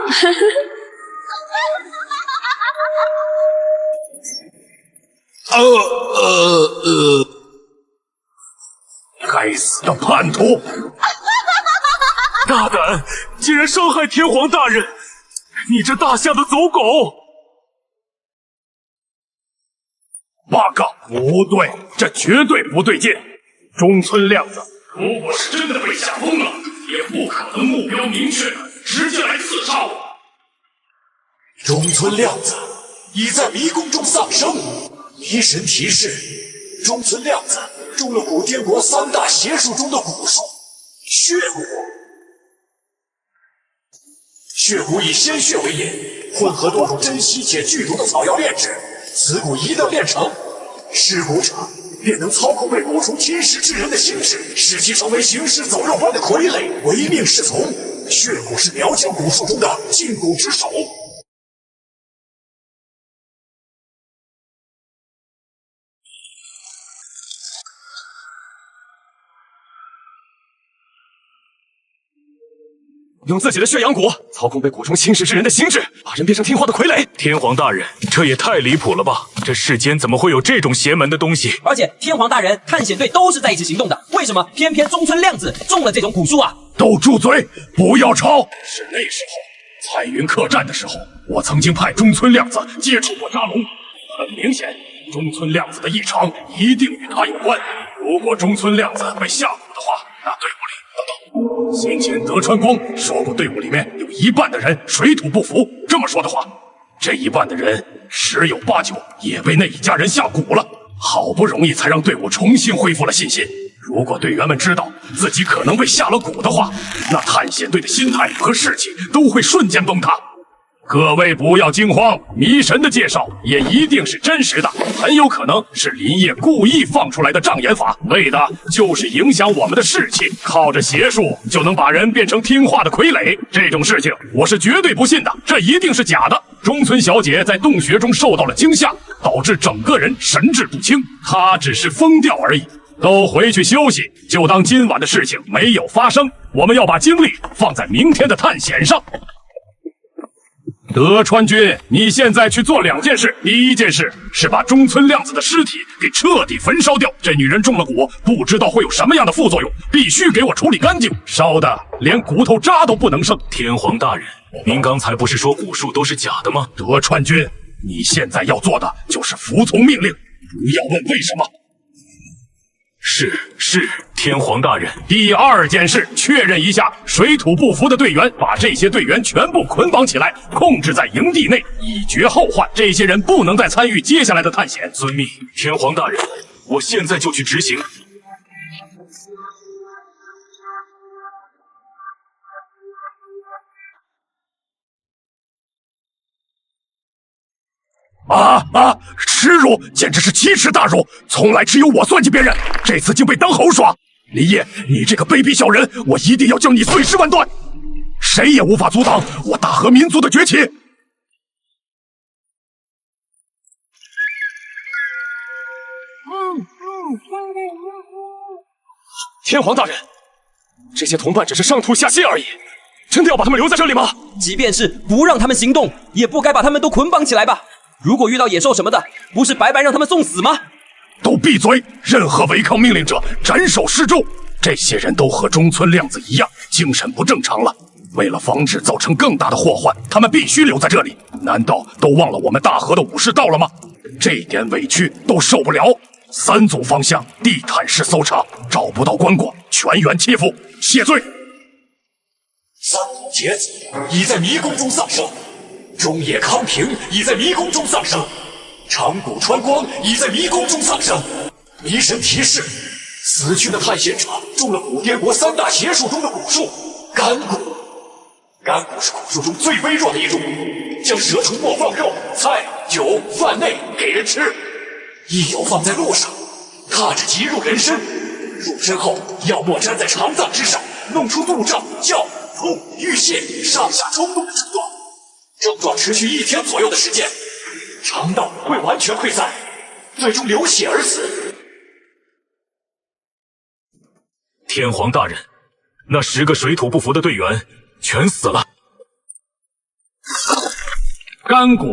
该死的叛徒！大胆，竟然伤害天皇大人！你这大夏的走狗！报告，不对，这绝对不对劲。中村亮子，如果是真的被吓疯了，也不可能目标明确的直接来刺杀我。中村亮子已在迷宫中丧生。迷神提示：中村亮子中了古滇国3大邪术中的蛊术——血蛊。血蛊以鲜血为引，混合多种珍稀且剧毒的草药炼制。此蛊一旦炼成，施蛊者便能操控被蛊虫侵蚀之人的心智，使其成为行尸走肉般的傀儡，唯命是从。血蛊是苗疆蛊术中的禁蛊之首。用自己的血阳蛊操控被蛊虫侵蚀之人的心智，把人变成听话的傀儡。天皇大人，这也太离谱了吧！这世间怎么会有这种邪门的东西？而且天皇大人、探险队都是在一起行动的，为什么偏偏中村亮子中了这种蛊术啊？都住嘴，不要吵！是那时候彩云客栈的时候，我曾经派中村亮子接触过扎龙。很明显，中村亮子的异常一定与他有关。如果中村亮子被下蛊的话，那队伍里……先前德川光说过，队伍里面有一半的人水土不服。这么说的话，这一半的人10有8、9也被那一家人下蛊了。好不容易才让队伍重新恢复了信心。如果队员们知道自己可能被下了蛊的话，那探险队的心态和士气都会瞬间崩塌。各位不要惊慌，迷神的介绍也一定是真实的，很有可能是林业故意放出来的障眼法，为的就是影响我们的士气。靠着邪术就能把人变成听话的傀儡，这种事情我是绝对不信的，这一定是假的。中村小姐在洞穴中受到了惊吓，导致整个人神志不清，她只是疯掉而已。都回去休息，就当今晚的事情没有发生。我们要把精力放在明天的探险上。德川君，你现在去做2件事。第一件事是把中村亮子的尸体给彻底焚烧掉，这女人中了蛊，不知道会有什么样的副作用，必须给我处理干净，烧的连骨头渣都不能剩。天皇大人，您刚才不是说蛊术都是假的吗？德川君，你现在要做的就是服从命令，不要问为什么。是，天皇大人。第2件事，确认一下水土不服的队员，把这些队员全部捆绑起来，控制在营地内，以绝后患。这些人不能再参与接下来的探险。遵命，天皇大人，我现在就去执行。耻辱，简直是奇耻大辱！从来只有我算计别人，这次竟被当猴耍。林业，你这个卑鄙小人，我一定要将你碎尸万段！谁也无法阻挡我大和民族的崛起！天皇大人，这些同伴只是上吐下泻而已，真的要把他们留在这里吗？即便是不让他们行动，也不该把他们都捆绑起来吧？如果遇到野兽什么的，不是白白让他们送死吗？都闭嘴！任何违抗命令者，斩首示众！这些人都和中村亮子一样，精神不正常了。为了防止造成更大的祸患，他们必须留在这里。难道都忘了我们大和的武士道了吗？这点委屈都受不了。3组方向地毯式搜查，找不到棺椁，全员切腹，谢罪。三浦节子已在迷宫中丧生。中野康平已在迷宫中丧生，长谷川光已在迷宫中丧生。迷神提示：死去的探险者中了古滇国3大邪术中的蛊术——干蛊。干蛊是蛊术中最微弱的一种，将蛇虫末放肉、菜、酒、饭内给人吃。一脚放在路上，踏着即入人身。入身后，要么粘在肠脏之上，弄出肚胀、叫、痛、欲泻、上下冲动的症状。症状持续1天左右的时间，肠道会完全溃散，最终流血而死。天皇大人，那10个水土不服的队员全死了。干骨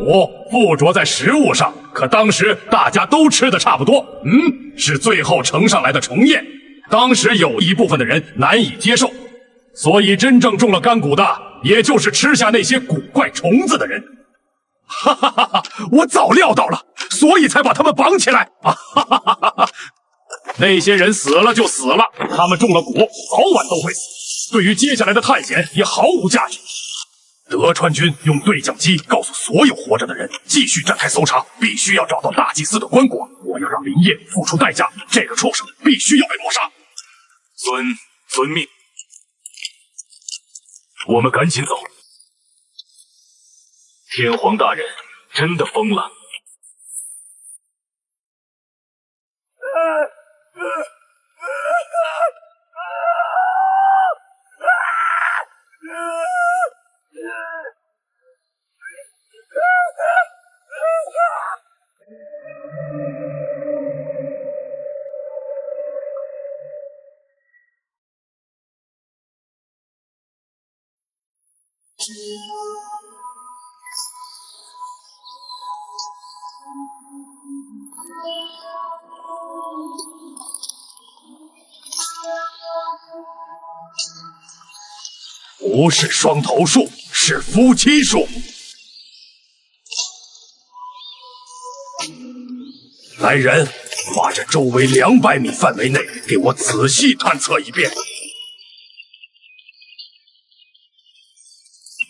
附着在食物上，可当时大家都吃的差不多，是最后呈上来的虫液。当时有一部分的人难以接受，所以真正中了干骨的，也就是吃下那些古怪虫子的人。哈哈哈哈！我早料到了，所以才把他们绑起来。哈哈哈哈！那些人死了就死了，他们中了蛊，早晚都会死。对于接下来的探险也毫无价值。德川军用对讲机告诉所有活着的人，继续展开搜查，必须要找到大祭司的棺椁。我要让林业付出代价，这个畜生必须要被抹杀。遵命。我们赶紧走。天皇大人真的疯了。不是双头树，是夫妻树。来人，把这周围200米范围内给我仔细探测一遍。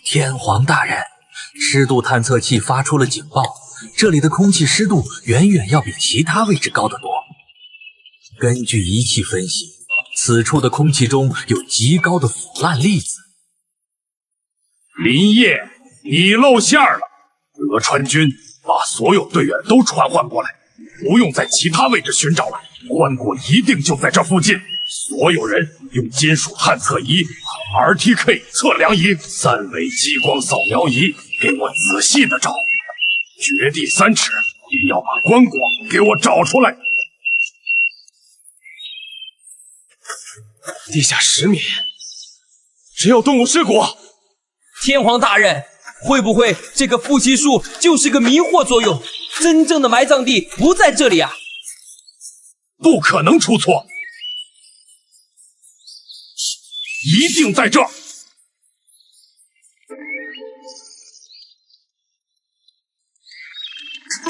天皇大人，湿度探测器发出了警报，这里的空气湿度远远要比其他位置高得多。根据仪器分析，此处的空气中有极高的腐烂粒子。林业，你露馅了！德川军把所有队员都传唤过来，不用在其他位置寻找了，棺椁一定就在这附近。所有人用金属探测仪、RTK 测量仪、3维激光扫描仪，给我仔细的找，掘地3尺，也要把棺椁给我找出来。地下10米，只有动物尸骨。天皇大人，会不会这个夫妻树就是个迷惑作用？真正的埋葬地不在这里啊！不可能出错，一定在这儿。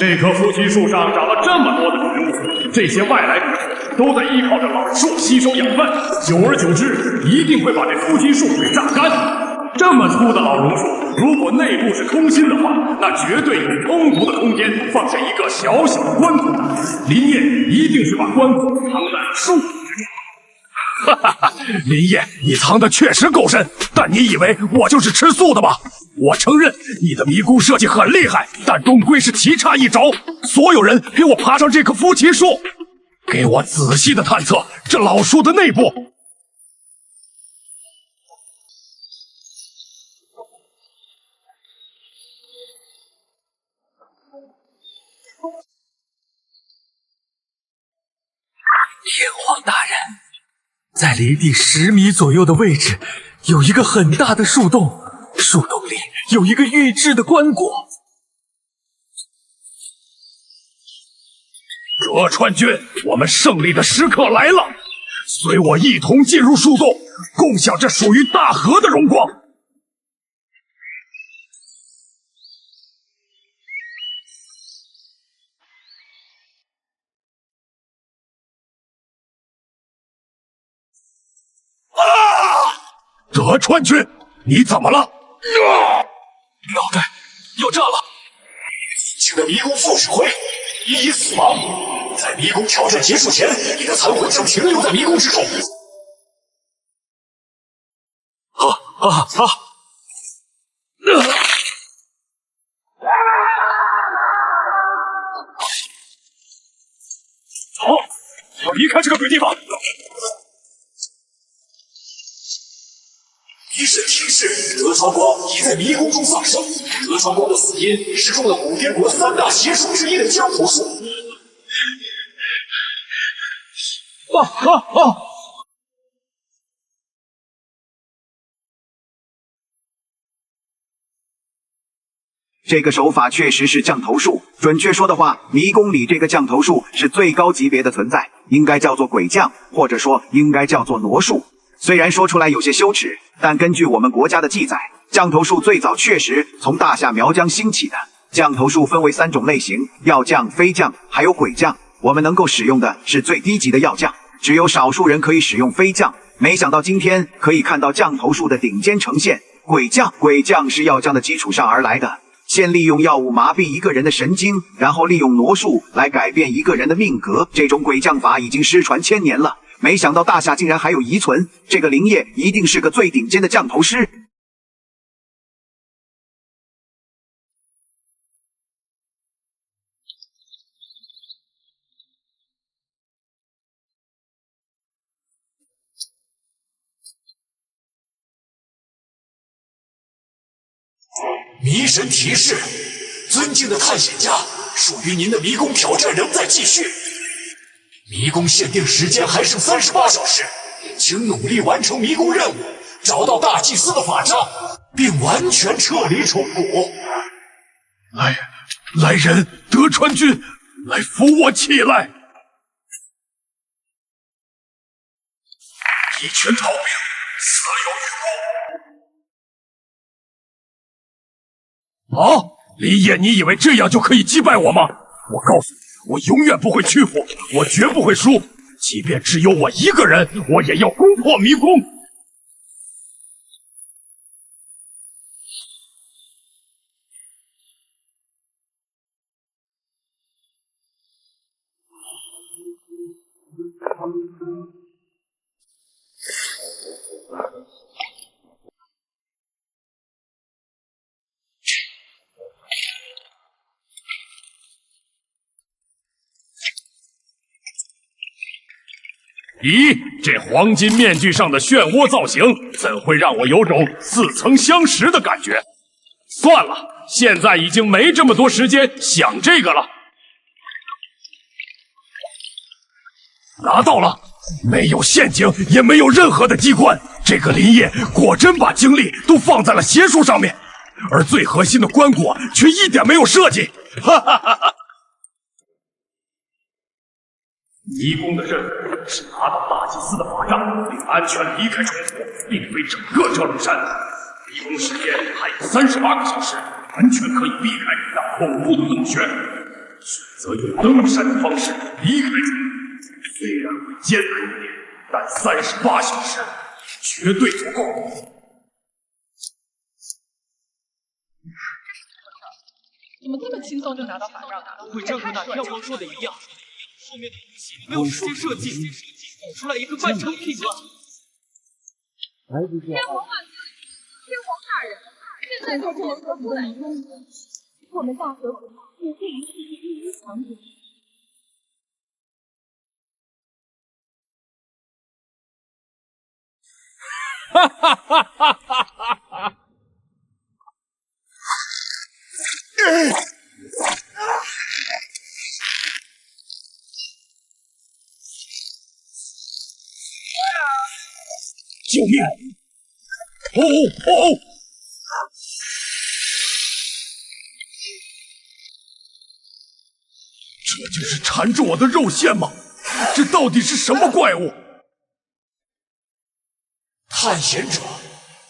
这棵夫妻树上长了这么多的植物，这些外来植物都在依靠着老树吸收养分，久而久之，一定会把这夫妻树给榨干。这么粗的老榕树，如果内部是空心的话，那绝对有充足的空间放下一个小小的棺椁。林业一定是把棺椁藏在了树之中。哈哈哈，林业，你藏的确实够深，但你以为我就是吃素的吗？我承认你的迷宫设计很厉害，但终归是棋差一着。所有人给我爬上这棵夫妻树，给我仔细的探测这老树的内部。天皇大人，在离地10米左右的位置，有一个很大的树洞，树洞里有一个预制的棺椁。德川军，我们胜利的时刻来了！随我一同进入树洞，共享这属于大河的荣光。德川君，你怎么了？脑袋要炸了！请的迷宫副指挥已死亡，在迷宫挑战结束前，你的残魂将停留在迷宫之中。离开这个鬼地方！迷神提示：德川光已在迷宫中丧生。德川光的死因是中了古天国3大邪术之一的降头术。这个手法确实是降头术，准确说的话，迷宫里这个降头术是最高级别的存在，应该叫做鬼降，或者说应该叫做挪术。虽然说出来有些羞耻，但根据我们国家的记载，降头术最早确实从大夏苗疆兴起的。降头术分为3种类型：药降、飞降，还有鬼降。我们能够使用的是最低级的药降，只有少数人可以使用飞降。没想到今天可以看到降头术的顶尖呈现——鬼降。鬼降是药降的基础上而来的。先利用药物麻痹一个人的神经，然后利用魔术来改变一个人的命格。这种鬼降法已经失传1000年了，没想到大夏竟然还有遗存。这个林业一定是个最顶尖的降头师。迷神提示：尊敬的探险家，属于您的迷宫挑战仍在继续。迷宫限定时间还剩38小时，请努力完成迷宫任务，找到大祭司的法杖，并完全撤离虫谷。来人，德川君，来扶我起来！一拳逃命，死有余辜。林业，你以为这样就可以击败我吗？我告诉你，我永远不会屈服，我绝不会输，即便只有我一个人，我也要攻破迷宫。咦，这黄金面具上的漩涡造型，怎会让我有种似曾相识的感觉？算了，现在已经没这么多时间想这个了。拿到了，没有陷阱，也没有任何的机关。这个林业果真把精力都放在了邪术上面，而最核心的棺椁却一点没有设计。哈哈哈哈！迷宫的任务是拿到大祭司的法杖，并安全离开虫谷，并非整个遮龙山。迷宫时间还有38个小时，完全可以避开那恐怖的洞穴，选择用登山的方式离开虫谷。虽然会艰难一点，但38小时绝对足够。怎么这么轻松就拿到法杖了？会正如那天皇说的一样，后面的东西没有时间设计，搞出来一个半成品了。天皇万岁！天皇大人，现在就做河谷的迷宫，我们大河谷也会于世界第1强者。哈哈哈哈哈哈！救命！哦！这就是缠住我的肉线吗？这到底是什么怪物？探险者，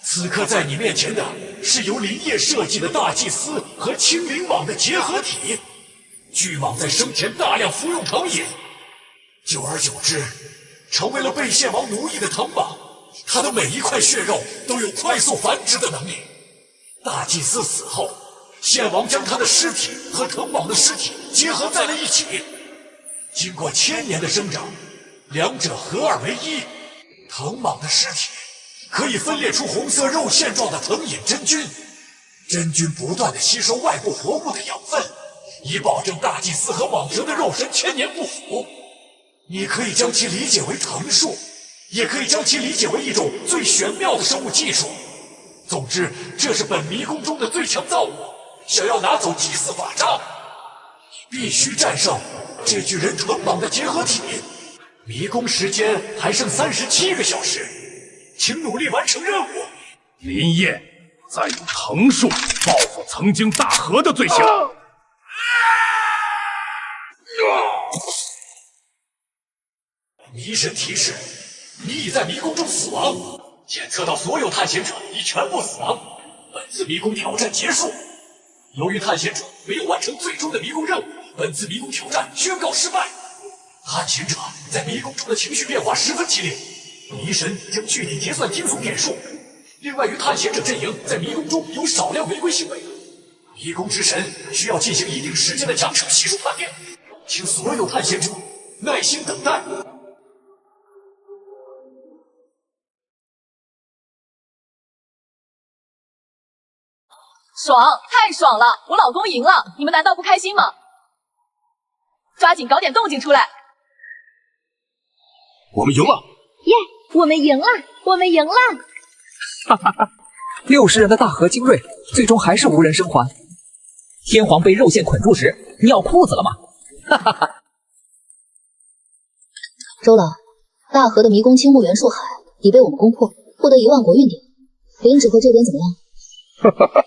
此刻在你面前的是由林业设计的大祭司和青灵蟒的结合体。巨蟒在生前大量服用藤饮，久而久之，成为了被献王奴役的藤蟒。它的每一块血肉都有快速繁殖的能力。大祭司死后，献王将他的尸体和藤蟒的尸体结合在了一起，经过1000年的生长，两者合二为一。藤蟒的尸体可以分裂出红色肉馅状的藤饮真菌，真菌不断地吸收外部活物的养分，以保证大祭司和蟒蛇的肉身1000年不腐。你可以将其理解为藤树，也可以将其理解为一种最玄妙的生物技术。总之，这是本迷宫中的最强造物。想要拿走祭祀法杖，你必须战胜这具人藤蟒的结合体。迷宫时间还剩37个小时，请努力完成任务。林业再用藤树报复曾经大河的罪行。迷神提示：你已在迷宫中死亡，检测到所有探险者已全部死亡。本次迷宫挑战结束。由于探险者没有完成最终的迷宫任务，本次迷宫挑战宣告失败。探险者在迷宫中的情绪变化十分激烈，迷神将具体结算惊悚点数。另外，与探险者阵营在迷宫中有少量违规行为，迷宫之神需要进行一定时间的奖惩系数判定，请所有探险者耐心等待。爽，太爽了！我老公赢了，你们难道不开心吗？抓紧搞点动静出来！我们赢了！耶，我们赢了！我们赢了！哈哈哈！60人的大河精锐，最终还是无人生还。天皇被肉线捆住时，尿裤子了吗？哈哈哈！周老，大河的迷宫青木元素海已被我们攻破，获得1万国运点。林指挥这边怎么样？哈哈哈！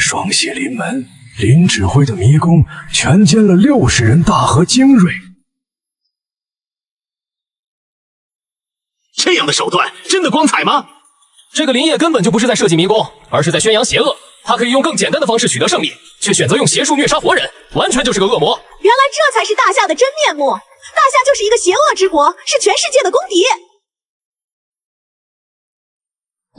双血临门，林指挥的迷宫全歼了60人大河精锐。这样的手段真的光彩吗？这个林业根本就不是在设计迷宫，而是在宣扬邪恶。他可以用更简单的方式取得胜利，却选择用邪术虐杀活人，完全就是个恶魔。原来这才是大夏的真面目！大夏就是一个邪恶之国，是全世界的公敌。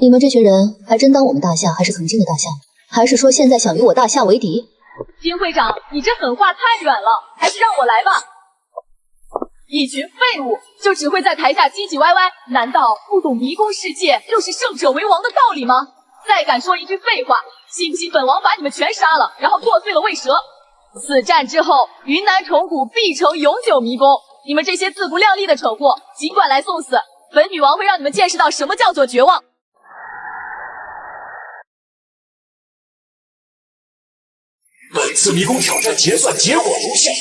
你们这群人还真当我们大夏还是曾经的大夏？还是说现在想与我大夏为敌？金会长，你这狠话太软了，还是让我来吧。一群废物，就只会在台下唧唧歪歪，难道不懂迷宫世界就是胜者为王的道理吗？再敢说一句废话，信不信本王把你们全杀了，然后剁碎了喂蛇？此战之后，云南虫谷必成永久迷宫。你们这些自不量力的蠢货，尽管来送死，本女王会让你们见识到什么叫做绝望。本次迷宫挑战结算结果如下：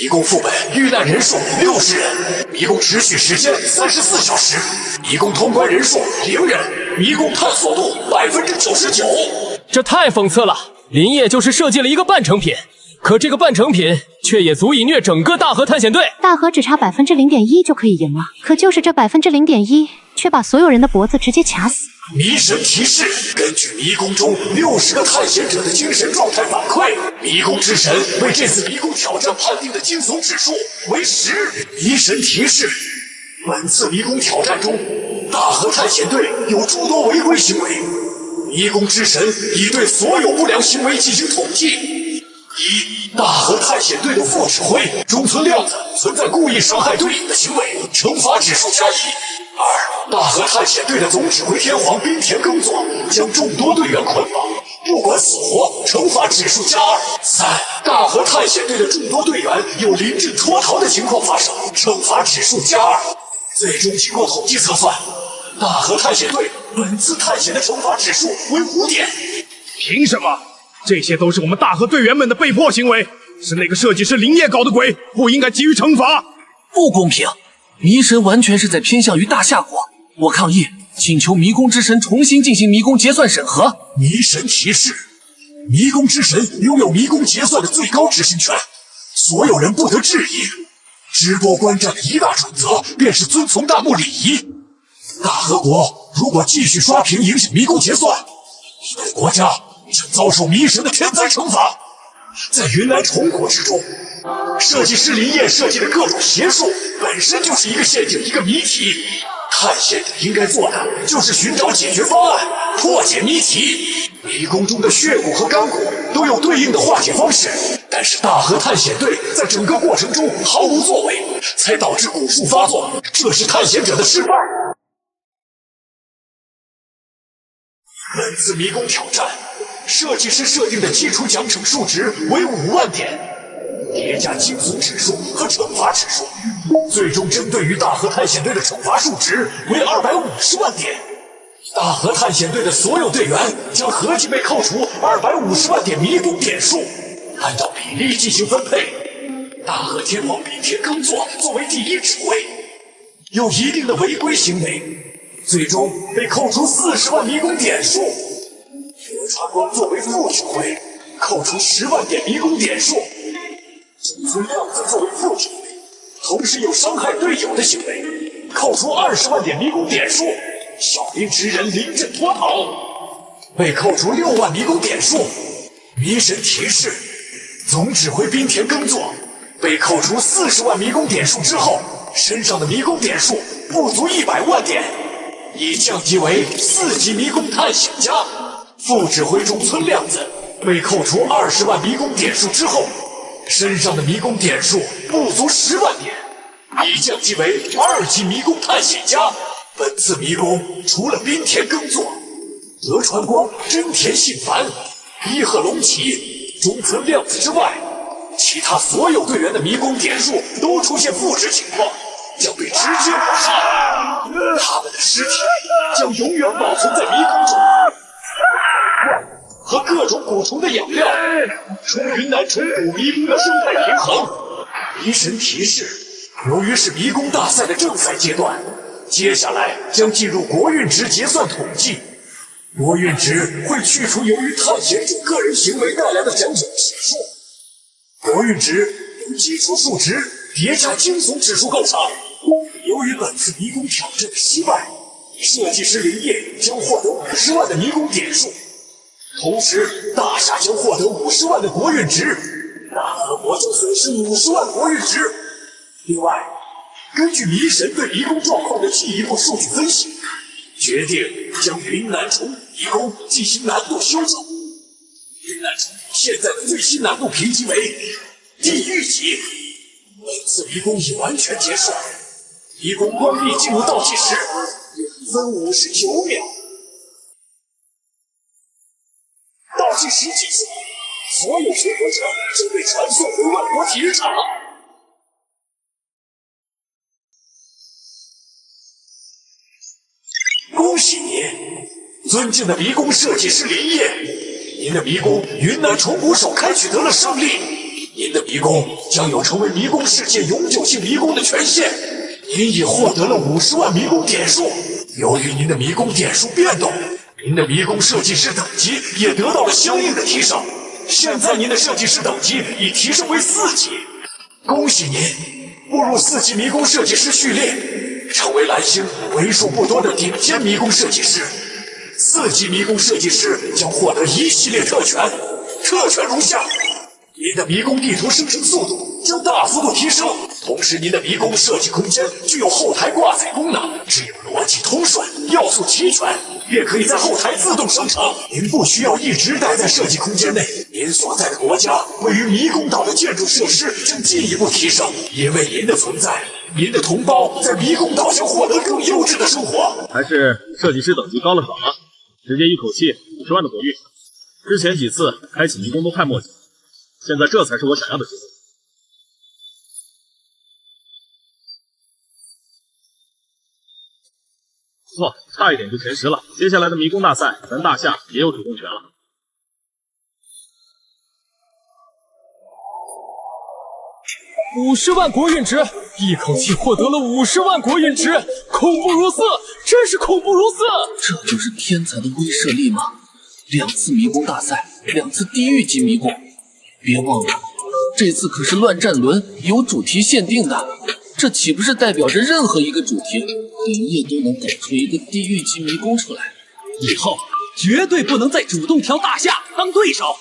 迷宫副本遇难人数60人，迷宫持续时间34小时，迷宫通关人数0人，迷宫探索度99%。这太讽刺了！林业就是设计了一个半成品，可这个半成品却也足以虐整个大河探险队。大河只差0.1%就可以赢了，可就是这0.1%，却把所有人的脖子直接卡死。迷神提示：根据迷宫中60个探险者的精神状态反馈，迷宫之神为这次迷宫挑战判定的惊悚指数为10。迷神提示：本次迷宫挑战中，大河探险队有诸多违规行为，迷宫之神已对所有不良行为进行统计。1. 大河探险队的副指挥中村亮子存在故意伤害队友的行为，惩罚指数加1。2. 大河探险队的总指挥天皇滨田耕作将众多队员捆绑，不管死活，惩罚指数加2。3. 大河探险队的众多队员有临阵脱逃的情况发生，惩罚指数加2。最终经过统计测算，大河探险队本次探险的惩罚指数为5点。凭什么？这些都是我们大河队员们的被迫行为，是那个设计师林业搞的鬼，不应该给予惩罚。不公平！迷神完全是在偏向于大夏国，我抗议，请求迷宫之神重新进行迷宫结算审核。迷神提示：迷宫之神拥有迷宫结算的最高执行权，所有人不得质疑。直播观战的一大准则便是遵从弹幕礼仪。大河国如果继续刷屏影响迷宫结算，你们国家将遭受迷神的天灾惩罚。在云南虫谷之中，设计师林业设计的各种邪术本身就是一个陷阱，一个谜题。探险者应该做的就是寻找解决方案，破解谜题。迷宫中的血骨和干骨都有对应的化解方式，但是大河探险队在整个过程中毫无作为，才导致蛊术发作，这是探险者的失败。本次迷宫挑战，设计师设定的基础奖惩数值为5万点，叠加惊悚指数和惩罚指数，最终针对于大河探险队的惩罚数值为250万点。大河探险队的所有队员将合计被扣除250万点迷宫点数，按照比例进行分配。大河天皇滨田耕作作为第一指挥，有一定的违规行为，最终被扣除40万迷宫点数。德川光作为副指挥，扣除10万点迷宫点数。中村亮子作为副指挥，同时有伤害队友的行为，扣除20万点迷宫点数。小兵直人临阵脱逃，被扣除6万迷宫点数。迷神提示，总指挥滨田耕作被扣除40万迷宫点数之后，身上的迷宫点数不足100万点，已降级为4级迷宫探险家。副指挥中村亮子被扣除20万迷宫点数之后，身上的迷宫点数不足10万点，已降级为2级迷宫探险家。本次迷宫除了滨田耕作、德川光、真田信繁、伊贺龙骑、中村亮子之外，其他所有队员的迷宫点数都出现负值情况，将被直接抹杀。他们的尸体将永远保存在迷宫中，和各种蛊虫的养料，充云南虫谷迷宫的生态平衡。迷神提示，由于是迷宫大赛的正赛阶段，接下来将进入国运值结算统计。国运值会去除由于探险者个人行为带来的奖赏指数。国运值由基础数值叠加惊悚指数构成。由于本次迷宫挑战的失败，设计师林业将获得50万的迷宫点数，同时大厦将获得50万的国运值，大河国将损失50万国运值。另外，根据迷神对迷宫状况的进一步数据分析，决定将云南虫迷宫进行难度修正。云南虫现在的最新难度评级为地狱级。本次迷宫已完全结束，迷宫关闭进入倒计时2分59秒。倒计时结束，所有全国者将被传送回万国体育场。恭喜您，尊敬的迷宫设计师林业，您的迷宫云南虫谷手开取得了胜利，您的迷宫将有成为迷宫世界永久性迷宫的权限，您已获得了50万迷宫点数。由于您的迷宫点数变动，您的迷宫设计师等级也得到了相应的提升，现在您的设计师等级已提升为4级。恭喜您步入4级迷宫设计师序列，成为蓝星为数不多的顶尖迷宫设计师。4级迷宫设计师将获得一系列特权，特权如下：您的迷宫地图生成速度将大幅度提升，同时您的迷宫设计空间具有后台挂载功能，只有逻辑通顺、要素齐全，便可以在后台自动生成。您不需要一直待在设计空间内，您所在的国家位于迷宫岛的建筑设施将进一步提升，因为您的存在，您的同胞在迷宫岛将获得更优质的生活。还是设计师等级高了爽啊！直接一口气50万的国运。之前几次开启迷宫都太墨迹，现在这才是我想要的结果。不错，差一点就前10了。接下来的迷宫大赛，咱大夏也有主动权了。50万国运值，一口气获得了50万国运值，恐怖如斯，真是恐怖如斯！这就是天才的威慑力吗？2次迷宫大赛，2次地狱级迷宫，别忘了，这次可是乱战轮，有主题限定的。这岂不是代表着任何一个主题，林业都能搞出一个地狱级迷宫出来？以后绝对不能再主动挑大夏当对手。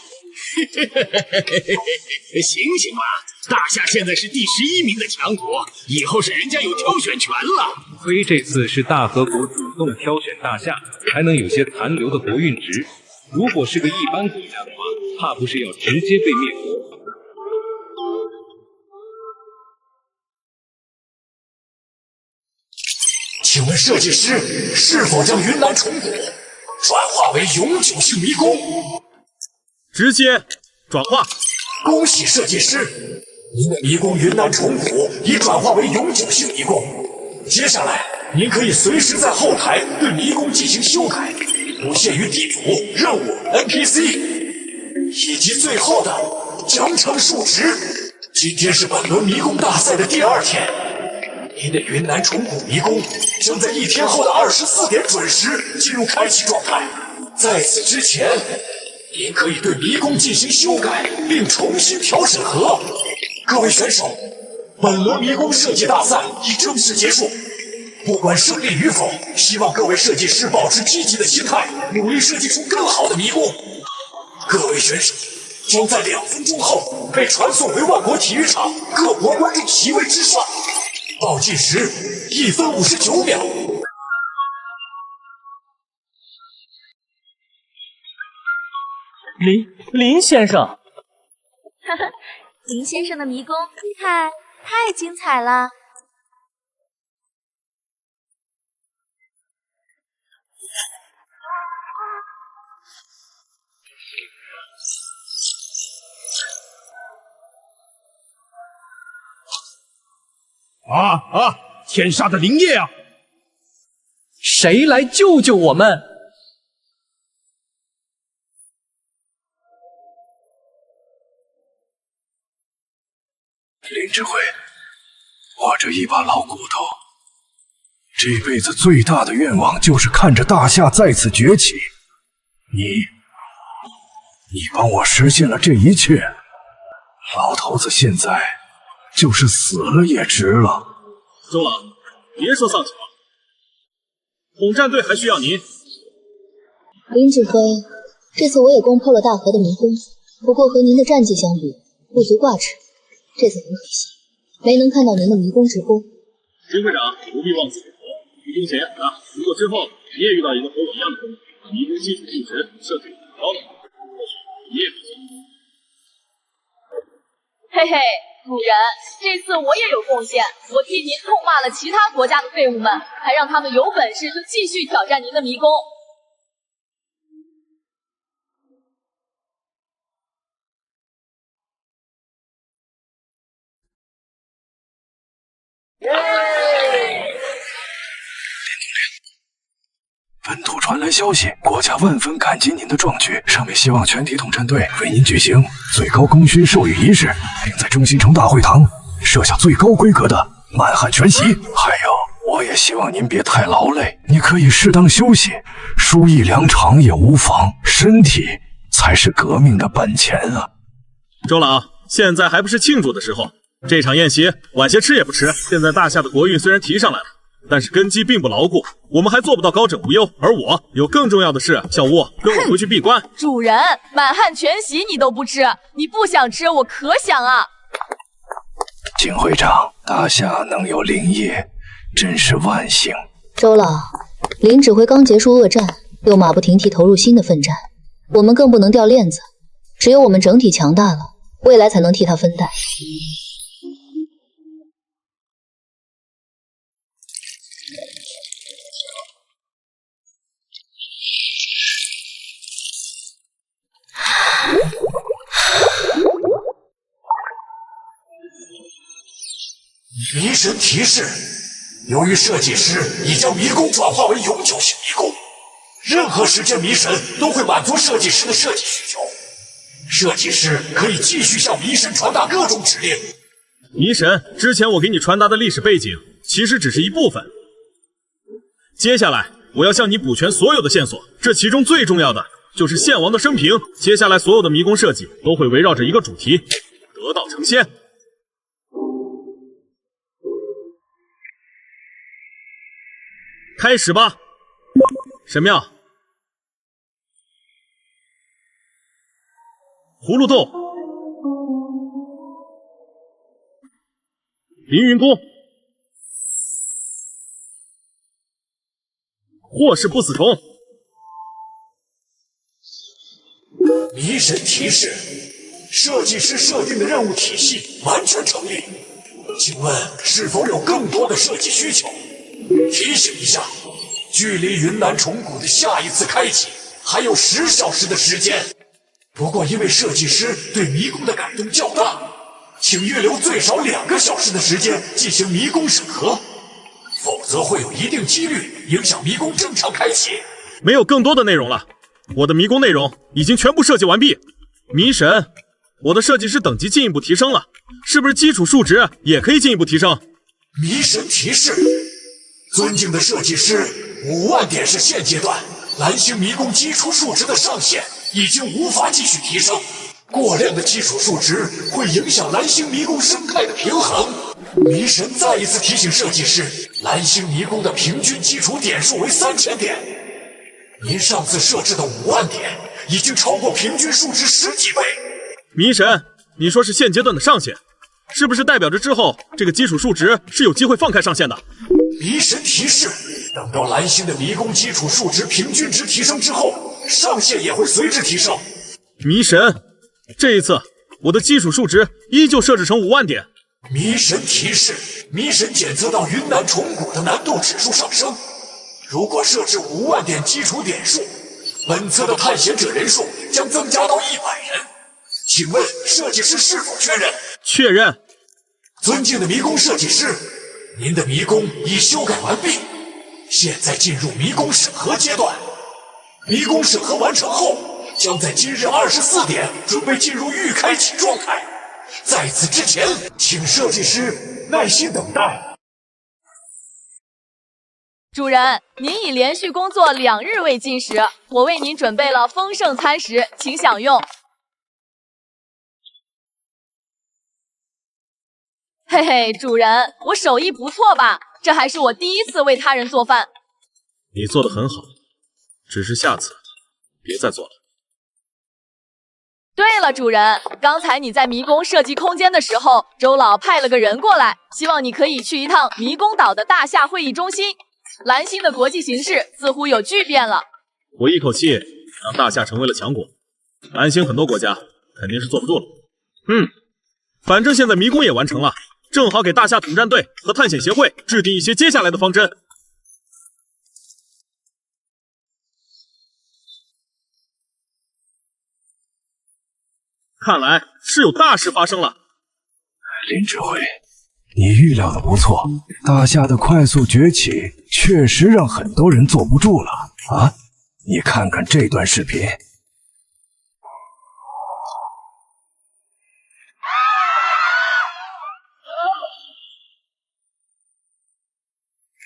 醒醒吧！大夏现在是第11名的强国，以后是人家有挑选权了。亏这次是大和国主动挑选大夏，还能有些残留的国运值。如果是个一般国家的话，怕不是要直接被灭国。请问设计师是否将云南虫谷转化为永久性迷宫？直接转化。恭喜设计师，您的迷宫云南虫谷已转化为永久性迷宫，接下来您可以随时在后台对迷宫进行修改，不限于地图、任务、NPC， 以及最后的奖惩数值。今天是本轮迷宫大赛的第2天，您的云南虫谷迷宫将在1天后的24点准时进入开启状态。在此之前，您可以对迷宫进行修改，并重新调审核。各位选手，本轮迷宫设计大赛已正式结束。不管胜利与否，希望各位设计师保持积极的心态，努力设计出更好的迷宫。各位选手将在2分钟后被传送回万国体育场各国观众席位之上。倒计时1分59秒。林先生，哈哈，林先生的迷宫太精彩了。天杀的灵液啊！谁来救救我们？林指挥，我这一把老骨头，这辈子最大的愿望就是看着大夏再次崛起。你帮我实现了这一切，老头子现在就是死了也值了。周老，别说丧气话，统战队还需要您。林指挥，这次我也攻破了大河的迷宫，不过和您的战绩相比，不足挂齿。这次很可惜，没能看到您的迷宫直播。金会长不必妄自菲薄，迷宫前如果之后你也遇到一个和我一样的人，迷宫基础数值设置很高的，或许你也可以。嘿嘿，主人，这次我也有贡献，我替您痛骂了其他国家的废物们，还让他们有本事就继续挑战您的迷宫。本土传来消息，国家万分感激您的壮举，上面希望全体统战队为您举行最高功勋授予仪式，并在中心城大会堂设下最高规格的满汉全席。还有，我也希望您别太劳累，你可以适当休息，输益良场也无妨，身体才是革命的本钱啊！周老，现在还不是庆祝的时候，这场宴席晚些吃也不迟。现在大夏的国运虽然提上来了，但是根基并不牢固，我们还做不到高枕无忧。而我有更重要的事，小吴，跟我回去闭关。主人，满汉全席你都不吃，你不想吃，我可想啊。景会长，大夏能有林业，真是万幸。周老，林指挥刚结束恶战，又马不停蹄投入新的奋战，我们更不能掉链子。只有我们整体强大了，未来才能替他分担。迷神提示：由于设计师已将迷宫转化为永久性迷宫，任何时间迷神都会满足设计师的设计需求。设计师可以继续向迷神传达各种指令。迷神，之前我给你传达的历史背景其实只是一部分，接下来我要向你补全所有的线索，这其中最重要的就是献王的生平。接下来所有的迷宫设计都会围绕着一个主题：得道成仙。开始吧，神庙、葫芦洞、凌云宫、霍氏不死虫。迷神提示：设计师设定的任务体系完全成立，请问是否有更多的设计需求？提醒一下，距离云南虫谷的下一次开启还有10小时的时间。不过因为设计师对迷宫的改动较大，请预留最少2个小时的时间进行迷宫审核，否则会有一定几率影响迷宫正常开启。没有更多的内容了，我的迷宫内容已经全部设计完毕。迷神，我的设计师等级进一步提升了，是不是基础数值也可以进一步提升？迷神提示：尊敬的设计师，5万点是现阶段蓝星迷宫基础数值的上限，已经无法继续提升。过量的基础数值会影响蓝星迷宫生态的平衡。迷神再一次提醒设计师，蓝星迷宫的平均基础点数为3000点。您上次设置的5万点已经超过平均数值10几倍。迷神，你说是现阶段的上限，是不是代表着之后这个基础数值是有机会放开上限的？迷神提示，等到蓝星的迷宫基础数值平均值提升之后，上限也会随之提升。迷神，这一次我的基础数值依旧设置成5万点。迷神提示，迷神检测到云南虫谷的难度指数上升，如果设置5万点基础点数，本次的探险者人数将增加到100人。请问设计师是否确认？确认。尊敬的迷宫设计师，您的迷宫已修改完毕，现在进入迷宫审核阶段。迷宫审核完成后，将在今日24点准备进入预开启状态。在此之前，请设计师耐心等待。主人，您已连续工作2日未进食，我为您准备了丰盛餐食，请享用。嘿嘿，主人，我手艺不错吧？这还是我第1次为他人做饭。你做得很好，只是下次别再做了。对了，主人，刚才你在迷宫设计空间的时候，周老派了个人过来，希望你可以去一趟迷宫岛的大夏会议中心。蓝星的国际形势似乎有巨变了。我一口气让大夏成为了强国，蓝星很多国家肯定是坐不住了。反正现在迷宫也完成了，正好给大夏统战队和探险协会制定一些接下来的方针。看来是有大事发生了。林指挥，你预料的不错，大夏的快速崛起确实让很多人坐不住了啊！你看看这段视频。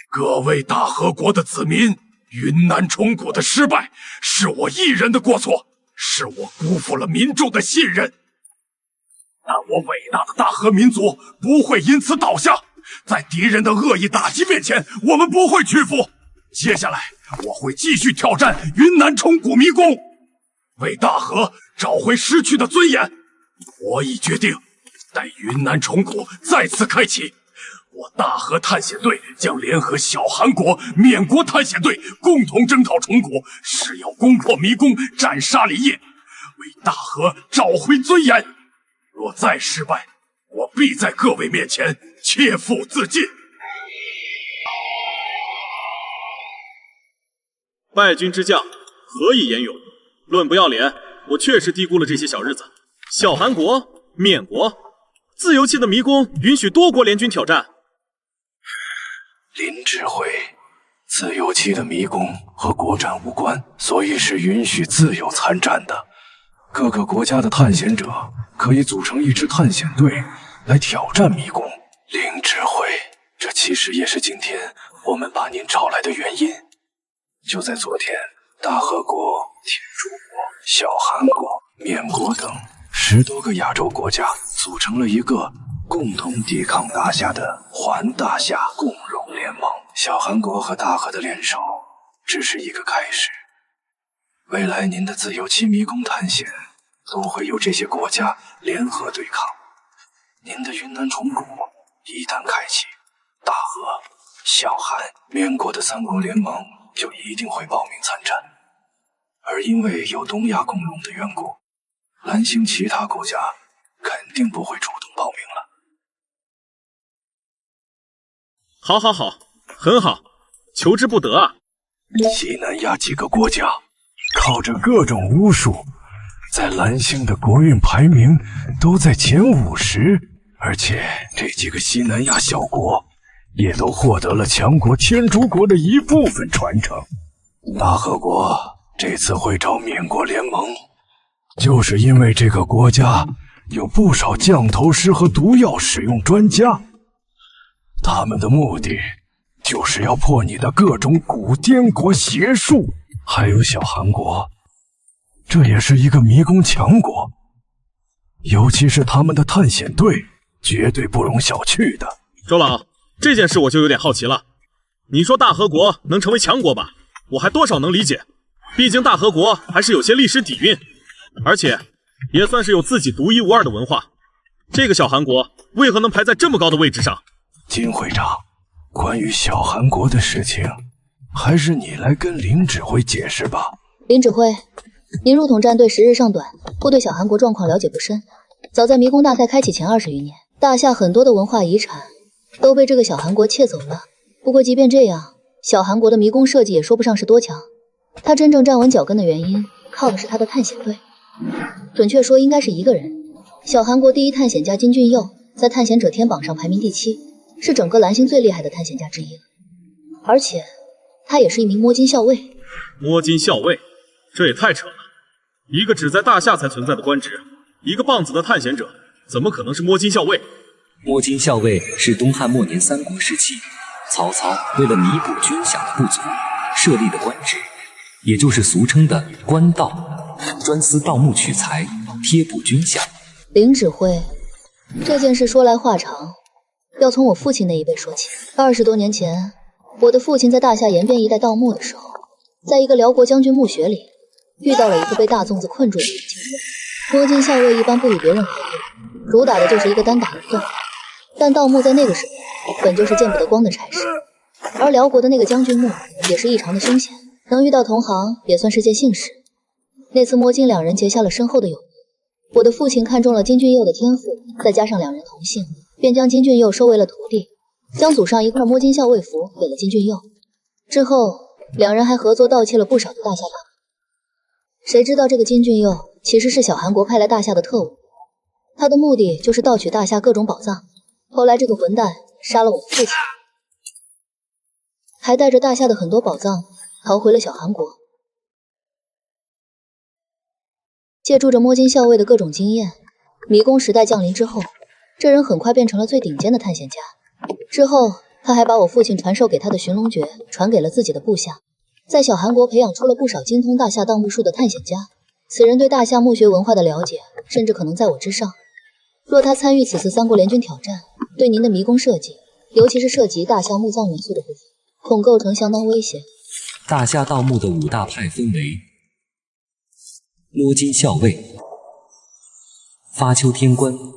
各位大和国的子民，云南虫谷的失败是我一人的过错，是我辜负了民众的信任。但我伟大的大和民族不会因此倒下，在敌人的恶意打击面前，我们不会屈服。接下来，我会继续挑战云南虫谷迷宫，为大和找回失去的尊严。我已决定，待云南虫谷再次开启，我大和探险队将联合小韩国、缅国探险队，共同征讨虫谷，誓要攻破迷宫，斩杀林业，为大和找回尊严。若再失败，我必在各位面前切腹自尽。败军之将，何以言勇？论不要脸，我确实低估了这些小日子。小韩国、缅国，自由期的迷宫允许多国联军挑战。林指挥，自由期的迷宫和国战无关，所以是允许自由参战的。各个国家的探险者可以组成一支探险队来挑战迷宫。林指挥，这其实也是今天我们把您找来的原因。就在昨天，大和国、天竺国、小韩国、缅国等10多个亚洲国家组成了一个共同抵抗大夏的环大夏共荣联盟。小韩国和大和的联手只是一个开始，未来您的自由期迷宫探险都会有这些国家联合对抗。您的云南虫谷一旦开启，大和、小韩、缅国的3国联盟就一定会报名参战。而因为有东亚共荣的缘故，蓝星其他国家肯定不会主动报名了。好，很好，求之不得啊！西南亚几个国家靠着各种巫术，在蓝星的国运排名都在前50，而且这几个西南亚小国也都获得了强国天竺国的一部分传承。大和国这次会找缅国联盟，就是因为这个国家有不少降头师和毒药使用专家，他们的目的就是要破你的各种古滇国邪术。还有小韩国，这也是一个迷宫强国，尤其是他们的探险队绝对不容小觑的。周老，这件事我就有点好奇了。你说大和国能成为强国吧，我还多少能理解，毕竟大和国还是有些历史底蕴，而且也算是有自己独一无二的文化。这个小韩国为何能排在这么高的位置上？金会长，关于小韩国的事情，还是你来跟林指挥解释吧。林指挥，您入统战队时日尚短，或对小韩国状况了解不深。早在迷宫大赛开启前20余年，大夏很多的文化遗产都被这个小韩国窃走了。不过即便这样，小韩国的迷宫设计也说不上是多强。他真正站稳脚跟的原因，靠的是他的探险队。准确说，应该是一个人。小韩国第一探险家金俊佑，在探险者天榜上排名第7，是整个蓝星最厉害的探险家之一了。而且他也是一名摸金校尉。摸金校尉，这也太扯了！一个只在大夏才存在的官职，一个棒子的探险者，怎么可能是摸金校尉？摸金校尉是东汉末年三国时期曹操为了弥补军饷的不足设立的官职，也就是俗称的官盗，专司盗墓取材，贴补军饷。林指挥，这件事说来话长，要从我父亲那一辈说起。20多年前，我的父亲在大夏延边一带盗墓的时候，在一个辽国将军墓穴里遇到了一个被大粽子困住的人精。摸金校尉一般不与别人合作，主打的就是一个单打独斗。但盗墓在那个时候本就是见不得光的差事，而辽国的那个将军墓也是异常的凶险，能遇到同行也算是件幸事。那次摸金两人结下了深厚的友谊，我的父亲看中了金俊佑的天赋，再加上两人同姓，便将金俊佑收为了徒弟，将祖上一块摸金校尉符给了金俊佑。之后两人还合作盗窃了不少的大夏大墓。谁知道这个金俊佑其实是小韩国派来大夏的特务，他的目的就是盗取大夏各种宝藏。后来这个混蛋杀了我的父亲，还带着大夏的很多宝藏逃回了小韩国。借助着摸金校尉的各种经验，迷宫时代降临之后，这人很快变成了最顶尖的探险家。之后他还把我父亲传授给他的寻龙诀传给了自己的部下，在小韩国培养出了不少精通大夏盗墓术的探险家。此人对大夏墓穴文化的了解甚至可能在我之上。若他参与此次三国联军挑战，对您的迷宫设计，尤其是涉及大夏墓葬元素的部分，恐构成相当威胁。大夏盗墓的5大派分为摸金校尉、发丘天官、谢灵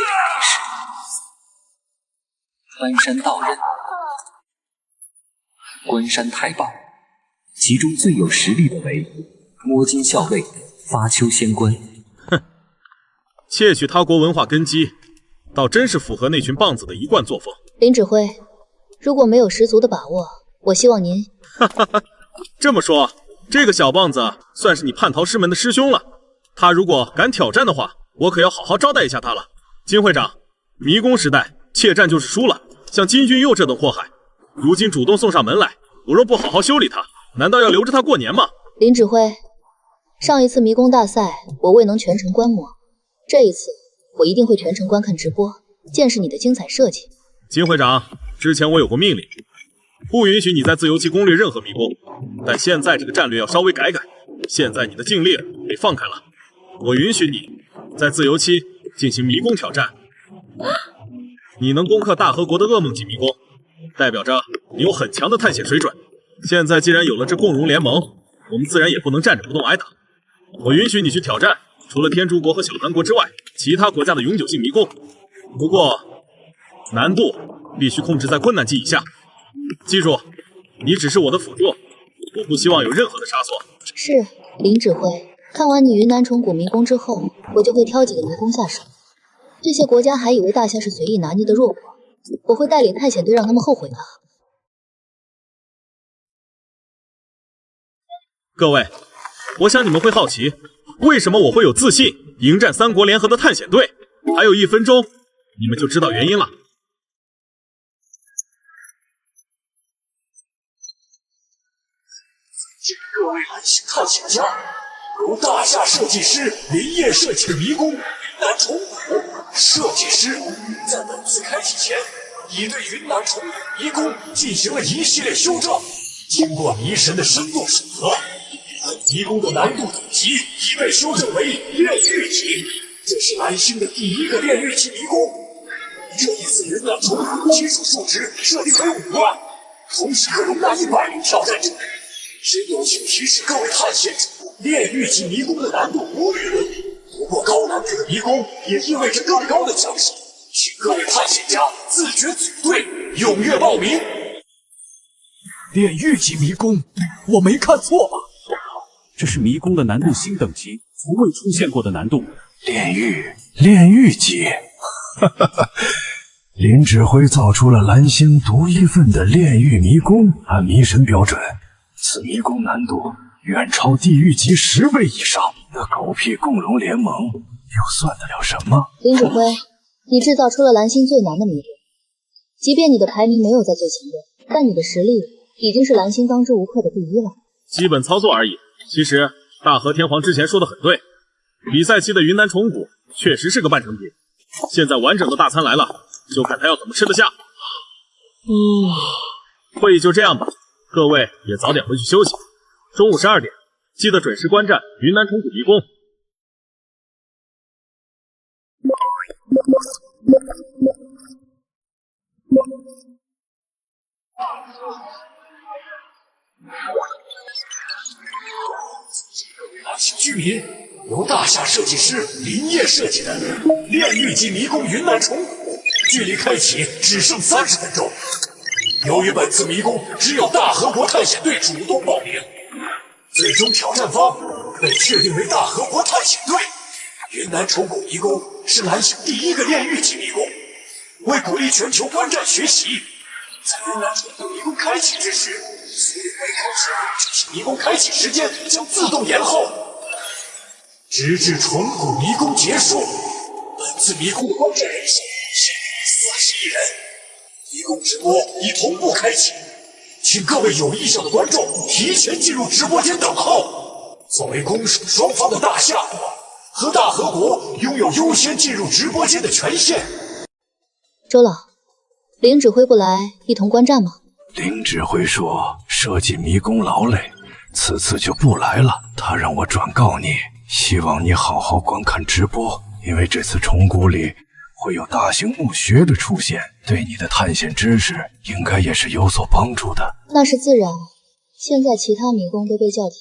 帝师、翻山道人、关山太保，其中最有实力的为摸金校尉、发丘仙官。窃取他国文化根基，倒真是符合那群棒子的一贯作风。林指挥，如果没有十足的把握，我希望您……这么说，这个小棒子算是你叛逃师门的师兄了。他如果敢挑战的话，我可要好好招待一下他了。金会长，迷宫时代怯战就是输了，像金俊佑这等祸害，如今主动送上门来，我若不好好修理他，难道要留着他过年吗？林指挥，上一次迷宫大赛我未能全程观摩，这一次我一定会全程观看直播，见识你的精彩设计。金会长，之前我有过命令，不允许你在自由期攻略任何迷宫，但现在这个战略要稍微改改。现在你的禁令被放开了，我允许你在自由期进行迷宫挑战。你能攻克大和国的噩梦级迷宫，代表着你有很强的探险水准。现在既然有了这共荣联盟，我们自然也不能站着不动挨打。我允许你去挑战除了天竺国和小韩国之外其他国家的永久性迷宫，不过难度必须控制在困难级以下。记住，你只是我的辅助，我不希望有任何的差错。是，林指挥。看完你云南虫谷迷宫之后，我就会挑几个迷宫下手。这些国家还以为大夏是随意拿捏的弱国，我会带领探险队让他们后悔的。各位，我想你们会好奇，为什么我会有自信迎战3国联合的探险队。还有1分钟，你们就知道原因了。各位蓝星探险家，由大夏设计师林业设计的迷宫云南虫谷，设计师在本次开启前，已对云南虫谷迷宫进行了一系列修正。经过迷神的深度审核，迷宫的难度等级已被修正为炼狱级。这是蓝星的第1个炼狱级迷宫。这一次云南虫谷基础数值设定为5万，同时可容纳100名挑战者。真有请提示各位探险者，炼狱级迷宫的难度无与伦比。不过高难度的迷宫也意味着更高的奖赏，请各位探险家自觉组队，踊跃报名。炼狱级迷宫，我没看错吧？这是迷宫的难度新等级，从未出现过的难度。炼狱级，哈哈哈！林指挥造出了蓝星独一份的炼狱迷宫，按迷神标准，此迷宫难度远超地狱级10倍以上。那狗屁共荣联盟又算得了什么？林指挥，你制造出了蓝星最难的迷宫，即便你的排名没有在最前列，但你的实力已经是蓝星当之无愧的第1了。基本操作而已。其实大和天皇之前说的很对，比赛期的云南虫谷确实是个半成品。现在完整的大餐来了，就看他要怎么吃得下。会议就这样吧，各位也早点回去休息。中午12点，记得准时观战云南虫谷迷宫。蓝星居民，由大夏设计师林业设计的炼狱级迷宫云南虫谷，距离开启只剩30分钟。由于本次迷宫只有大和国探险队主动报名，最终挑战方被确定为大和国探险队。云南虫谷迷宫是蓝星第1个炼狱级迷宫，为鼓励全球观战学习，在云南虫谷迷宫开启之时，所有未开启这些迷宫开启时间将自动延后，直至虫谷迷宫结束。本次迷宫的观战人数限定41人，迷宫直播已同步开启，请各位有意向的观众提前进入直播间等候。作为攻守双方的大夏国和大和国拥有优先进入直播间的权限。周老，林指挥不来一同观战吗？林指挥说设计迷宫劳累，此次就不来了。他让我转告你，希望你好好观看直播，因为这次虫谷里会有大型墓穴的出现，对你的探险知识应该也是有所帮助的。那是自然，现在其他迷宫都被叫停，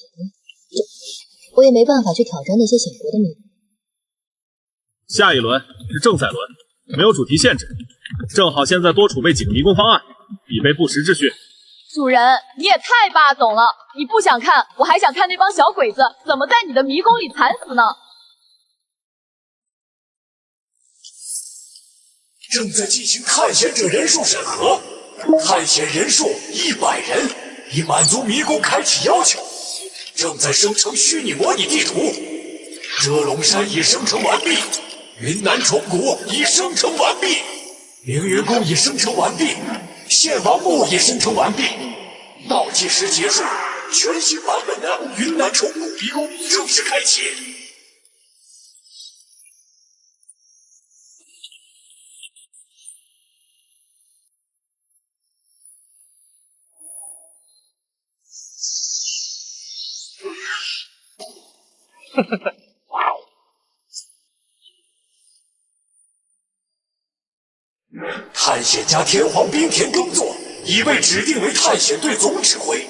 我也没办法去挑战那些小国的迷宫。下一轮是正赛轮，没有主题限制，正好现在多储备几个迷宫方案，以备不时之需。主人，你也太霸总了！你不想看，我还想看那帮小鬼子怎么在你的迷宫里惨死呢。正在进行探险者人数审核，探险人数100人，以满足迷宫开启要求。正在生成虚拟模拟地图，遮龙山已生成完毕，云南虫谷已生成完毕，凌云宫已生成完毕，献王墓已生成完毕。倒计时结束，全新版本的云南虫谷迷宫正式开启。探险家天皇冰田耕作已被指定为探险队总指挥，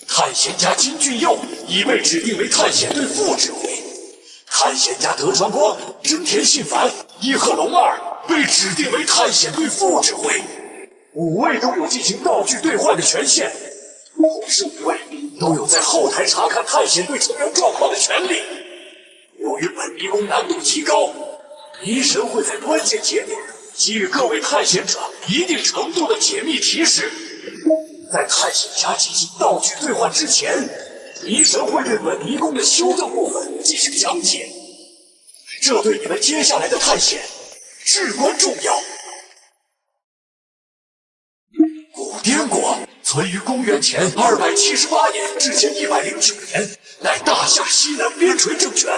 探险家金俊佑已被指定为探险队副指挥，探险家德川光、真田信繁、伊贺龙二被指定为探险队副指挥，5位都有进行道具兑换的权限，同时5位都有在后台查看探险队成员状况的权利。由于本迷宫难度极高，迷神会在关键节点给予各位探险者一定程度的解密提示。在探险家进行道具兑换之前，迷神会对本迷宫的修正部分进行讲解。这对你们接下来的探险至关重要。古滇国存于公元前278年至前109年，乃大夏西南边陲政权。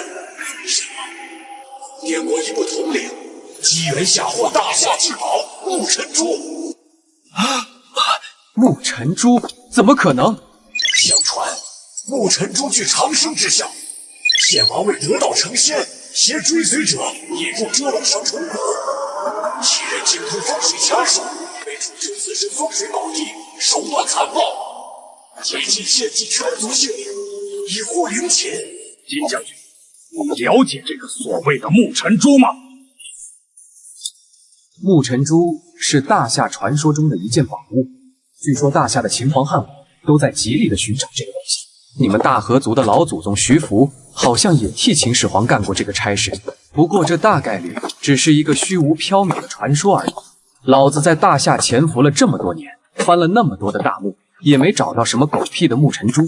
滇国一部统领，机缘下获大夏至宝木尘珠。木尘珠怎么可能？相传木尘珠具长生之效，献王为得道成仙，携追随者引入遮冷山重谷。其人精通风水掐术，被处置此身风水宝地，手段残暴，几近献祭全族性命，以护陵寝。金将军，你了解这个所谓的木尘珠吗？木尘珠是大夏传说中的一件宝物，据说大夏的秦皇汉武都在极力的寻找这个东西。你们大和族的老祖宗徐福好像也替秦始皇干过这个差事，不过这大概率只是一个虚无缥缈的传说而已。老子在大夏潜伏了这么多年，翻了那么多的大墓，也没找到什么狗屁的木尘珠。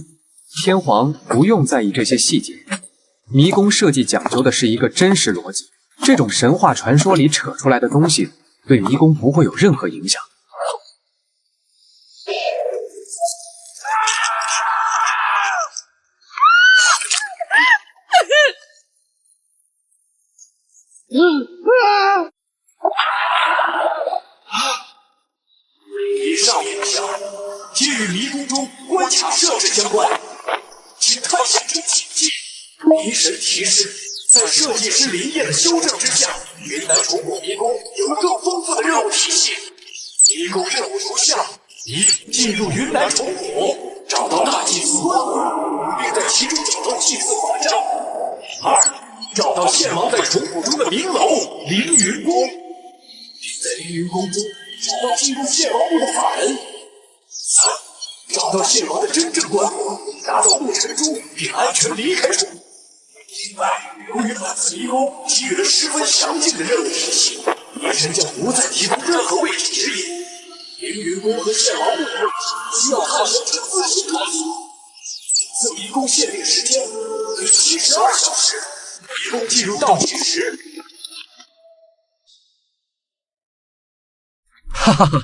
天皇不用在意这些细节，迷宫设计讲究的是一个真实逻辑，这种神话传说里扯出来的东西对迷宫不会有任何影响。以上影响皆与迷宫中关卡设置相关，请探险者谨记。迷神提示，在设计师林业的修正之下，云南虫谷迷宫有了更丰富的任务体系。迷宫任务如下：一、进入云南虫谷，找到大祭司关谷，并在其中找到祭祀法杖；二、找到献王在虫谷中的名楼凌云宫，并在凌云宫中找到进入献王墓的法门；三、找到献王的真正关谷，拿到木尘珠，并安全离开虫谷。另外，由于本次迷宫给予了十分详尽的任务体系，迷神将不再提供任何位置指引。凌云宫和献王墓的位置需要探险者自行探索。此迷宫限定时间为72小时。迷宫进入倒计时。哈哈哈！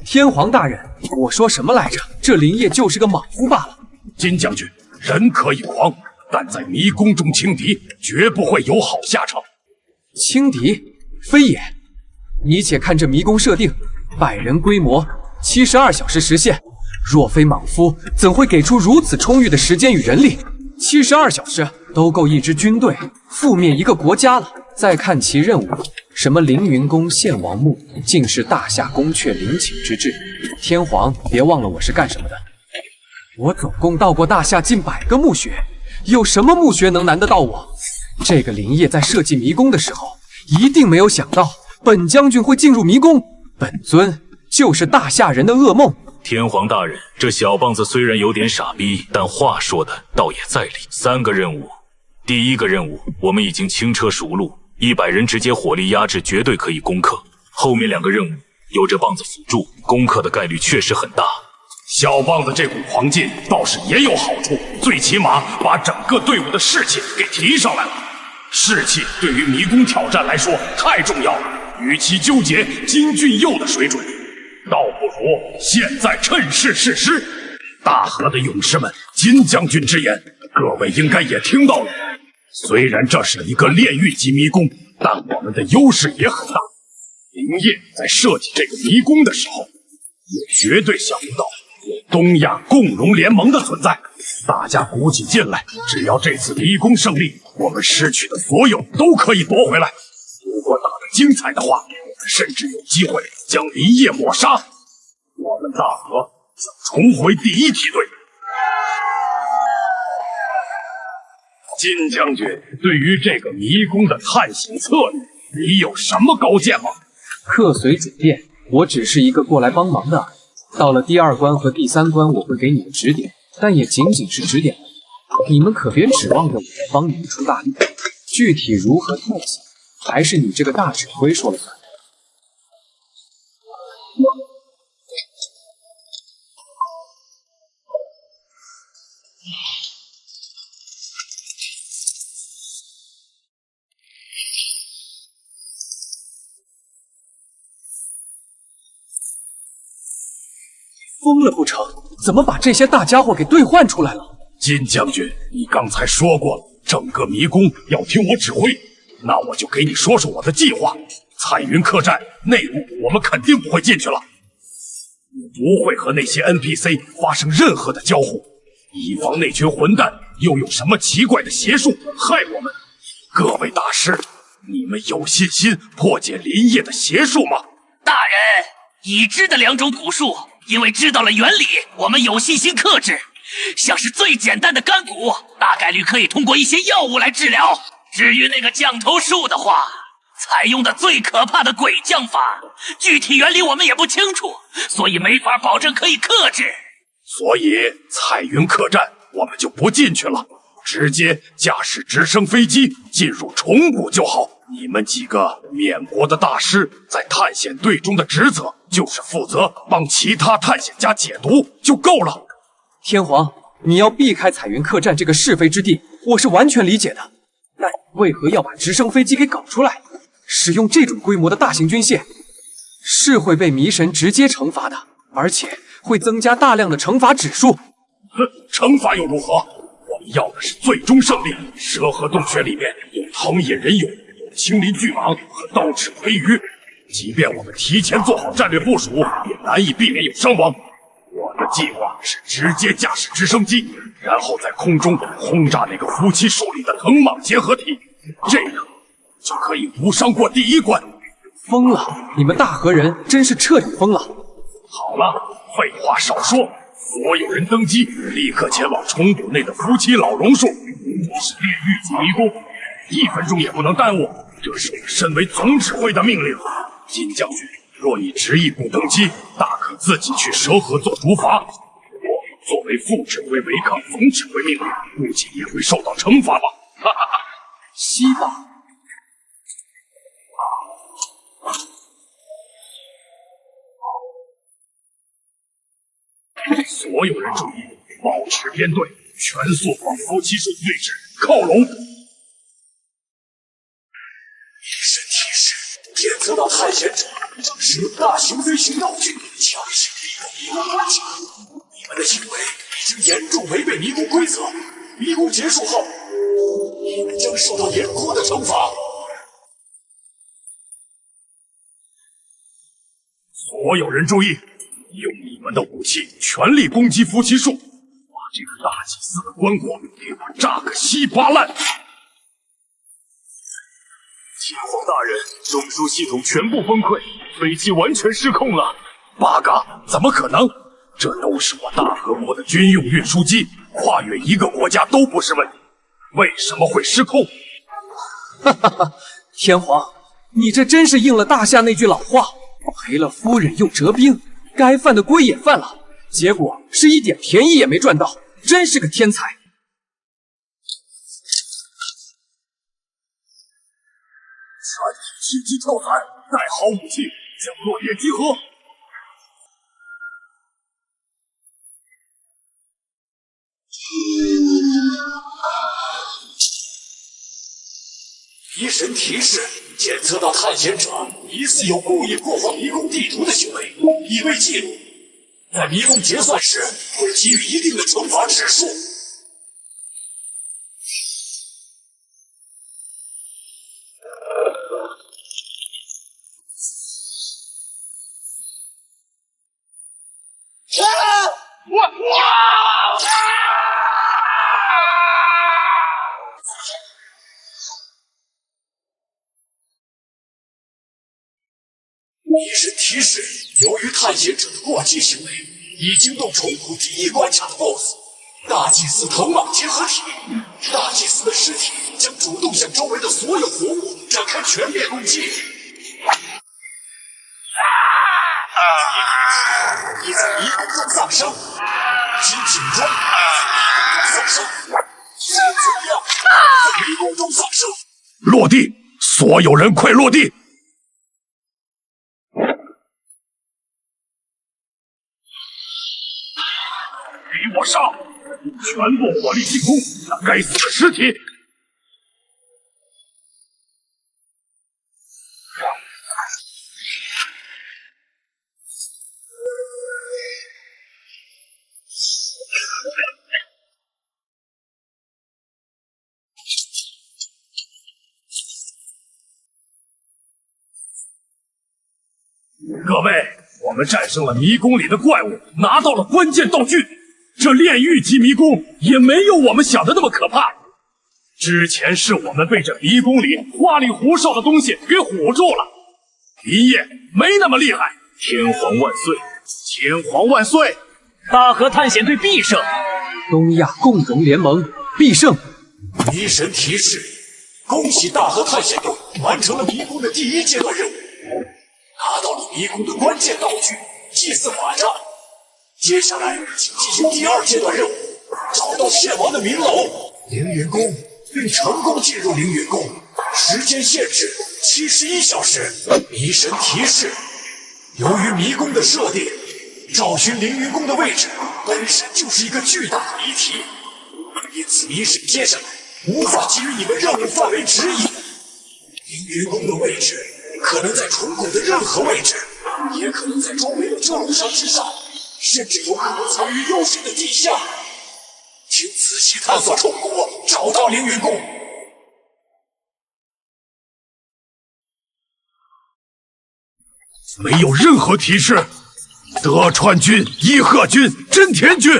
天皇大人，我说什么来着？这林业就是个莽夫罢了。金将军，人可以狂，但在迷宫中轻敌，绝不会有好下场。轻敌？非也。你且看这迷宫设定，100人规模，72小时实现。若非莽夫，怎会给出如此充裕的时间与人力？72小时都够一支军队覆灭一个国家了。再看其任务，什么凌云宫、献王墓，尽是大夏宫阙陵寝之志。天皇，别忘了我是干什么的。我总共到过大夏近100个墓穴，有什么墓穴能难得到我？这个林业在设计迷宫的时候，一定没有想到本将军会进入迷宫。本尊就是大夏人的噩梦。天皇大人，这小棒子虽然有点傻逼，但话说的倒也在理。3个任务，第1个任务我们已经轻车熟路，100人直接火力压制绝对可以攻克。后面2个任务有这棒子辅助，攻克的概率确实很大。小棒子这股狂劲倒是也有好处，最起码把整个队伍的士气给提上来了。士气对于迷宫挑战来说太重要了，与其纠结金俊佑的水准，倒不如现在趁势誓师。大河的勇士们，金将军之言，各位应该也听到了。虽然这是一个炼狱级迷宫，但我们的优势也很大。林业在设计这个迷宫的时候，也绝对想不到有东亚共荣联盟的存在。大家鼓起劲来，只要这次迷宫胜利，我们失去的所有都可以夺回来。如果打得精彩的话，我们甚至有机会将林业抹杀。我们大河将重回第1梯队。金将军，对于这个迷宫的探险策略，你有什么高见吗？客随主便，我只是一个过来帮忙的。到了第2关和第3关，我会给你们指点，但也仅仅是指点而已。你们可别指望着我帮你们出大力，具体如何探险，还是你这个大指挥说了算。疯了不成？怎么把这些大家伙给兑换出来了？金将军，你刚才说过了，整个迷宫要听我指挥，那我就给你说说我的计划。彩云客栈内务我们肯定不会进去了，不会和那些 NPC 发生任何的交互，以防那群混蛋又有什么奇怪的邪术害我们。各位大师，你们有信心破解林业的邪术吗？大人，已知的2种蛊术，因为知道了原理，我们有信心克制。像是最简单的干蛊，大概率可以通过一些药物来治疗。至于那个降头术的话，采用的最可怕的鬼降法，具体原理我们也不清楚，所以没法保证可以克制。所以彩云客栈我们就不进去了，直接驾驶直升飞机进入虫谷就好。你们几个缅国的大师在探险队中的职责就是负责帮其他探险家解毒就够了。天皇，你要避开彩云客栈这个是非之地，我是完全理解的。但为何要把直升飞机给搞出来？使用这种规模的大型军械，是会被迷神直接惩罚的，而且会增加大量的惩罚指数。哼，惩罚又如何？我们要的是最终胜利。蛇河洞穴里面有藤野人俑，有青鳞巨蟒和刀齿葵鱼，即便我们提前做好战略部署，也难以避免有伤亡。我的计划是直接驾驶直升机，然后在空中轰炸那个夫妻树里的藤蟒结合体，这样就可以无伤过第1关。疯了！你们大和人真是彻底疯了。好了，废话少说，所有人登机，立刻前往虫谷内的夫妻老榕树。这是炼狱级迷宫，1分钟也不能耽误。这是我身为总指挥的命令。金将军，若你执意不登基，大可自己去蛇河做竹筏。我作为副指挥违抗总指挥命令，估计也会受到惩罚吧。哈哈哈！西巴。所有人注意，保持编队，全速往夫妻树位置靠拢。神提示：检测到探险者正使用大型飞行道具强行利用迷宫关卡，你们的行为已经严重违背迷宫规则。迷宫结束后，你们将受到严酷的惩罚。所有人注意，用你们的武器全力攻击夫妻树，把这个大祭司的棺椁给我炸个稀巴烂！天皇大人，中枢系统全部崩溃，飞机完全失控了。八嘎，怎么可能？这都是我大和国的军用运输机，跨越1个国家都不是问题，为什么会失控？哈哈哈，天皇，你这真是应了大夏那句老话，赔了夫人又折兵，该犯的规也犯了，结果是一点便宜也没赚到，真是个天才。全体轻骑跳伞，带好武器，向落叶集合。疑神提示：检测到探险者疑似有故意破坏迷宫地图的行为，已被记录。在迷宫结算时会给予一定的惩罚指数。疑神提示：由于探险者的过激行为，已惊动虫谷第1关卡的 BOSS 大祭司藤蟒结合体。大祭司的尸体将主动向周围的所有活物展开全面攻击。你在迷宫中丧生，金警中丧生，金怎样在迷宫中丧生？落地！所有人快落地！给我上！全部火力进攻那该死的尸体！各位，我们战胜了迷宫里的怪物，拿到了关键道具。这炼狱级迷宫也没有我们想的那么可怕。之前是我们被这迷宫里花里胡哨的东西给唬住了。林业没那么厉害。天皇万岁！天皇万岁！大河探险队必胜！东亚共荣联盟必胜！迷神提示：恭喜大河探险队完成了迷宫的第1阶段任务，拿到了迷宫的关键道具祭祀法杖。接下来请进行第2阶段任务，找到献王的冥楼凌云宫，并成功进入凌云宫。时间限制71小时。迷神提示：由于迷宫的设定，找寻凌云宫的位置本身就是一个巨大的谜题，因此迷神接下来无法给予你们任务范围指引。凌云宫的位置可能在虫谷的任何位置，也可能在周围的遮龙山之上，甚至有可能藏于幽深的地下。请仔细探索虫谷，找到凌云宫。没有任何提示。德川军、伊贺军、真田军，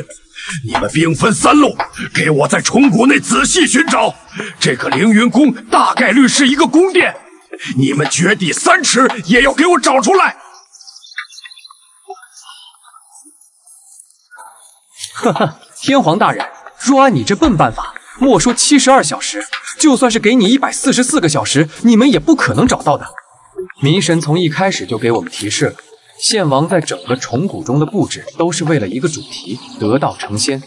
你们兵分3路，给我在虫谷内仔细寻找。这个凌云宫大概率是一个宫殿，你们掘地3尺也要给我找出来。呵呵，天皇大人，若按你这笨办法，莫说72小时，就算是给你144个小时，你们也不可能找到的。迷神从一开始就给我们提示了，献王在整个虫谷中的布置都是为了一个主题：得道成仙。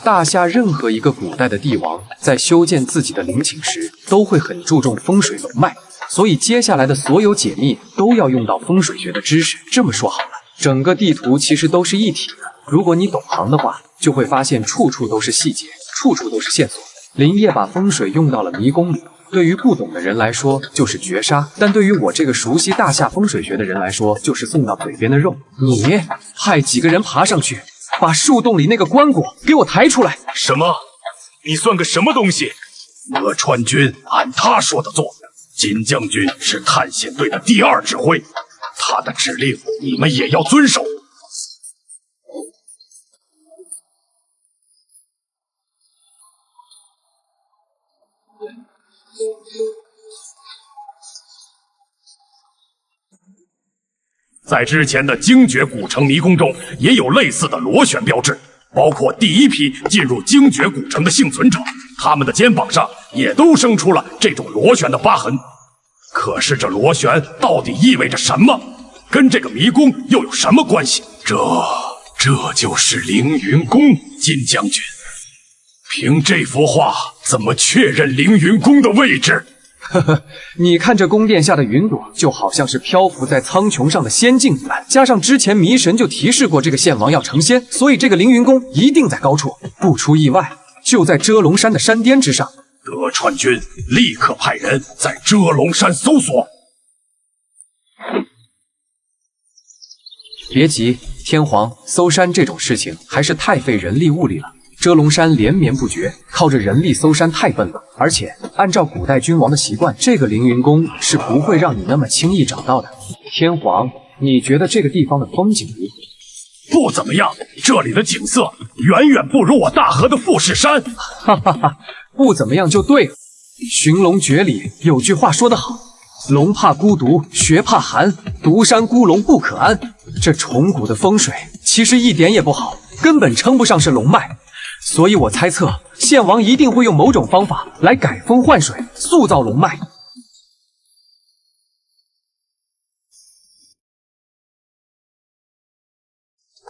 大夏任何一个古代的帝王在修建自己的陵寝时，都会很注重风水龙脉，所以接下来的所有解密都要用到风水学的知识。这么说好了，整个地图其实都是一体的，如果你懂行的话，就会发现处处都是细节，处处都是线索。林业把风水用到了迷宫里，对于不懂的人来说就是绝杀，但对于我这个熟悉大夏风水学的人来说，就是送到嘴边的肉。你派几个人爬上去，把树洞里那个棺椁给我抬出来。什么？你算个什么东西？德川军按他说的做，金将军是探险队的第2指挥，他的指令你们也要遵守。在之前的精绝古城迷宫中，也有类似的螺旋标志，包括第1批进入精绝古城的幸存者，他们的肩膀上也都生出了这种螺旋的疤痕。可是这螺旋到底意味着什么？跟这个迷宫又有什么关系？这就是凌云宫，金将军。凭这幅画，怎么确认凌云宫的位置？呵呵，你看这宫殿下的云朵，就好像是漂浮在苍穹上的仙境一般。加上之前迷神就提示过这个献王要成仙，所以这个凌云宫一定在高处，不出意外就在遮龙山的山巅之上。德川军立刻派人在遮龙山搜索。别急，天皇，搜山这种事情还是太费人力物力了。遮龙山连绵不绝，靠着人力搜山太笨了。而且按照古代君王的习惯，这个凌云宫是不会让你那么轻易找到的。天皇，你觉得这个地方的风景如何？不怎么样，这里的景色远远不如我大河的富士山。哈哈哈，不怎么样就对了。寻龙诀里有句话说得好，龙怕孤独，穴怕寒，独山孤龙不可安。这虫谷的风水其实一点也不好，根本称不上是龙脉。所以我猜测，献王一定会用某种方法来改风换水，塑造龙脉。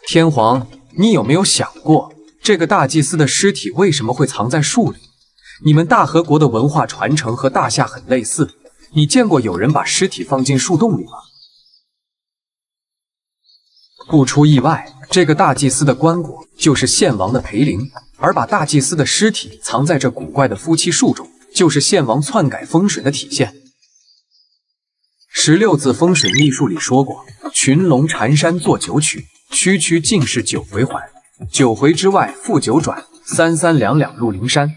天皇，你有没有想过，这个大祭司的尸体为什么会藏在树里？你们大和国的文化传承和大夏很类似，你见过有人把尸体放进树洞里吗？不出意外，这个大祭司的棺椁就是献王的陪灵，而把大祭司的尸体藏在这古怪的夫妻树中，就是献王篡改风水的体现。16字风水秘术里说过，群龙缠山作9曲，区区尽是9回环，9回之外复9转，3三2两入灵山。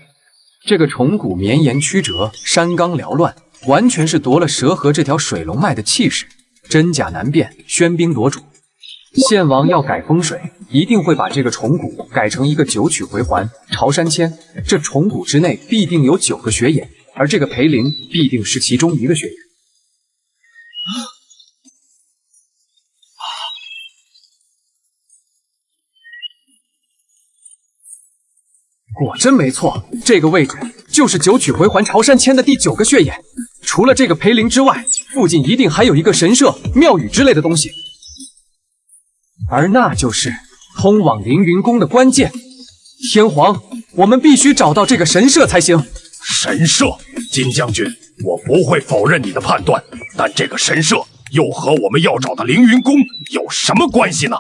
这个虫谷绵延曲折，山冈缭乱，完全是夺了蛇河这条水龙脉的气势。真假难辨，喧宾夺主。献王要改风水，一定会把这个虫谷改成一个九曲回环、朝山签。这虫谷之内必定有9个穴眼，而这个培灵必定是其中一个穴眼。果真没错，这个位置就是九曲回环朝山签的第9个穴眼。除了这个培灵之外，附近一定还有一个神社、庙宇之类的东西。而那就是通往凌云宫的关键。天皇，我们必须找到这个神社才行。神社，金将军，我不会否认你的判断，但这个神社又和我们要找的凌云宫有什么关系呢？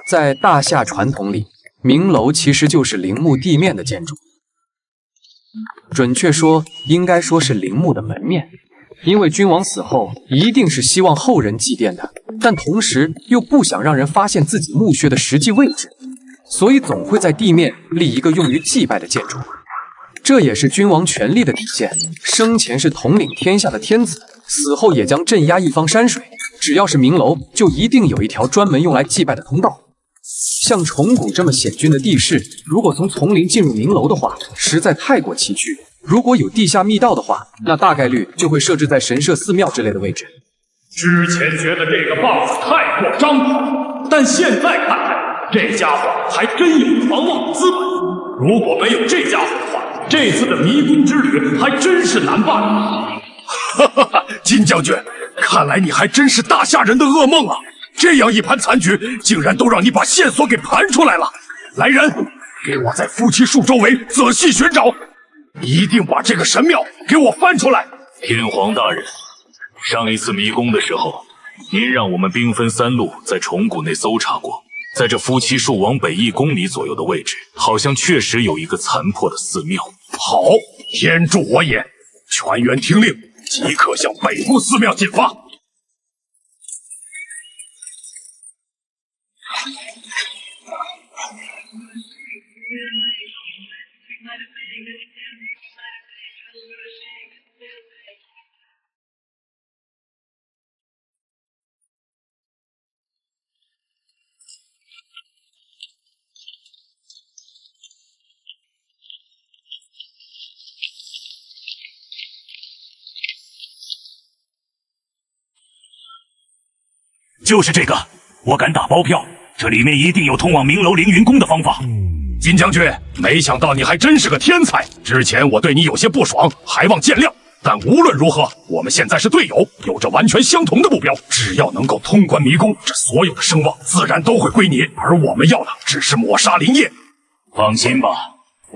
在大夏传统里，明楼其实就是陵墓地面的建筑，准确说，应该说是陵墓的门面。因为君王死后一定是希望后人祭奠的，但同时又不想让人发现自己墓穴的实际位置，所以总会在地面立一个用于祭拜的建筑。这也是君王权力的体现。生前是统领天下的天子，死后也将镇压一方山水。只要是明楼，就一定有一条专门用来祭拜的通道。像虫谷这么险峻的地势，如果从丛林进入明楼的话，实在太过崎岖。如果有地下密道的话，那大概率就会设置在神社、寺庙之类的位置。之前觉得这个棒子太过张狂，但现在看来，这家伙还真有狂妄的资本。如果没有这家伙的话，这次的迷宫之旅还真是难办啊！哈哈哈，金将军，看来你还真是大夏人的噩梦啊！这样一盘残局，竟然都让你把线索给盘出来了。来人，给我在夫妻树周围仔细寻找。一定把这个神庙给我翻出来！天皇大人，上一次迷宫的时候，您让我们兵分3路在虫谷内搜查过，在这夫妻树往北1公里左右的位置，好像确实有一个残破的寺庙。好，天助我也！全员听令，即刻向北部寺庙进发。就是这个，我敢打包票，这里面一定有通往明楼凌云宫的方法。金将军，没想到你还真是个天才。之前我对你有些不爽，还望见谅。但无论如何，我们现在是队友，有着完全相同的目标。只要能够通关迷宫，这所有的声望自然都会归你。而我们要的只是抹杀林业。放心吧，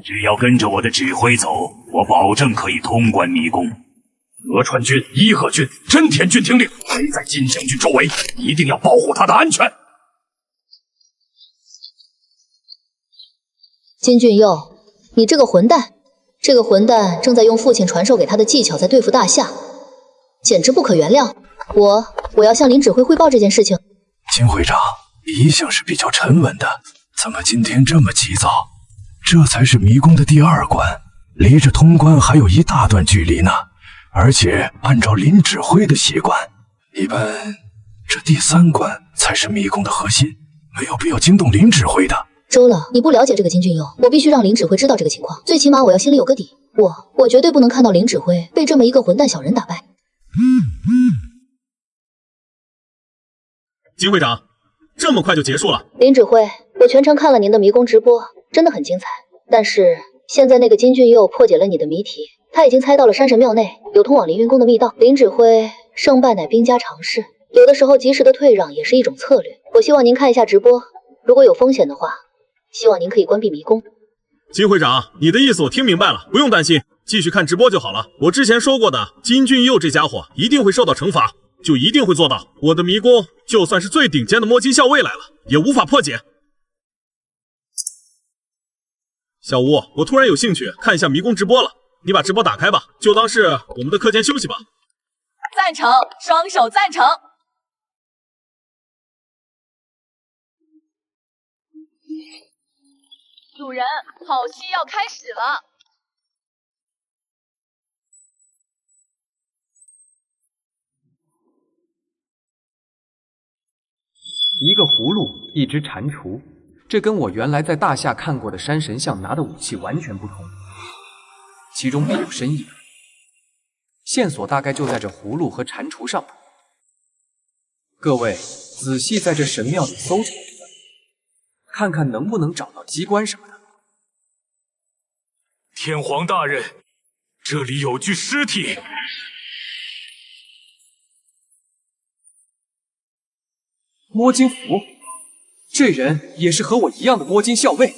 只要跟着我的指挥走，我保证可以通关迷宫。德川军、伊贺军、真田军听令，围在金将军周围，一定要保护他的安全。金俊佑，你这个混蛋！这个混蛋正在用父亲传授给他的技巧在对付大夏，简直不可原谅！我要向林指挥汇报这件事情。金会长一向是比较沉稳的，怎么今天这么急躁？这才是迷宫的第2关，离着通关还有一大段距离呢。而且按照林指挥的习惯，一般这第3关才是迷宫的核心，没有必要惊动林指挥的。周了，你不了解这个金俊佑，我必须让林指挥知道这个情况，最起码我要心里有个底。我绝对不能看到林指挥被这么一个混蛋小人打败。金会长，这么快就结束了？林指挥，我全程看了您的迷宫直播，真的很精彩。但是现在那个金俊佑破解了你的谜题，他已经猜到了山神庙内有通往凌云宫的密道。林指挥，胜败乃兵家常事，有的时候及时的退让也是一种策略。我希望您看一下直播，如果有风险的话，希望您可以关闭迷宫。金会长，你的意思我听明白了，不用担心，继续看直播就好了。我之前说过的，金俊佑这家伙一定会受到惩罚，就一定会做到。我的迷宫就算是最顶尖的摸金校尉来了，也无法破解。小吴，我突然有兴趣看一下迷宫直播了，你把直播打开吧，就当是我们的课间休息吧。赞成，双手赞成。主人，好戏要开始了。一个葫芦，一只蟾蜍，这跟我原来在大夏看过的山神像拿的武器完全不同，其中必有深意。线索大概就在这葫芦和蟾蜍上。各位仔细在这神庙里搜查，看看能不能找到机关什么的。天皇大人，这里有具尸体。摸金符，这人也是和我一样的摸金校尉。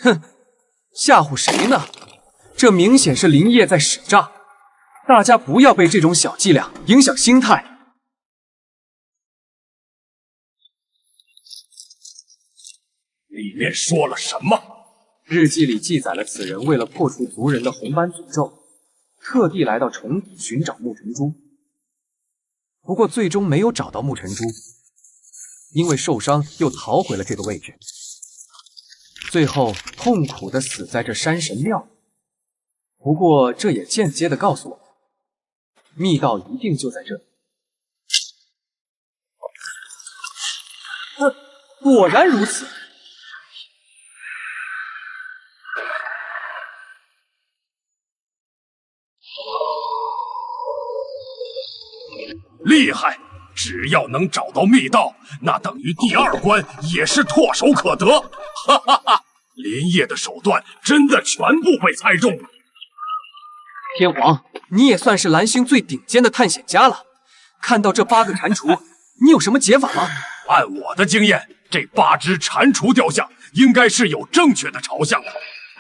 哼，吓唬谁呢？这明显是林业在使诈，大家不要被这种小伎俩影响心态。里面说了什么？日记里记载了此人为了破除族人的红斑诅咒，特地来到重谷寻找沐尘珠。不过最终没有找到沐尘珠，因为受伤又逃回了这个位置，最后痛苦地死在这山神庙。不过这也间接地告诉我们，密道一定就在这里。果然如此。厉害！只要能找到密道，那等于第二关也是唾手可得。哈哈哈！林业的手段真的全部被猜中了。天皇，你也算是蓝星最顶尖的探险家了。看到这8个蟾蜍，你有什么解法吗？按我的经验，这8只蟾蜍雕像应该是有正确的朝向的，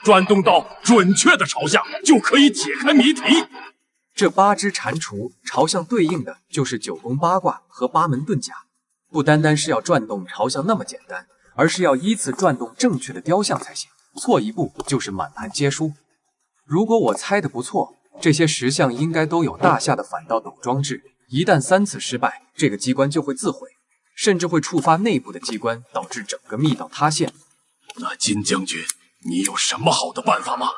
转动到准确的朝向就可以解开谜题。这8只蟾蜍朝向对应的就是9宫八卦和8门遁甲，不单单是要转动朝向那么简单，而是要依次转动正确的雕像才行，错一步就是满盘皆输。如果我猜的不错，这些石像应该都有大夏的反盗斗装置，一旦3次失败，这个机关就会自毁，甚至会触发内部的机关，导致整个密道塌陷。那金将军，你有什么好的办法吗？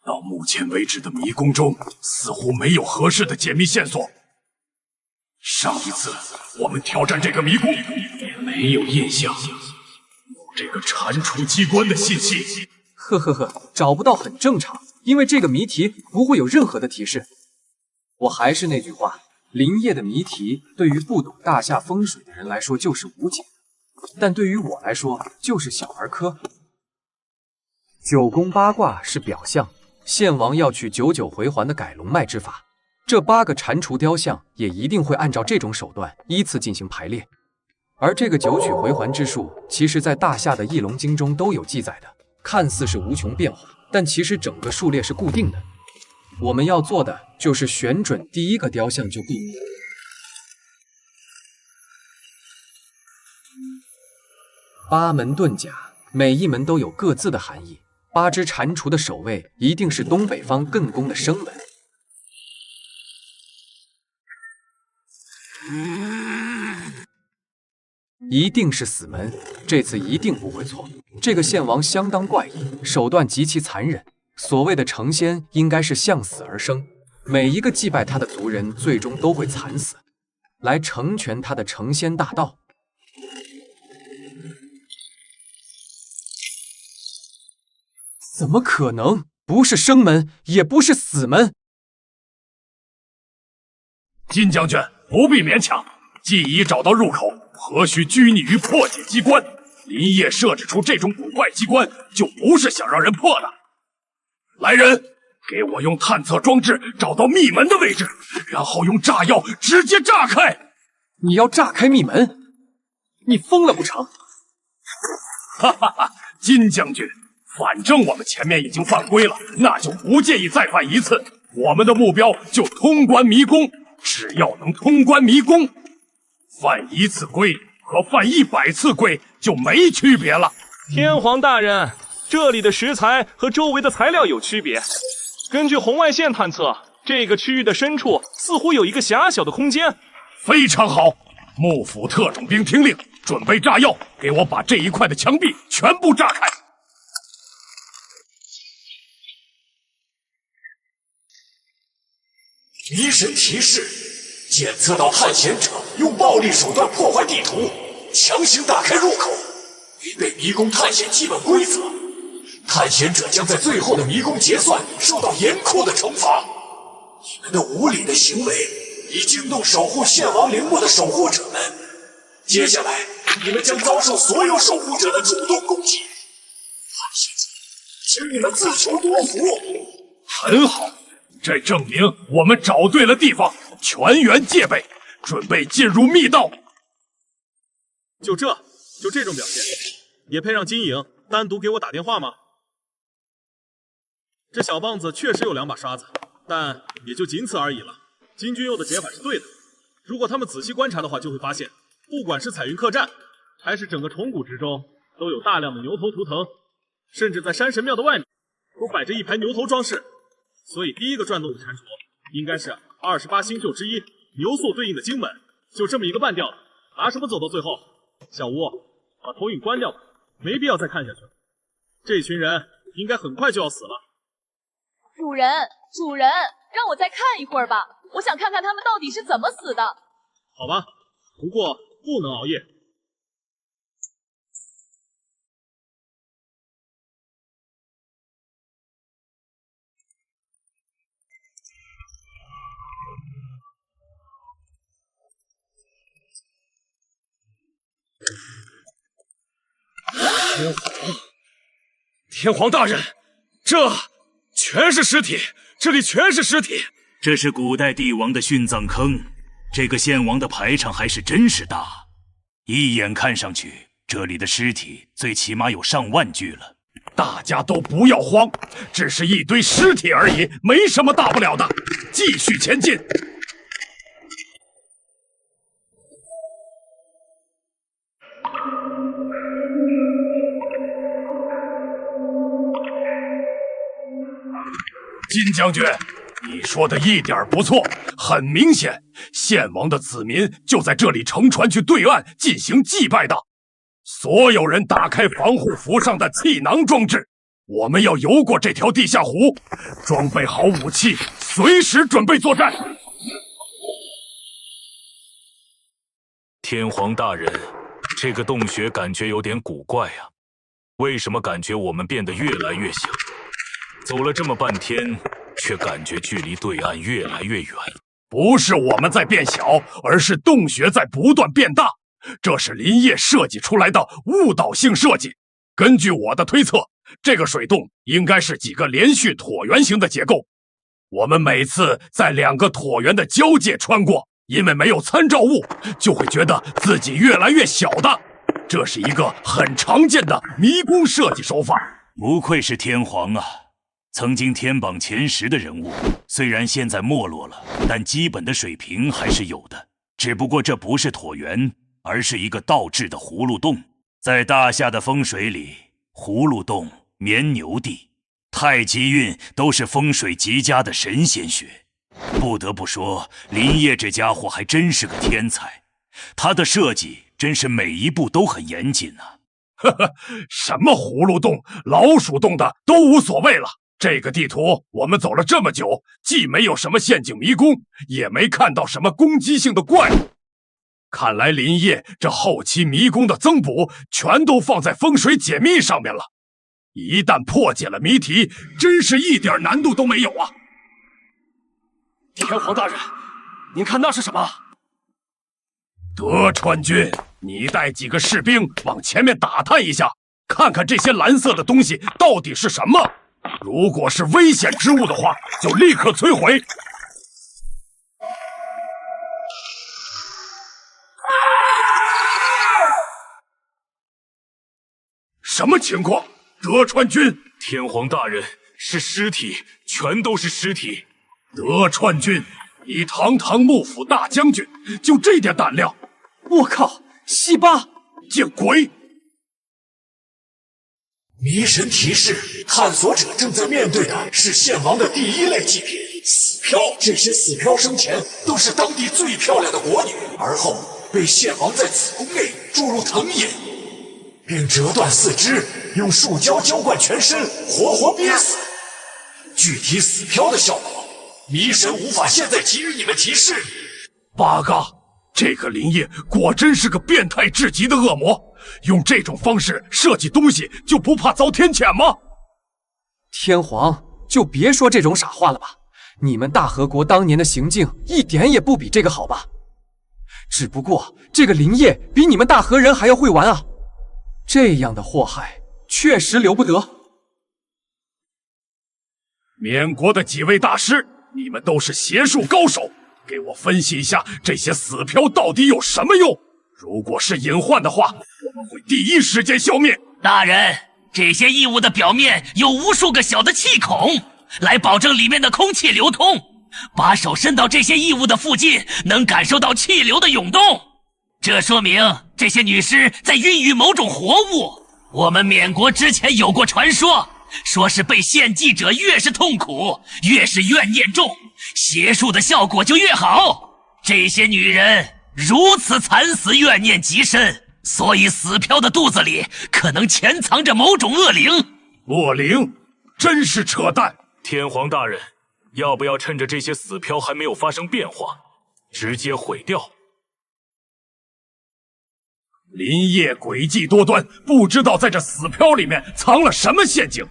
到目前为止的迷宫中，似乎没有合适的解密线索。上一次我们挑战这个迷宫，也没有印象有这个蟾蜍机关的信息。呵呵呵，找不到很正常，因为这个谜题不会有任何的提示。我还是那句话，林业的谜题对于不懂大夏风水的人来说就是无解，但对于我来说就是小儿科。9宫八卦是表象，献王要取99回环的改龙脉之法，这8个蟾蜍雕像也一定会按照这种手段依次进行排列。而这个9取回环之术，其实在大夏的翼龙经中都有记载的，看似是无穷变化，但其实整个数列是固定的。我们要做的就是选准第1个雕像就可以。8门遁甲，每一门都有各自的含义。8只蟾蜍的守卫一定是东北方艮宫的生门，一定是死门，这次一定不会错。这个献王相当怪异，手段极其残忍。所谓的成仙，应该是向死而生，每一个祭拜他的族人最终都会惨死，来成全他的成仙大道。怎么可能？不是生门，也不是死门。金将军不必勉强，既已找到入口，何须拘泥于破解机关？林业设置出这种古怪机关，就不是想让人破的。来人，给我用探测装置找到密门的位置，然后用炸药直接炸开。你要炸开密门？你疯了不成？哈哈哈，金将军。反正我们前面已经犯规了，那就不介意再犯一次。我们的目标就通关迷宫，只要能通关迷宫，犯1次规和犯100次规就没区别了。天皇大人，这里的石材和周围的材料有区别。根据红外线探测，这个区域的深处似乎有一个狭小的空间。非常好，幕府特种兵听令，准备炸药，给我把这一块的墙壁全部炸开。迷神提示：检测到探险者用暴力手段破坏地图，强行打开入口，违背迷宫探险基本规则。探险者将在最后的迷宫结算受到严酷的惩罚。你们的无理的行为已惊动守护献王陵墓的守护者们，接下来你们将遭受所有守护者的主动攻击。探险者，请你们自求多福。很好，这证明我们找对了地方，全员戒备，准备进入密道。就这种表现，也配让金颖单独给我打电话吗？这小棒子确实有2把刷子，但也就仅此而已了。金君佑的解法是对的，如果他们仔细观察的话，就会发现，不管是彩云客栈，还是整个虫谷之中，都有大量的牛头图腾，甚至在山神庙的外面，都摆着一排牛头装饰。所以第一个转动的蟾蜍，应该是28星宿之一牛宿对应的荆门。就这么一个半吊子，拿什么走到最后？小吴，把投影关掉吧，没必要再看下去了。这群人应该很快就要死了。主人，让我再看一会儿吧，我想看看他们到底是怎么死的。好吧，不过不能熬夜。天皇大人，这全是尸体，这里全是尸体。这是古代帝王的殉葬坑，这个献王的排场还是真是大，一眼看上去，这里的尸体最起码有上万具了。大家都不要慌，只是一堆尸体而已，没什么大不了的，继续前进。金将军，你说的一点不错，很明显，献王的子民就在这里乘船去对岸进行祭拜的。所有人打开防护服上的气囊装置，我们要游过这条地下湖，装备好武器，随时准备作战。天皇大人，这个洞穴感觉有点古怪啊，为什么感觉我们变得越来越小？走了这么半天，却感觉距离对岸越来越远。不是我们在变小，而是洞穴在不断变大。这是林业设计出来的误导性设计。根据我的推测，这个水洞应该是几个连续椭圆形的结构。我们每次在2个椭圆的交界穿过，因为没有参照物，就会觉得自己越来越小的。这是一个很常见的迷宫设计手法。不愧是天皇啊！曾经天榜前10的人物，虽然现在没落了，但基本的水平还是有的。只不过这不是椭圆，而是一个倒置的葫芦洞。在大夏的风水里，葫芦洞、绵牛地、太极运都是风水极佳的神仙穴。不得不说，林业这家伙还真是个天才，他的设计真是每一步都很严谨啊。呵呵，什么葫芦洞、老鼠洞的都无所谓了。这个地图我们走了这么久，既没有什么陷阱迷宫，也没看到什么攻击性的怪物。看来林业这后期迷宫的增补全都放在风水解密上面了。一旦破解了谜题，真是一点难度都没有啊！天皇大人，您看那是什么？德川君，你带几个士兵往前面打探一下，看看这些蓝色的东西到底是什么。如果是危险之物的话，就立刻摧毁。什么情况？德川君，天皇大人，是尸体，全都是尸体。德川君，你堂堂幕府大将军，就这点胆量？我靠，西巴，见鬼！迷神提示：探索者正在面对的是献王的第1类祭品——死漂。这些死漂生前都是当地最漂亮的国女，而后被献王在子宫内注入藤饮，并折断4肢，用树胶浇灌全身，活活憋死。具体死漂的效果，迷神无法现在给予你们提示。八嘎，这个林业果真是个变态至极的恶魔，用这种方式设计东西就不怕遭天谴吗？天皇，就别说这种傻话了吧。你们大和国当年的行径一点也不比这个好吧？只不过这个林业比你们大和人还要会玩啊！这样的祸害确实留不得。缅国的几位大师，你们都是邪术高手，给我分析一下这些死漂到底有什么用？如果是隐患的话，我们会第一时间消灭。大人，这些异物的表面有无数个小的气孔，来保证里面的空气流通。把手伸到这些异物的附近，能感受到气流的涌动。这说明这些女尸在孕育某种活物。我们缅国之前有过传说，说是被献祭者越是痛苦，越是怨念重，邪术的效果就越好。这些女人如此惨死，怨念极深，所以死漂的肚子里可能潜藏着某种恶灵。恶灵？真是扯淡！天皇大人，要不要趁着这些死漂还没有发生变化，直接毁掉？林业诡计多端，不知道在这死漂里面藏了什么陷阱。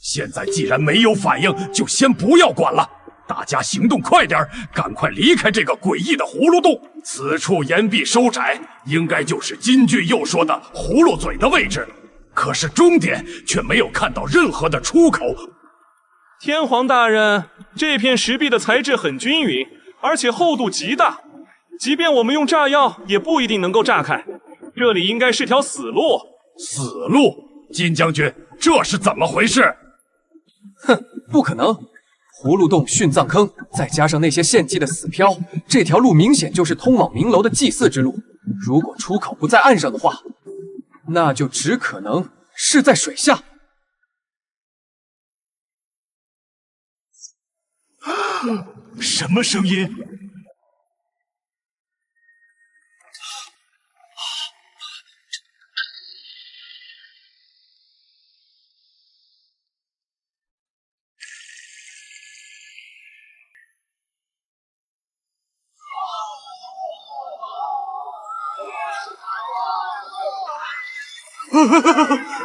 现在既然没有反应，就先不要管了。大家行动快点，赶快离开这个诡异的葫芦洞。此处岩壁收窄，应该就是金句又说的葫芦嘴的位置。可是终点却没有看到任何的出口。天皇大人，这片石壁的材质很均匀，而且厚度极大，即便我们用炸药，也不一定能够炸开。这里应该是条死路。死路？金将军，这是怎么回事？哼，不可能！葫芦洞、殉葬坑，再加上那些献祭的死漂，这条路明显就是通往明楼的祭祀之路。如果出口不在岸上的话，那就只可能是在水下。什么声音？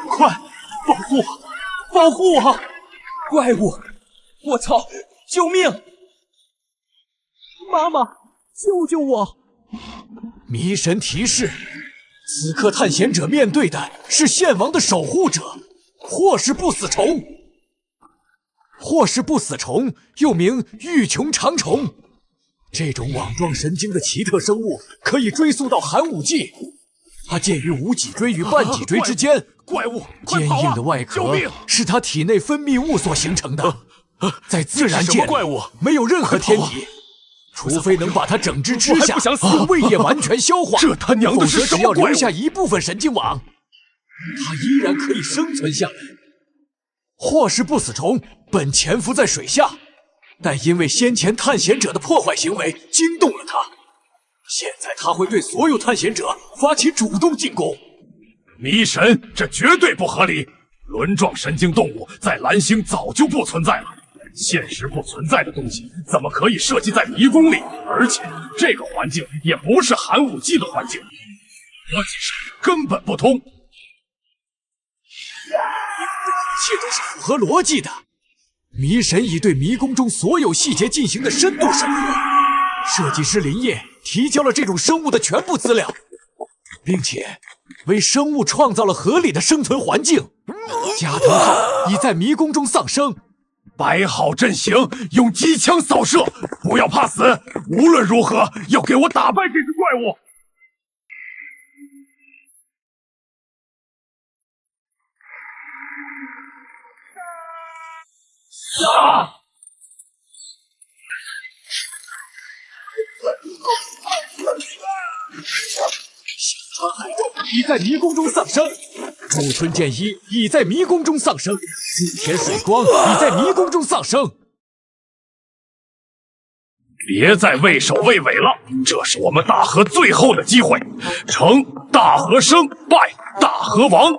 快，保护，保护我！怪物！我操！救命！妈妈，救救我！迷神提示：此刻探险者面对的是献王的守护者，或是不死虫。或是不死虫又名玉琼长虫，这种网状神经的奇特生物可以追溯到寒武纪。它介于无脊椎与半脊椎之间，怪物！坚硬的外壳是它体内分泌物所形成的。在自然界里，没有任何天敌，除非能把它整只吃下，用胃液完全消化。这他娘的是什么怪物？否则只要留下一部分神经网，它依然可以生存下来。或是不死虫本潜伏在水下，但因为先前探险者的破坏行为惊动了它。现在他会对所有探险者发起主动进攻。迷神，这绝对不合理！轮状神经动物在蓝星早就不存在了，现实不存在的东西怎么可以设计在迷宫里？而且这个环境也不是寒武纪的环境，逻辑上根本不通。一切都是符合逻辑的。迷神已对迷宫中所有细节进行了深度审核，设计师林业提交了这种生物的全部资料，并且为生物创造了合理的生存环境。加藤号已在迷宫中丧生，摆好阵型，用机枪扫射，不要怕死，无论如何要给我打败这只怪物。啊！小川海斗已在迷宫中丧生，木村健一已在迷宫中丧生，织田水光已在迷宫中丧生。别再畏首畏尾了，这是我们大和最后的机会，成大和生，败大和亡。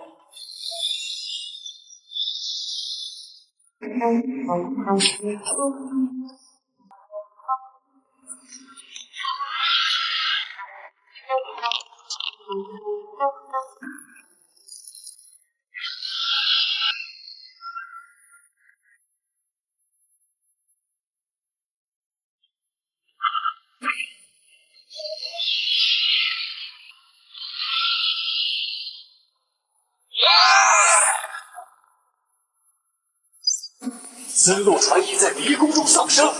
森洛传已在迷宫中丧生，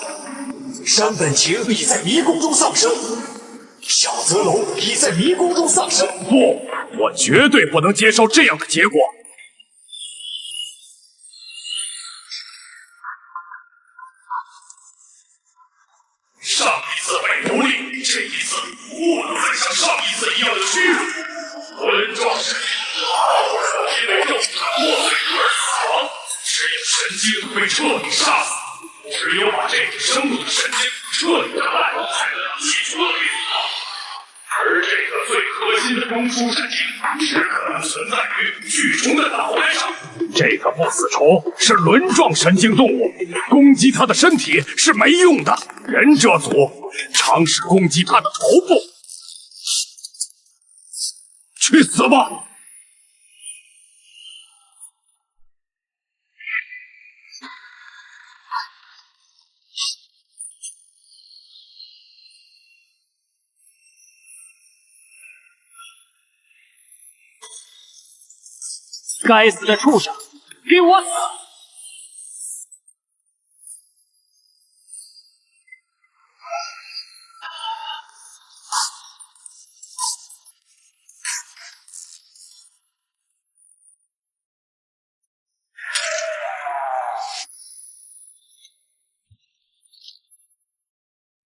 山本晴已在迷宫中丧生，小泽龙已在迷宫中丧生。不，我绝对不能接受这样的结果。上一次被蹂躏，这一次不能再像上一次一样的屈辱。文壮士，因为肉体破碎而死亡，只有神经被彻底杀死。只有把这个生命的神经彻底的烂，才能让气出厄运。而这个最核心的中枢神经，只可能存在于巨虫的脑袋上。这个不死虫是轮状神经动物，攻击它的身体是没用的。忍者族尝试攻击它的头部，去死吧！该死的畜生，给我死！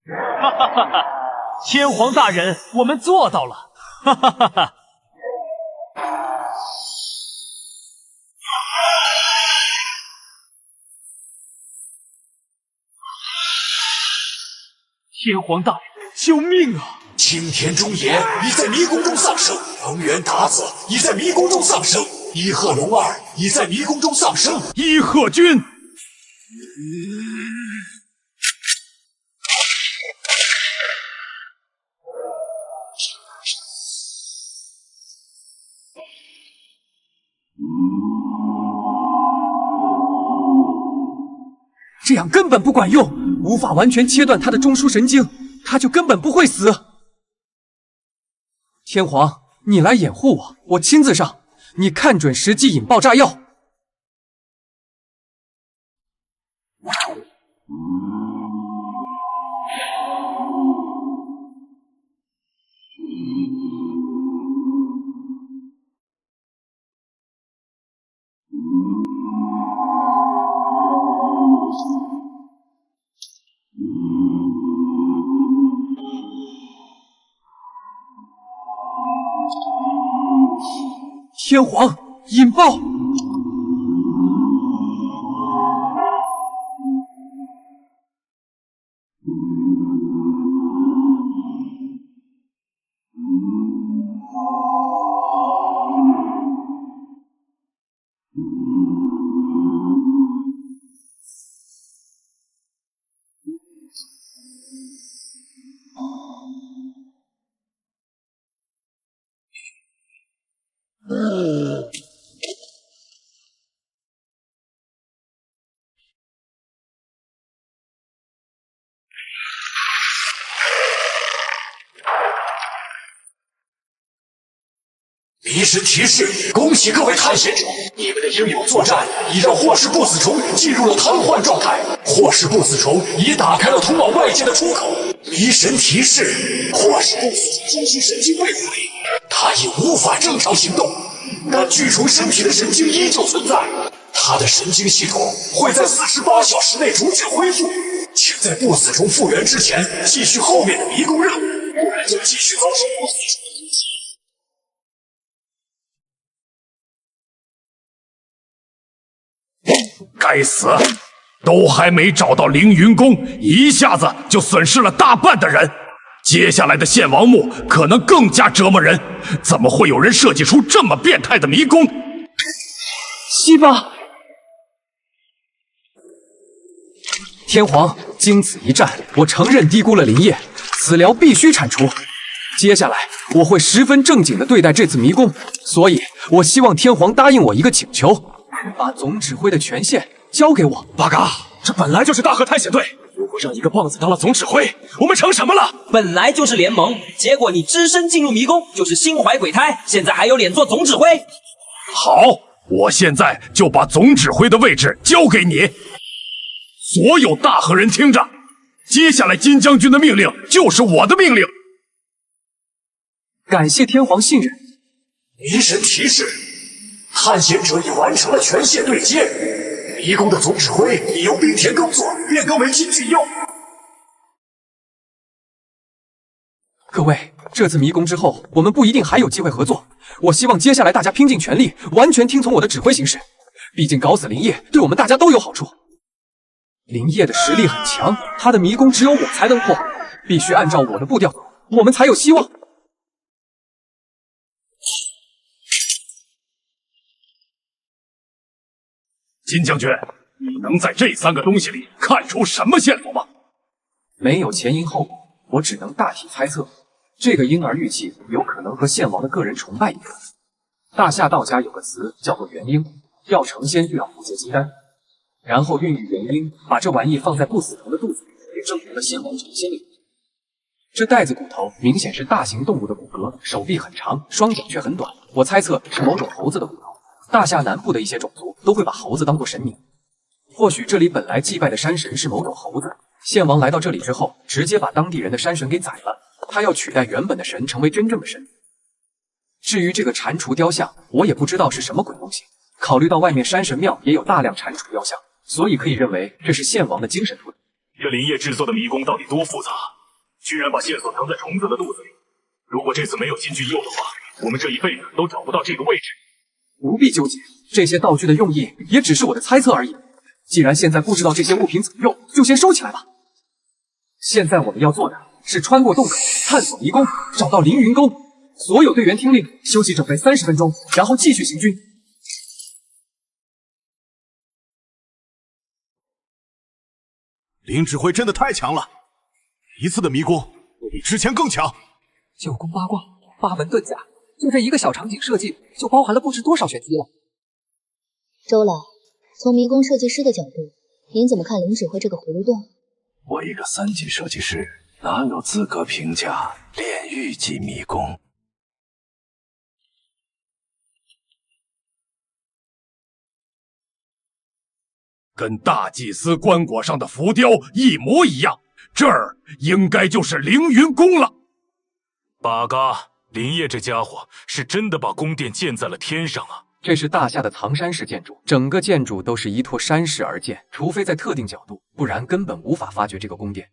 哈哈哈哈！天皇大人，我们做到了！哈哈哈哈！天皇大人，救命啊！青田中野已在迷宫中丧生，藤原达子已在迷宫中丧生，伊贺龙二已在迷宫中丧生。伊贺君，这样根本不管用，无法完全切断他的中枢神经，他就根本不会死。天皇，你来掩护我，我亲自上，你看准时机引爆炸药。天皇，引爆！迷神提示，恭喜各位探险者，你们的英勇作战已让霍氏不死虫进入了瘫痪状态，霍氏不死虫已打开了通往外界的出口。迷神提示，霍氏不死虫中枢神经被毁，它已无法正常行动，但巨虫身体的神经依旧存在，它的神经系统会在48小时内逐渐恢复，请在不死虫复原之前继续后面的迷宫任务，不然将继续遭受不死虫的攻击。该死！都还没找到凌云宫，一下子就损失了大半的人。接下来的献王墓可能更加折磨人。怎么会有人设计出这么变态的迷宫？西巴，天皇，经此一战，我承认低估了林业，此疗必须铲除。接下来我会十分正经地对待这次迷宫，所以我希望天皇答应我一个请求，把总指挥的权限交给我。八嘎，这本来就是大河探险队，如果让一个棒子当了总指挥，我们成什么了？本来就是联盟，结果你只身进入迷宫，就是心怀鬼胎，现在还有脸做总指挥？好，我现在就把总指挥的位置交给你。所有大河人听着，接下来金将军的命令就是我的命令。感谢天皇信任。迷神提示，探险者已完成了全线对接，迷宫的总指挥已由冰田耕作变更为金俊佑。各位，这次迷宫之后，我们不一定还有机会合作。我希望接下来大家拼尽全力，完全听从我的指挥行事。毕竟搞死林业，对我们大家都有好处。林业的实力很强，他的迷宫只有我才能破，必须按照我的步调走，我们才有希望。金将军，你能在这3个东西里看出什么线索吗？没有前因后果，我只能大体猜测。这个婴儿玉器有可能和献王的个人崇拜有关。大夏道家有个词叫做元婴，要成仙就要服些金丹，然后孕育元婴，把这玩意放在不死虫的肚子里，也证明了献王成仙的意义。这袋子骨头明显是大型动物的骨骼，手臂很长，双脚却很短，我猜测是某种猴子的骨头。大夏南部的一些种族都会把猴子当作神明，或许这里本来祭拜的山神是某种猴子，献王来到这里之后，直接把当地人的山神给宰了。他要取代原本的神，成为真正的神。至于这个蟾蜍雕像，我也不知道是什么鬼东西。考虑到外面山神庙也有大量蟾蜍雕像，所以可以认为这是献王的精神图腾。这林业制作的迷宫到底多复杂？居然把线索藏在虫子的肚子里。如果这次没有金俊佑的话，我们这一辈子都找不到这个位置。不必纠结，这些道具的用意也只是我的猜测而已。既然现在不知道这些物品怎么用，就先收起来吧。现在我们要做的是穿过洞口，探索迷宫，找到凌云宫。所有队员听令，休息准备30分钟，然后继续行军。林指挥真的太强了，一次的迷宫都比之前更强。9宫8卦，8门遁甲，就这一个小场景设计，就包含了不知多少玄机了。周老，从迷宫设计师的角度，您怎么看林指挥这个葫芦洞？我一个3级设计师，哪有资格评价炼狱级迷宫？跟大祭司棺椁上的浮雕一模一样，这儿应该就是凌云宫了。八嘎，林业这家伙是真的把宫殿建在了天上啊！这是大夏的唐山式建筑，整个建筑都是依托山势而建，除非在特定角度，不然根本无法发掘这个宫殿。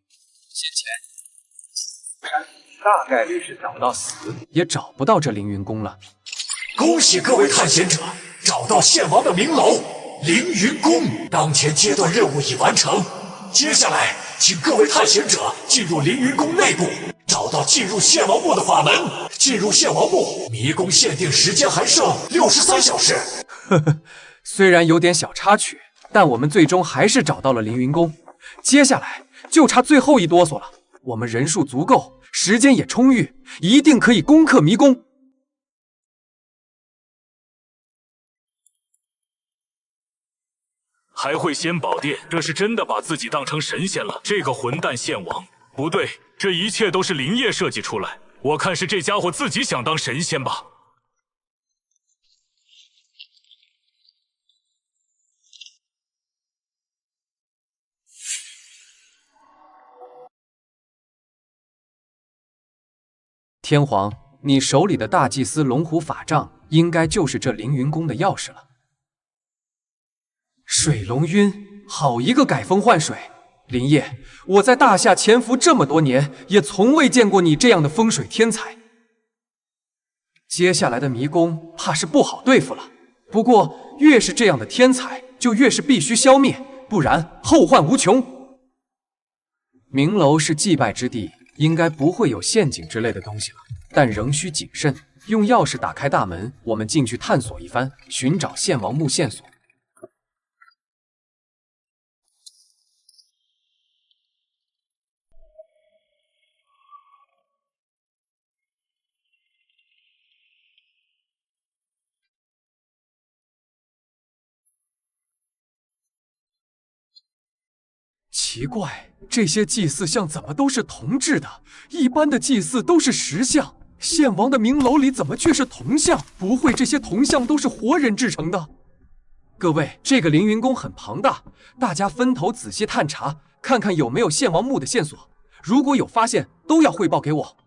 先前大概率是找到死，也找不到这凌云宫了。恭喜各位探险者，找到献王的明楼凌云宫。当前阶段任务已完成，接下来请各位探险者进入凌云宫内部，找到进入献王墓的法门。进入献王墓，迷宫限定时间还剩63小时。呵呵，虽然有点小插曲，但我们最终还是找到了凌云宫。接下来就差最后一哆嗦了，我们人数足够，时间也充裕，一定可以攻克迷宫。还会仙宝殿，这是真的把自己当成神仙了。这个混蛋献王，不对，这一切都是林业设计出来。我看是这家伙自己想当神仙吧。天皇，你手里的大祭司龙虎法杖，应该就是这凌云宫的钥匙了。水龙晕，好一个改风换水！林业，我在大夏潜伏这么多年，也从未见过你这样的风水天才。接下来的迷宫怕是不好对付了。不过，越是这样的天才，就越是必须消灭，不然后患无穷。明楼是祭拜之地，应该不会有陷阱之类的东西了，但仍需谨慎。用钥匙打开大门，我们进去探索一番，寻找献王墓线索。奇怪，这些祭祀像怎么都是铜制的？一般的祭祀都是石像，献王的明楼里怎么却是铜像？不会这些铜像都是活人制成的？各位，这个凌云宫很庞大，大家分头仔细探查，看看有没有献王墓的线索。如果有发现，都要汇报给我。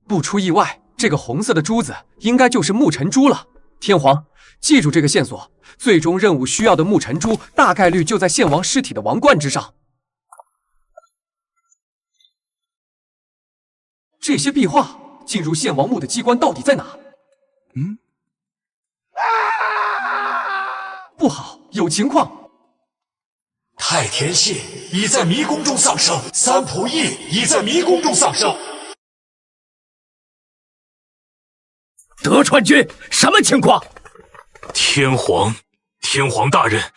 不出意外，这个红色的珠子应该就是木尘珠了。天皇，记住这个线索，最终任务需要的木尘珠大概率就在献王尸体的王冠之上。这些壁画进入献王墓的机关到底在哪？不好，有情况！太田信已在迷宫中丧生，三浦义已在迷宫中丧生。德川君，什么情况？天皇大人，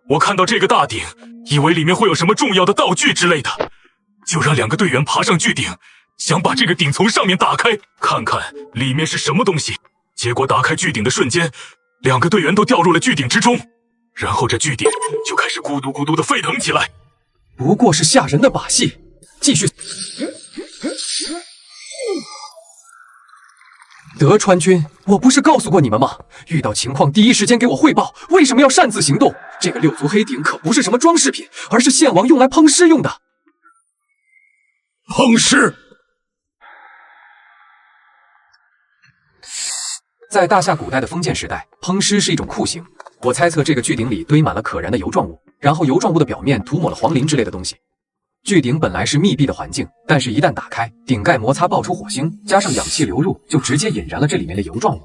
我看到这个大鼎，以为里面会有什么重要的道具之类的，就让2个队员爬上巨鼎，想把这个鼎从上面打开，看看里面是什么东西。结果打开巨鼎的瞬间，2个队员都掉入了巨鼎之中，然后这巨鼎就开始咕嘟咕嘟的沸腾起来。不过是吓人的把戏，继续。德川君，我不是告诉过你们吗？遇到情况第一时间给我汇报，为什么要擅自行动？这个6足黑鼎可不是什么装饰品，而是献王用来烹尸用的。烹尸？在大夏古代的封建时代，烹尸是一种酷刑。我猜测这个巨鼎里堆满了可燃的油状物，然后油状物的表面涂抹了黄磷之类的东西。巨鼎本来是密闭的环境，但是一旦打开，顶盖摩擦爆出火星，加上氧气流入，就直接引燃了这里面的油状物。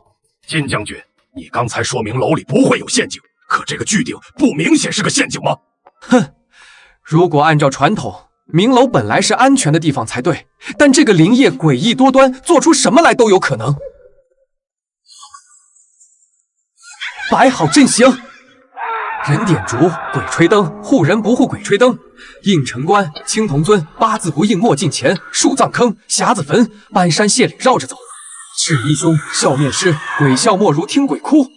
金将军，你刚才说明楼里不会有陷阱，可这个巨鼎不明显是个陷阱吗？哼，如果按照传统，明楼本来是安全的地方才对，但这个灵业诡异多端，做出什么来都有可能。摆好阵型，人点烛，鬼吹灯，护人不护鬼吹灯。应城关、青铜尊、八字不应莫近前，树葬坑、匣子坟，搬山卸岭绕着走。赤衣兄，笑面狮，鬼笑莫如听鬼哭。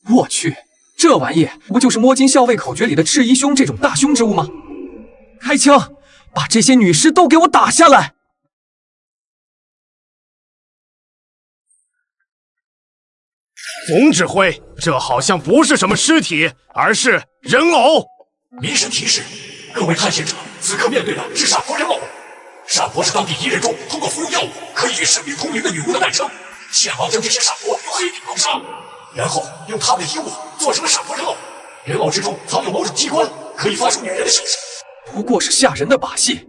我去，这玩意不就是摸金校尉口诀里的赤衣兄这种大凶之物吗？开枪，把这些女尸都给我打下来！总指挥，这好像不是什么尸体，而是人偶。民神提示，各位探险者，此刻面对的是傻婆人偶。傻婆是当地1人中通过服用药物可以与神明通灵的女巫的代称。献王将这些傻婆用黑鼎封杀，然后用他们的衣物做成了傻婆人偶。人偶之中藏有某种机关，可以发出女人的声势。不过是吓人的把戏。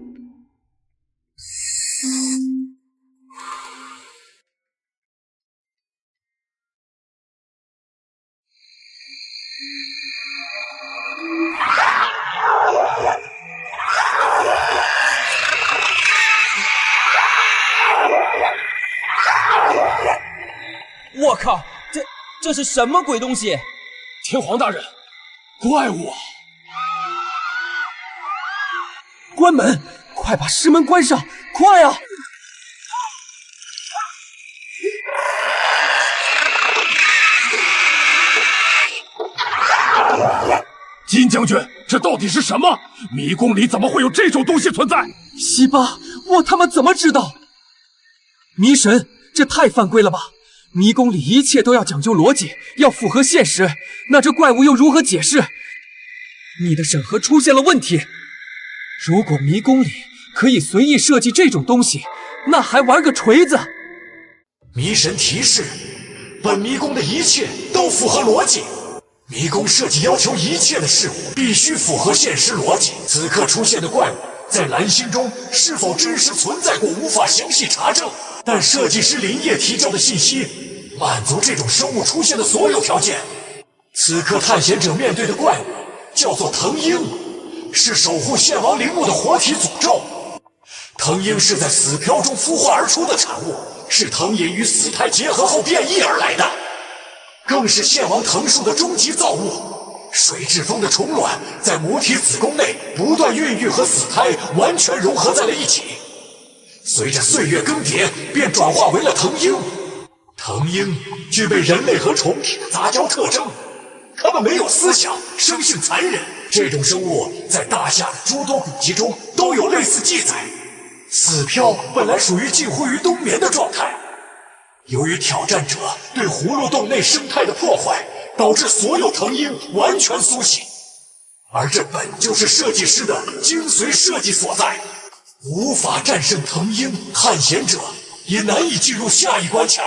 我靠，这是什么鬼东西？天皇大人，怪物啊！关门，快把师门关上，快啊！金将军，这到底是什么？迷宫里怎么会有这种东西存在？西巴，我他妈怎么知道？迷神，这太犯规了吧！迷宫里一切都要讲究逻辑，要符合现实，那这怪物又如何解释？你的审核出现了问题。如果迷宫里可以随意设计这种东西，那还玩个锤子！迷神提示，本迷宫的一切都符合逻辑。迷宫设计要求一切的事物必须符合现实逻辑。此刻出现的怪物在蓝星中是否真实存在过，无法详细查证。但设计师林业提交的信息满足这种生物出现的所有条件。此刻探险者面对的怪物叫做藤鹰，是守护献王陵墓的活体诅咒。藤鹰是在死漂中孵化而出的产物，是藤饮与死胎结合后变异而来的，更是献王藤树的终极造物。水蛭蜂的虫卵在母体子宫内不断孕育和死胎完全融合在了一起，随着岁月更迭便转化为了藤鹰。藤鹰具备人类和虫体的杂交特征，它们没有思想，生性残忍，这种生物在大夏的诸多古籍中都有类似记载。死漂本来属于近乎于冬眠的状态，由于挑战者对葫芦洞内生态的破坏，导致所有藤樱完全苏醒。而这本就是设计师的精髓设计所在，无法战胜藤樱，探险者也难以进入下一关卡。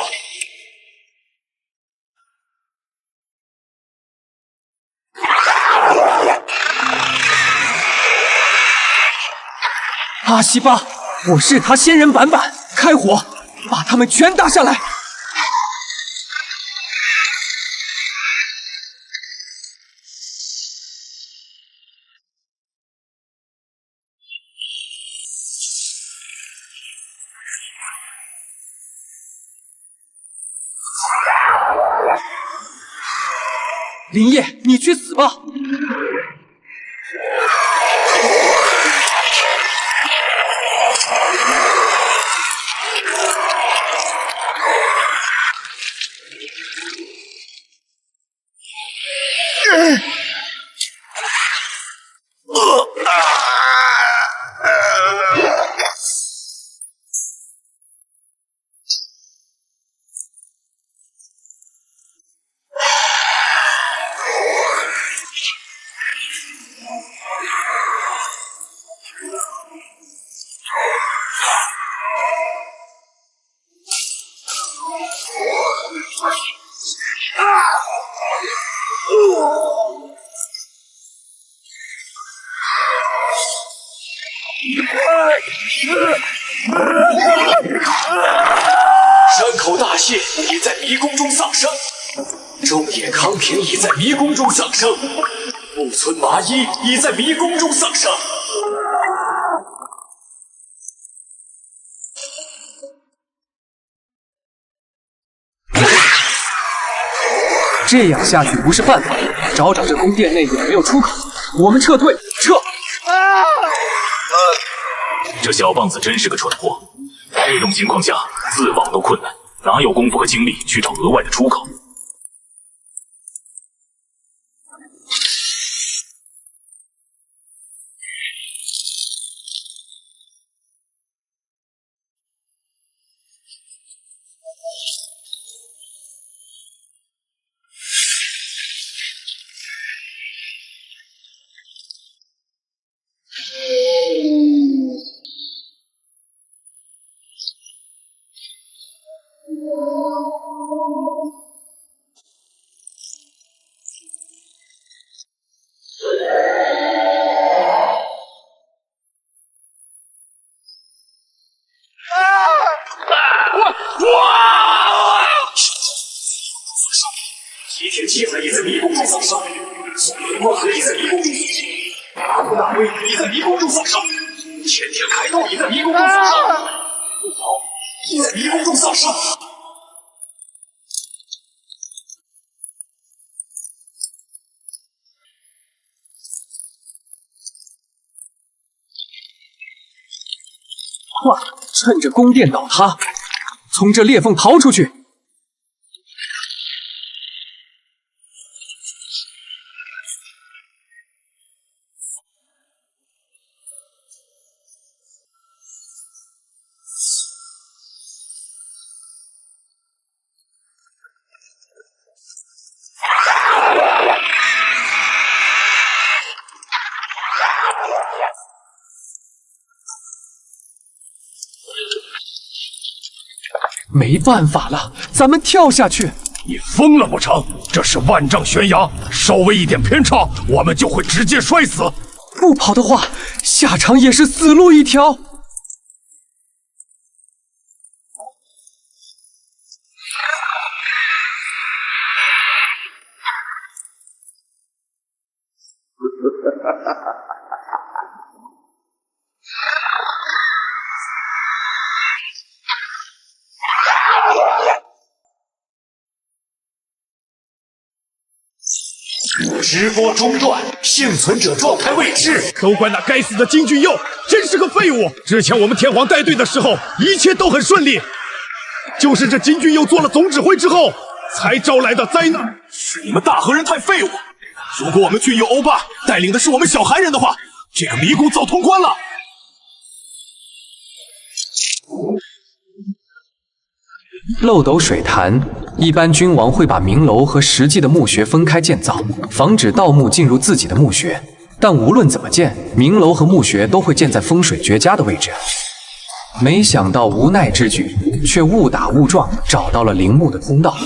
阿西巴，我是他仙人板板，开火，把他们全打下来！林叶，你去死吧！山口大蟹已在迷宫中丧生，中野康平已在迷宫中丧生，木村麻衣已在迷宫中丧生。这样下去不是办法，找这宫殿内有没有出口，我们撤退，撤！这小棒子真是个蠢货，这种情况下自保都困难，哪有功夫和精力去找额外的出口？吉田七海也在迷宫中丧生，松原光和也在迷宫中苏醒，阿布大威也在迷宫中丧生，前田凯斗也在迷宫中丧生，不好，也在迷宫中丧生。快，趁着宫殿倒塌，从这裂缝逃出去！没办法了，咱们跳下去！你疯了不成？这是万丈悬崖，稍微一点偏差，我们就会直接摔死。不跑的话，下场也是死路一条。直播中断，幸存者状态未知。都怪那该死的金俊佑，真是个废物！之前我们天皇带队的时候，一切都很顺利，就是这金俊佑做了总指挥之后，才招来的灾难。是你们大和人太废物，如果我们军友欧巴带领的是我们小韩人的话，这个迷宫早通关了。漏斗水潭，一般君王会把明楼和实际的墓穴分开建造，防止盗墓进入自己的墓穴。但无论怎么建，明楼和墓穴都会建在风水绝佳的位置。没想到无奈之举，却误打误撞找到了陵墓的通道。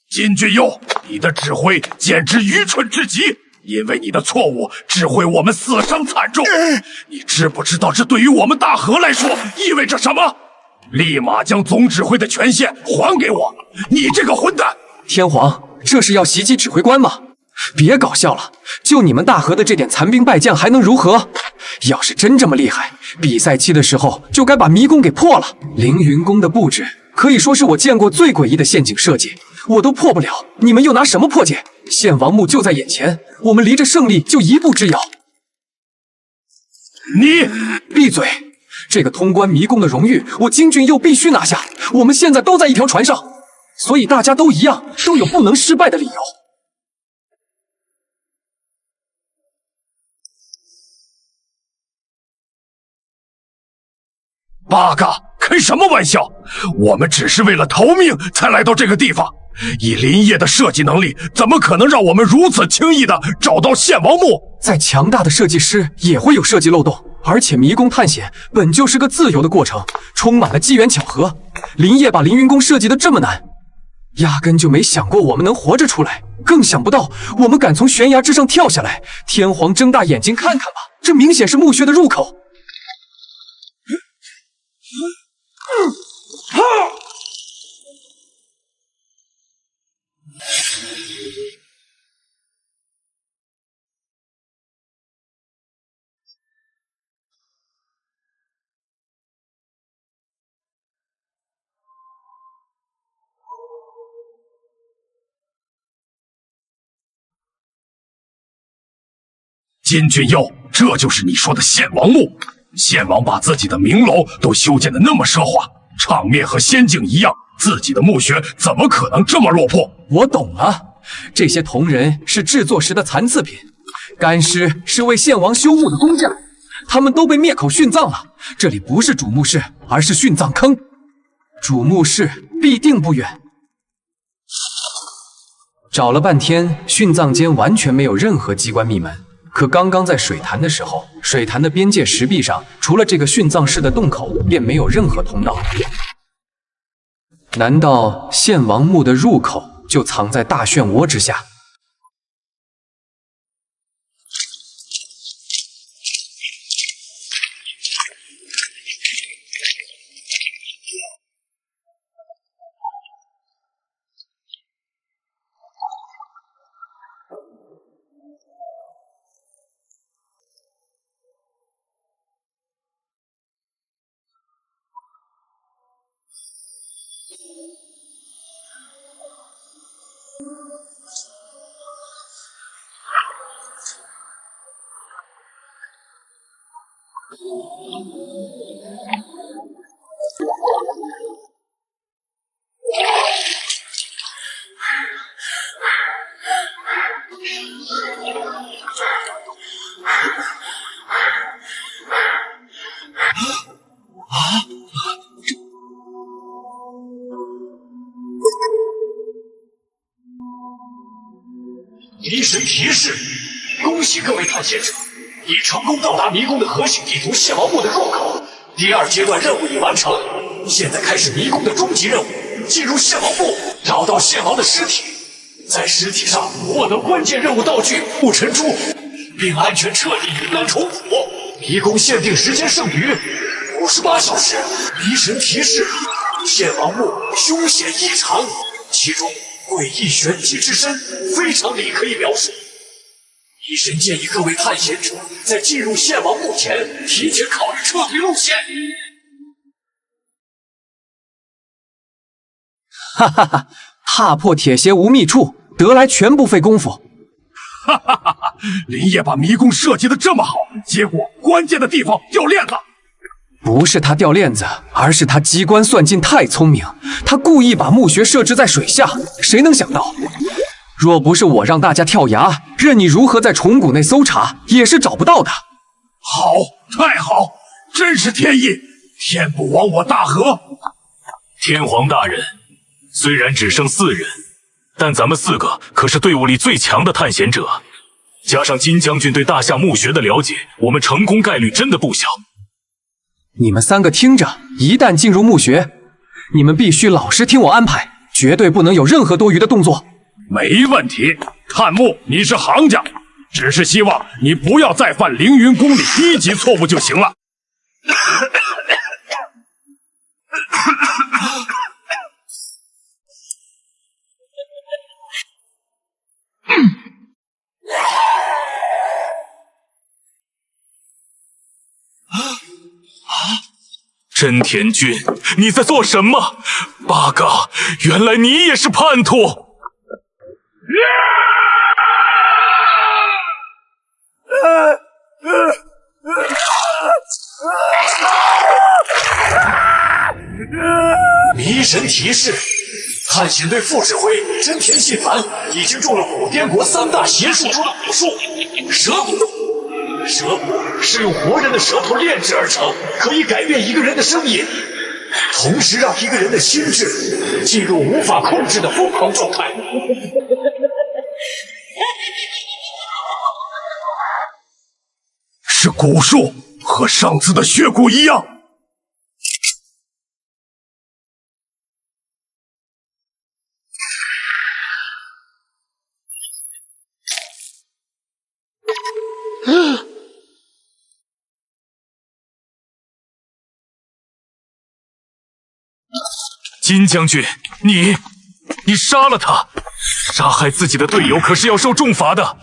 金俊佑，你的指挥简直愚蠢至极，因为你的错误，只会我们死伤惨重。你知不知道这对于我们大和来说意味着什么？立马将总指挥的权限还给我！你这个混蛋！天皇，这是要袭击指挥官吗？别搞笑了，就你们大和的这点残兵败将还能如何？要是真这么厉害，比赛期的时候就该把迷宫给破了。凌云宫的布置可以说是我见过最诡异的陷阱设计，我都破不了，你们又拿什么破解？献王墓就在眼前，我们离着胜利就一步之遥。你闭嘴！这个通关迷宫的荣誉，我金俊佑必须拿下。我们现在都在一条船上，所以大家都一样，都有不能失败的理由。八嘎，开什么玩笑？我们只是为了逃命才来到这个地方。以林业的设计能力，怎么可能让我们如此轻易的找到献王墓？再强大的设计师也会有设计漏洞，而且迷宫探险本就是个自由的过程，充满了机缘巧合。林业把凌云宫设计的这么难，压根就没想过我们能活着出来，更想不到我们敢从悬崖之上跳下来。天皇睁大眼睛看看吧，这明显是墓穴的入口。金俊佑，这就是你说的献王墓。献王把自己的明楼都修建的那么奢华，场面和仙境一样，自己的墓穴怎么可能这么落魄？我懂了，这些铜人是制作时的残次品，干尸是为献王修墓的工匠，他们都被灭口殉葬了。这里不是主墓室，而是殉葬坑，主墓室必定不远。找了半天，殉葬间完全没有任何机关密门。可刚刚在水潭的时候，水潭的边界石壁上，除了这个殉葬室的洞口，便没有任何通道。难道献王墓的入口就藏在大漩涡之下？迷神提示：恭喜各位探险者，已成功到达迷宫的核心地图献王墓的入口。第二阶段任务已完成，现在开始迷宫的终极任务：进入献王墓，找到献王的尸体，在尸体上获得关键任务道具雾尘珠，并安全撤离云南虫谷。迷宫限定时间剩余58小时。迷神提示：献王墓凶险异常，其中诡异玄机之深，非常理可以描述。医神建议各位探险者在进入献王墓前，提前考虑撤退路线。哈哈哈！踏破铁鞋无觅处，得来全不费功夫。哈哈哈哈！林业把迷宫设计的这么好，结果关键的地方掉链子。不是他掉链子，而是他机关算尽太聪明，他故意把墓穴设置在水下。谁能想到，若不是我让大家跳崖，任你如何在虫谷内搜查，也是找不到的。好，太好，真是天意！天不亡我大河。天皇大人，虽然只剩4人，但咱们4个可是队伍里最强的探险者，加上金将军对大夏墓穴的了解，我们成功概率真的不小。你们3个听着，一旦进入墓穴，你们必须老实听我安排，绝对不能有任何多余的动作。没问题，探墓你是行家，只是希望你不要再犯凌云宫里低级错误就行了。真田君，你在做什么？八嘎，原来你也是叛徒！迷神提示：探险队副指挥真田信繁已经中了古滇国3大邪术中的蛊术——蛇蛊。蛇蛊是用活人的舌头炼制而成，可以改变一个人的声音，同时让一个人的心智进入无法控制的疯狂状态。是蛊术，和上次的血蛊一样。金将军，你杀了他，杀害自己的队友可是要受重罚的。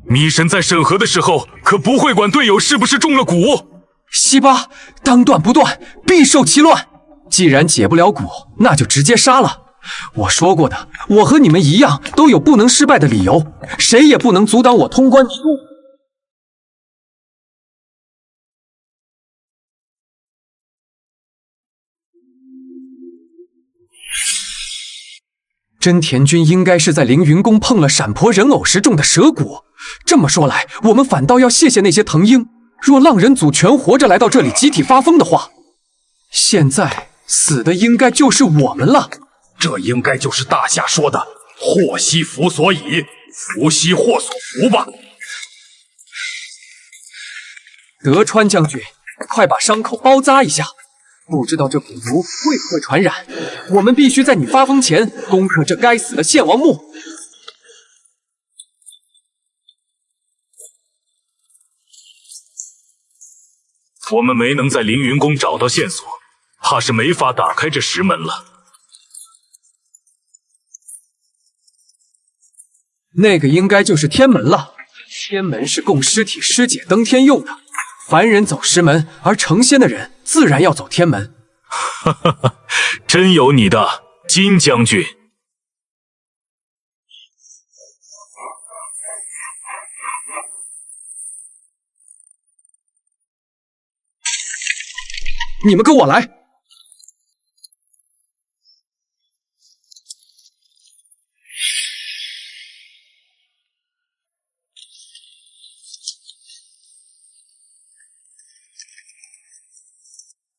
迷神在审核的时候可不会管队友是不是中了蛊。西巴，当断不断，必受其乱。既然解不了蛊，那就直接杀了。我说过的，我和你们一样，都有不能失败的理由，谁也不能阻挡我通关迷宫。真田君应该是在凌云宫碰了闪婆人偶时中的蛇蛊。这么说来，我们反倒要谢谢那些藤鹰。若浪人组全活着来到这里集体发疯的话，现在死的应该就是我们了。这应该就是大夏说的“祸兮福所倚，福兮祸所伏”吧？德川将军，快把伤口包扎一下。不知道这蛊毒为何传染，我们必须在你发疯前攻克这该死的献王墓。我们没能在凌云宫找到线索，怕是没法打开这石门了。那个应该就是天门了。天门是供尸体尸解登天用的，凡人走石门，而成仙的人自然要走天门。哈哈哈，真有你的，金将军。你们跟我来。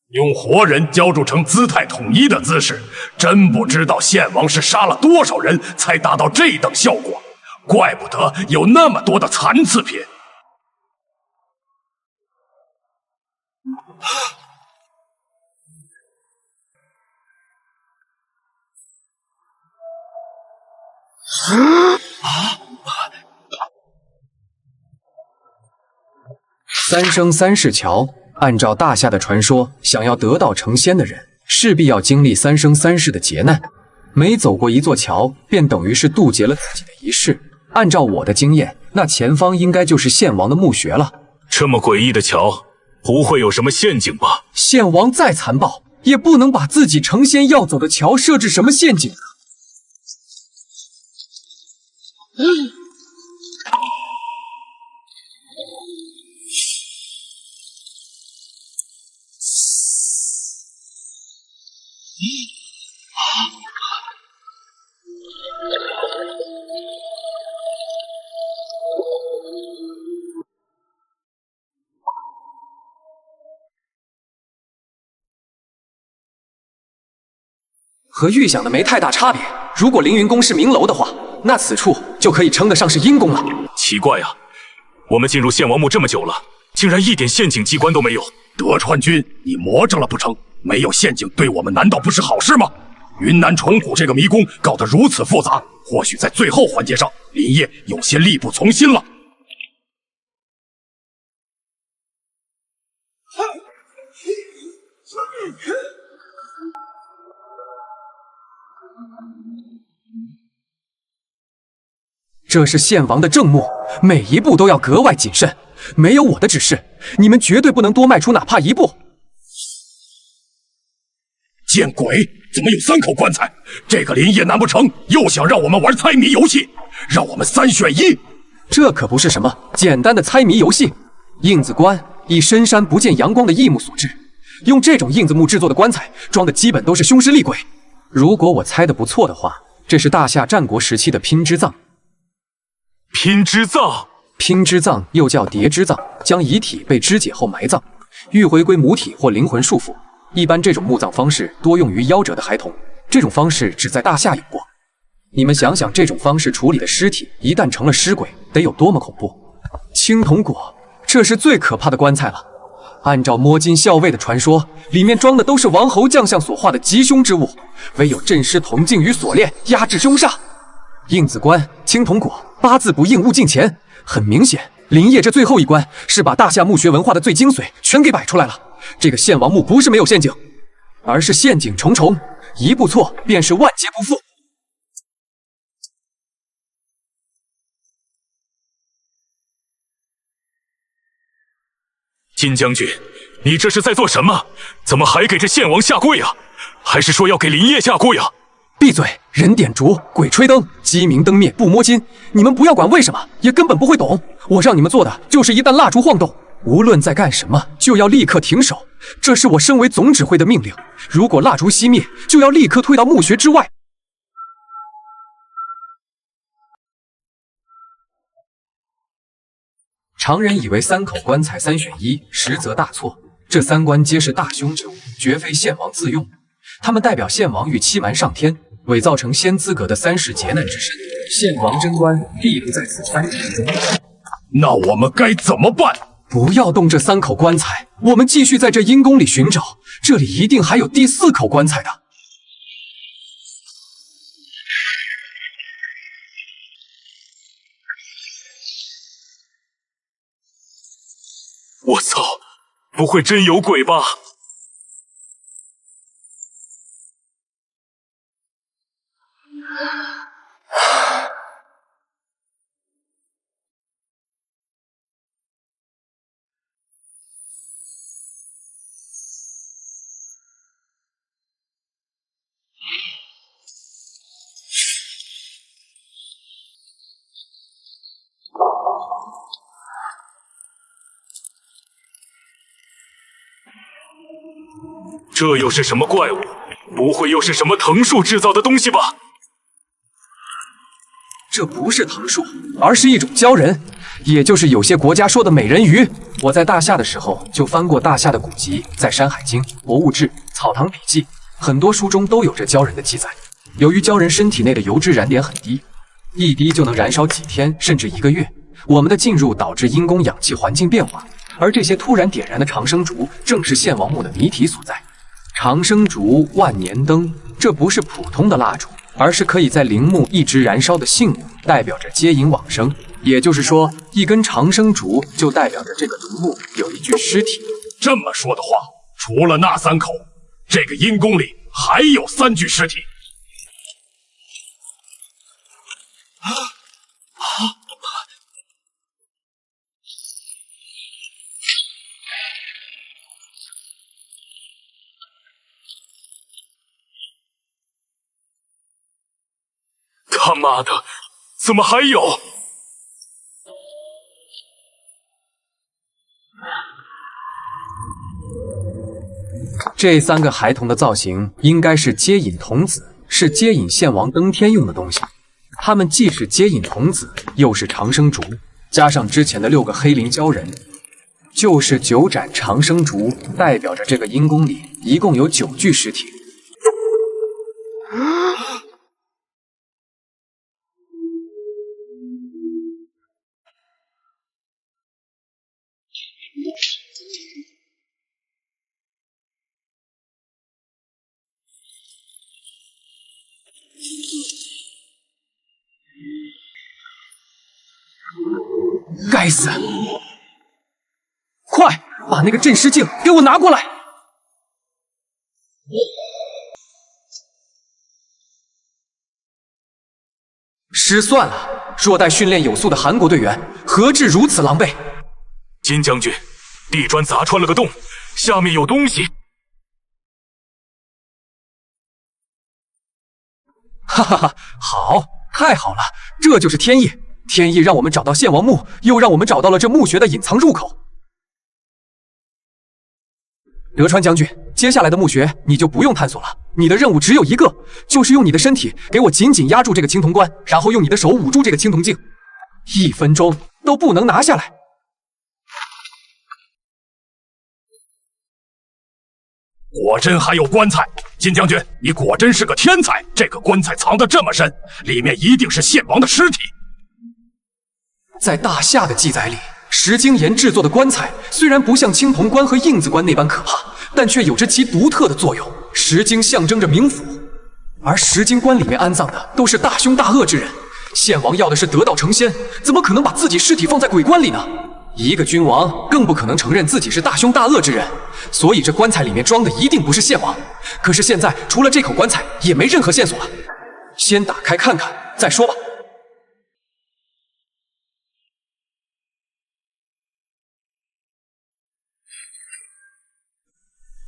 用活人浇筑成姿态统一的姿势，真不知道献王是杀了多少人才达到这等效果，怪不得有那么多的残次品。三生三世桥，按照大夏的传说，想要得道成仙的人，势必要经历三生三世的劫难。每走过一座桥，便等于是渡劫了自己的一世。按照我的经验，那前方应该就是献王的墓穴了。这么诡异的桥，不会有什么陷阱吧？献王再残暴，也不能把自己成仙要走的桥设置什么陷阱啊！和预想的没太大差别。如果凌云宫是明楼的话，那此处就可以称得上是阴宫了。奇怪呀，我们进入献王墓这么久了，竟然一点陷阱机关都没有。德川君，你魔怔了不成？没有陷阱对我们难道不是好事吗？云南虫谷这个迷宫搞得如此复杂，或许在最后环节上，林业有些力不从心了。这是献王的正墓，每一步都要格外谨慎。没有我的指示，你们绝对不能多迈出哪怕一步。见鬼！怎么有3口棺材？这个林业难不成又想让我们玩猜谜游戏？让我们3选1？这可不是什么简单的猜谜游戏。印子棺以深山不见阳光的异木所制，用这种印子木制作的棺材，装的基本都是凶尸厉鬼。如果我猜的不错的话，这是大夏战国时期的拼之葬。拼之葬，拼之葬又叫叠之葬，将遗体被肢解后埋葬，欲回归母体或灵魂束缚。一般这种墓葬方式多用于夭折的孩童，这种方式只在大夏有过。你们想想，这种方式处理的尸体一旦成了尸鬼，得有多么恐怖！青铜果，这是最可怕的棺材了。按照摸金校尉的传说，里面装的都是王侯将相所画的吉凶之物，唯有镇尸铜镜与锁链压制凶煞。印子棺、青铜果、八字不应物尽前，很明显，林业这最后一关是把大夏墓穴文化的最精髓全给摆出来了。这个献王墓不是没有陷阱，而是陷阱重重，一步错便是万劫不复。金将军，你这是在做什么？怎么还给这献王下跪啊？还是说要给林业下跪啊？闭嘴！人点烛，鬼吹灯，鸡鸣灯灭不摸金。你们不要管为什么，也根本不会懂。我让你们做的就是一旦蜡烛晃动，无论在干什么，就要立刻停手。这是我身为总指挥的命令。如果蜡烛熄灭，就要立刻退到墓穴之外。常人以为3口棺材3选1，实则大错。这3棺皆是大凶之物，绝非献王自用。他们代表献王欲欺瞒上天，伪造成仙资格的3世劫难之身。献王贞观必不在此3之中。那我们该怎么办？不要动这3口棺材，我们继续在这阴宫里寻找，这里一定还有第4口棺材的。我操，不会真有鬼吧？这又是什么怪物？不会又是什么藤树制造的东西吧？这不是藤树，而是一种鲛人，也就是有些国家说的美人鱼。我在大夏的时候就翻过大夏的古籍，在《山海经》《博物志》《草堂笔记》很多书中都有这鲛人的记载。由于鲛人身体内的油脂燃点很低，一滴就能燃烧几天甚至1个月。我们的进入导致阴宫氧气环境变化，而这些突然点燃的长生烛正是献王墓的谜题所在。长生烛、万年灯，这不是普通的蜡烛，而是可以在陵墓一直燃烧的信物，代表着接引往生。也就是说，一根长生烛就代表着这个陵墓有一具尸体。这么说的话，除了那3口，这个阴宫里还有3具尸体。他妈的，怎么还有？这3个孩童的造型应该是接引童子，是接引献王登天用的东西。他们既是接引童子，又是长生竹，加上之前的6个黑灵鲛人，就是9盏长生竹，代表着这个阴宫里一共有9具尸体。该死！快把那个镇尸镜给我拿过来！失算了，若待训练有素的韩国队员，何至如此狼狈？金将军，地砖砸穿了个洞，下面有东西。哈哈哈，好，太好了，这就是天意。天意让我们找到献王墓，又让我们找到了这墓穴的隐藏入口。德川将军，接下来的墓穴你就不用探索了，你的任务只有一个，就是用你的身体给我紧紧压住这个青铜棺，然后用你的手捂住这个青铜镜，1分钟都不能拿下来。果真还有棺材，金将军，你果真是个天才！这个棺材藏得这么深，里面一定是献王的尸体。在大夏的记载里，石晶岩制作的棺材虽然不像青铜棺和印子棺那般可怕，但却有着其独特的作用。石晶象征着冥府，而石晶棺里面安葬的都是大凶大恶之人。献王要的是得道成仙，怎么可能把自己尸体放在鬼棺里呢？一个君王更不可能承认自己是大凶大恶之人，所以这棺材里面装的一定不是献王。可是现在除了这口棺材，也没任何线索了。先打开看看再说吧。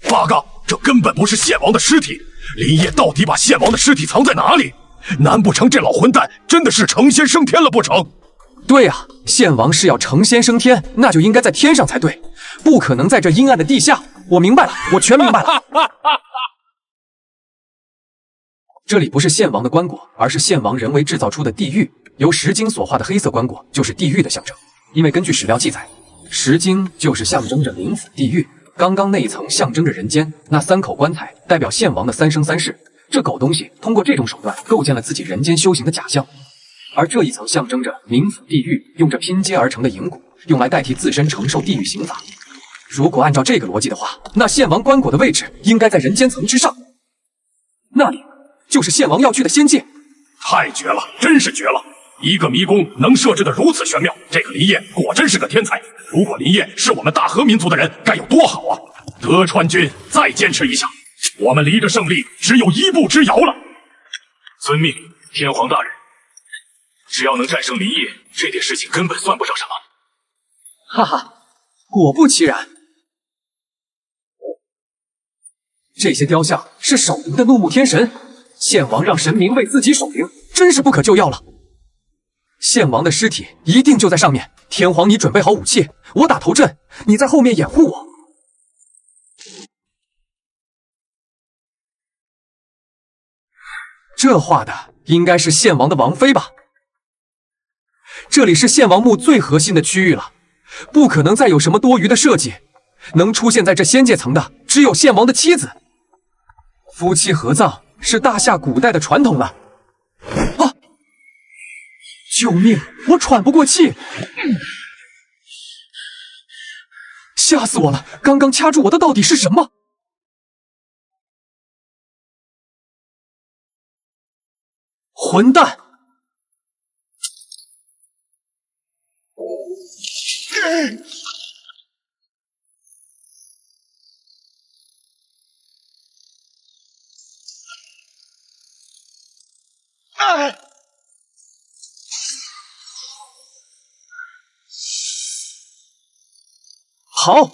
八嘎，这根本不是献王的尸体！林烨到底把献王的尸体藏在哪里？难不成这老混蛋真的是成仙升天了不成？对呀，献王是要成仙升天，那就应该在天上才对，不可能在这阴暗的地下。我明白了，我全明白了。这里不是献王的棺椁，而是献王人为制造出的地狱。由石晶所画的黑色棺椁就是地狱的象征，因为根据史料记载，石晶就是象征着冥府地狱。刚刚那一层象征着人间，那3口棺材代表献王的3生3世。这狗东西通过这种手段构建了自己人间修行的假象，而这一层象征着冥府地狱，用着拼接而成的银骨，用来代替自身承受地狱刑罚。如果按照这个逻辑的话，那献王棺椁的位置应该在人间层之上，那里就是献王要去的仙界。太绝了，真是绝了！一个迷宫能设置的如此玄妙，这个林烨果真是个天才。如果林烨是我们大和民族的人，该有多好啊！德川君，再坚持一下，我们离着胜利只有1步之遥了。遵命，天皇大人。只要能战胜林烨，这点事情根本算不上什么。哈哈，果不其然，这些雕像是守灵的怒目天神，献王让神明为自己守灵，真是不可救药了。献王的尸体一定就在上面，天皇，你准备好武器，我打头阵，你在后面掩护我。这画的应该是献王的王妃吧？这里是献王墓最核心的区域了，不可能再有什么多余的设计。能出现在这仙界层的，只有献王的妻子。夫妻合葬是大夏古代的传统了。啊！救命！我喘不过气，吓死我了！刚刚掐住我的到底是什么？混蛋！好，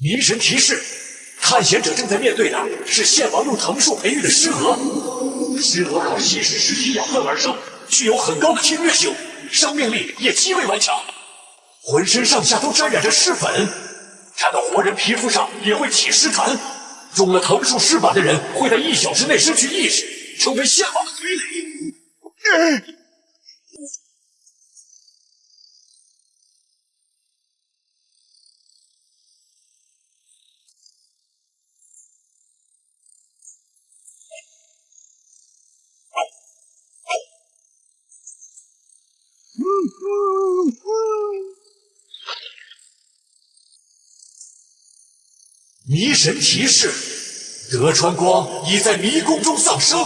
明神提示，探险者正在面对的是献王用藤树培育的尸蛾。尸蛾靠吸食尸体养分而生，具有很高的侵略性，生命力也极为顽强。浑身上下都沾染着尸粉，沾到活人皮肤上也会起尸痰，中了藤树施法的人会在1小时内失去意识，成为宪王的傀儡。迷神提示：德川光已在迷宫中丧生。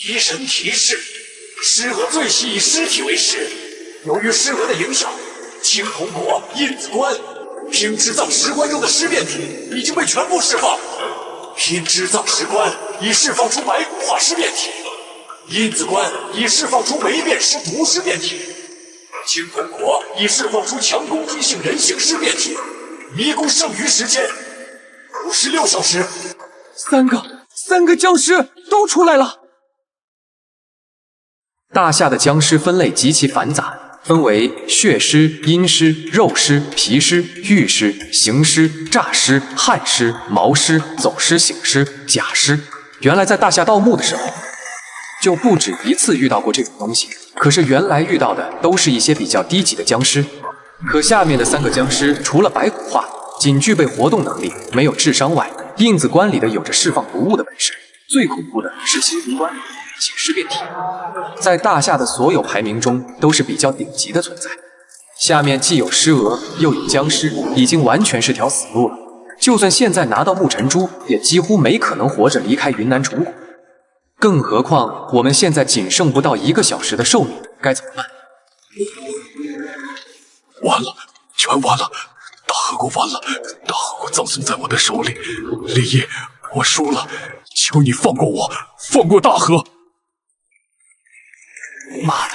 迷神提示：尸蛾最喜以尸体为食，由于尸蛾的影响，青铜国、印子关、拼之藏石棺中的尸变体已经被全部释放。拼之藏石棺已释放出白骨化尸变体，印子关已释放出霉变尸毒尸变体，青铜国已释放出强攻击性人形尸变体。迷宫剩余时间56小时。三个僵尸都出来了。大夏的僵尸分类极其繁杂，分为血尸、阴尸、肉尸、皮尸、玉尸、行尸、诈尸、害尸、毛尸、走尸、醒尸、假尸。原来在大夏盗墓的时候，就不止一次遇到过这种东西。可是原来遇到的都是一些比较低级的僵尸。可下面的3个僵尸，除了白骨化，仅具备活动能力，没有智商外，印子棺里的有着释放毒物的本事。最恐怖的是邪灵棺里的血尸变体，在大夏的所有排名中都是比较顶级的存在。下面既有尸蛾，又有僵尸，已经完全是条死路了。就算现在拿到木尘珠，也几乎没可能活着离开云南虫谷。更何况我们现在仅剩不到1个小时的寿命，该怎么办？完了，全完了！大河国完了，大河国葬送在我的手里。李毅，我输了，求你放过我，放过大河！妈的，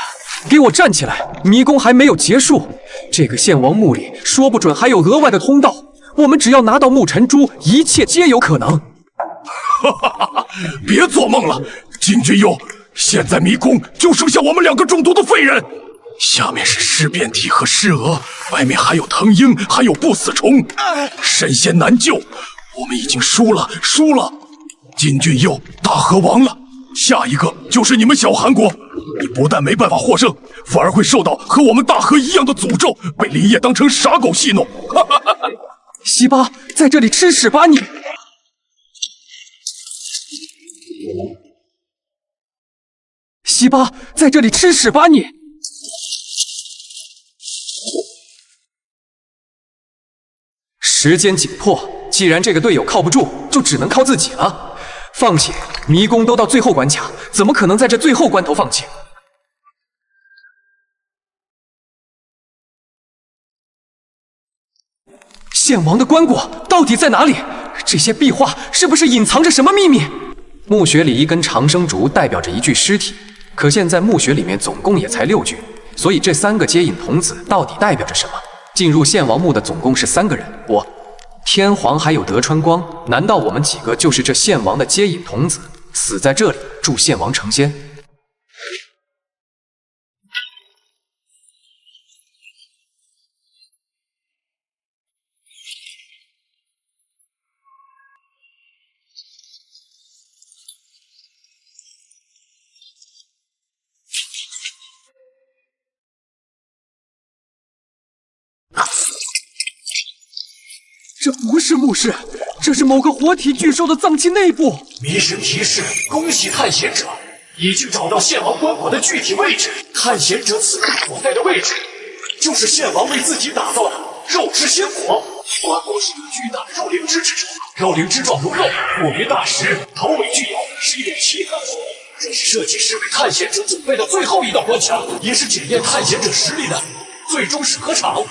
给我站起来！迷宫还没有结束，这个献王墓里说不准还有额外的通道。我们只要拿到木尘珠，一切皆有可能。哈哈哈哈！别做梦了，金君佑，现在迷宫就剩下我们2个中毒的废人。下面是尸变体和尸蛾，外面还有藤鹰，还有不死虫，神仙难救。我们已经输了。金君佑，大河亡了，下一个就是你们小韩国。你不但没办法获胜，反而会受到和我们大河一样的诅咒，被林业当成傻狗戏弄。哈哈哈哈！西巴在这里吃屎吧你！西巴在这里吃屎吧你！时间紧迫，既然这个队友靠不住，就只能靠自己了。放弃，迷宫都到最后关卡，怎么可能在这最后关头放弃？献王的棺椁到底在哪里？这些壁画是不是隐藏着什么秘密？墓穴里一根长生竹代表着一具尸体，可现在墓穴里面总共也才6具，所以这3个接引童子到底代表着什么？进入献王墓的总共是3个人，我、天皇还有德川光，难道我们几个就是这献王的接引童子，死在这里助献王成仙？这不是墓室，这是某个活体巨兽的脏器内部。迷神提示：恭喜探险者已经找到献王棺椁的具体位置。探险者此刻所在的位置，就是献王为自己打造的肉之仙火。棺椁是由巨大的肉灵芝制成，肉灵芝状如肉，木于大石，头尾具有，是一种奇特的火。这是设计师为探险者准备的最后一道关卡，也是检验探险者实力的最终审核场。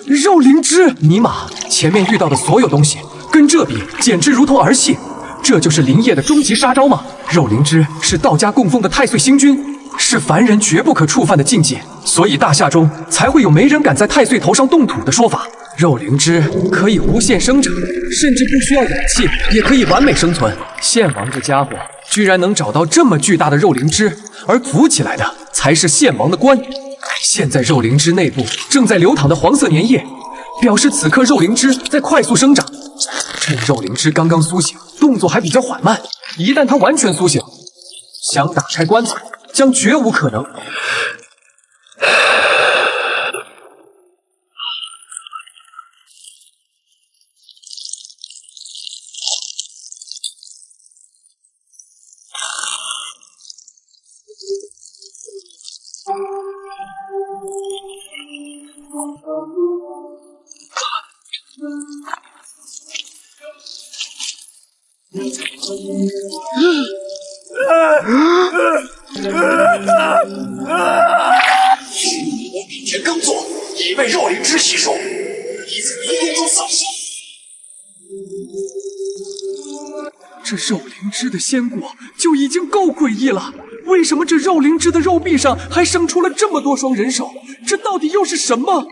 肉灵芝，尼玛！前面遇到的所有东西跟这比，简直如同儿戏。这就是林业的终极杀招吗？肉灵芝是道家供奉的太岁星君，是凡人绝不可触犯的禁忌，所以大夏中才会有没人敢在太岁头上动土的说法。肉灵芝可以无限生长，甚至不需要氧气也可以完美生存。献王这家伙居然能找到这么巨大的肉灵芝，而浮起来的才是献王的棺。现在肉灵芝内部正在流淌的黄色粘液，表示此刻肉灵芝在快速生长。趁肉灵芝刚刚苏醒，动作还比较缓慢，一旦它完全苏醒，想打开棺材将绝无可能。我明天耕作，已被肉灵芝吸收，已在迷宫中丧生。这肉灵芝的仙果就已经够诡异了，为什么这肉灵芝的肉壁上还生出了这么多双人手？这到底又是什么？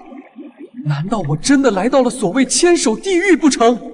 难道我真的来到了所谓千手地狱不成？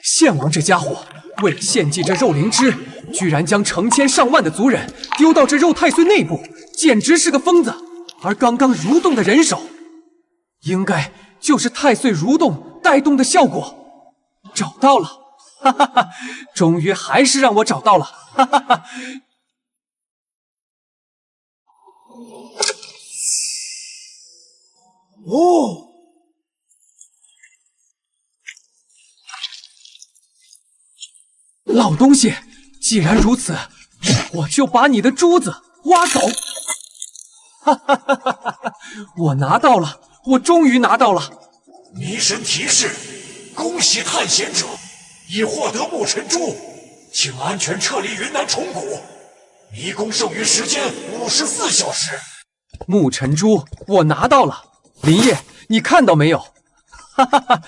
献王这家伙为了献祭这肉灵芝，居然将成千上万的族人丢到这肉太岁内部，简直是个疯子。而刚刚蠕动的人手，应该就是太岁蠕动带动的效果。找到了，哈哈哈！终于还是让我找到了，哈哈哈！哦。老东西，既然如此，我就把你的珠子挖走！哈哈哈哈哈！我拿到了，我终于拿到了！迷神提示：恭喜探险者已获得木尘珠，请安全撤离云南虫谷。迷宫剩余时间54小时。木尘珠我拿到了，林叶，你看到没有？哈哈哈，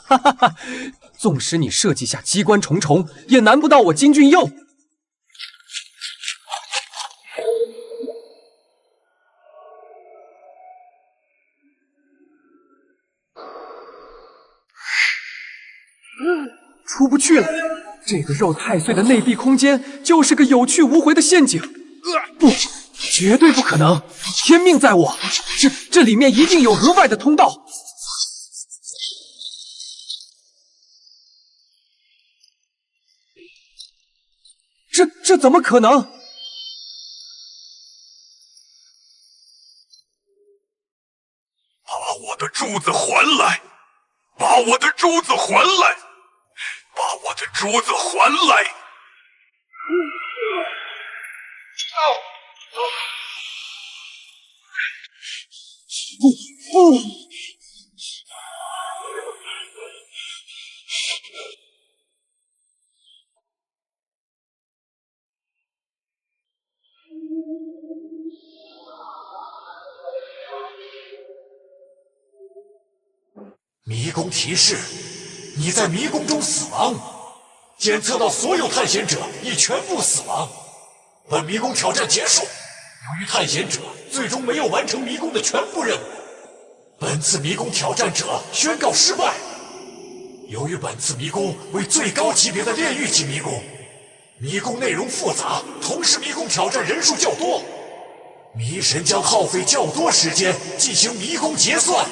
哈哈哈！纵使你设计下机关重重，也难不到我金俊佑。出不去了，这个肉太岁的内壁空间就是个有去无回的陷阱。不，绝对不可能！天命在我，这里面一定有额外的通道。这怎么可能？把我的珠子还来！把我的珠子还来！把我的珠子还来！不！迷宫提示：你在迷宫中死亡，检测到所有探险者已全部死亡。本迷宫挑战结束。由于探险者最终没有完成迷宫的全部任务，本次迷宫挑战者宣告失败。由于本次迷宫为最高级别的炼狱级迷宫，迷宫内容复杂，同时迷宫挑战人数较多，迷神将耗费较多时间进行迷宫结算。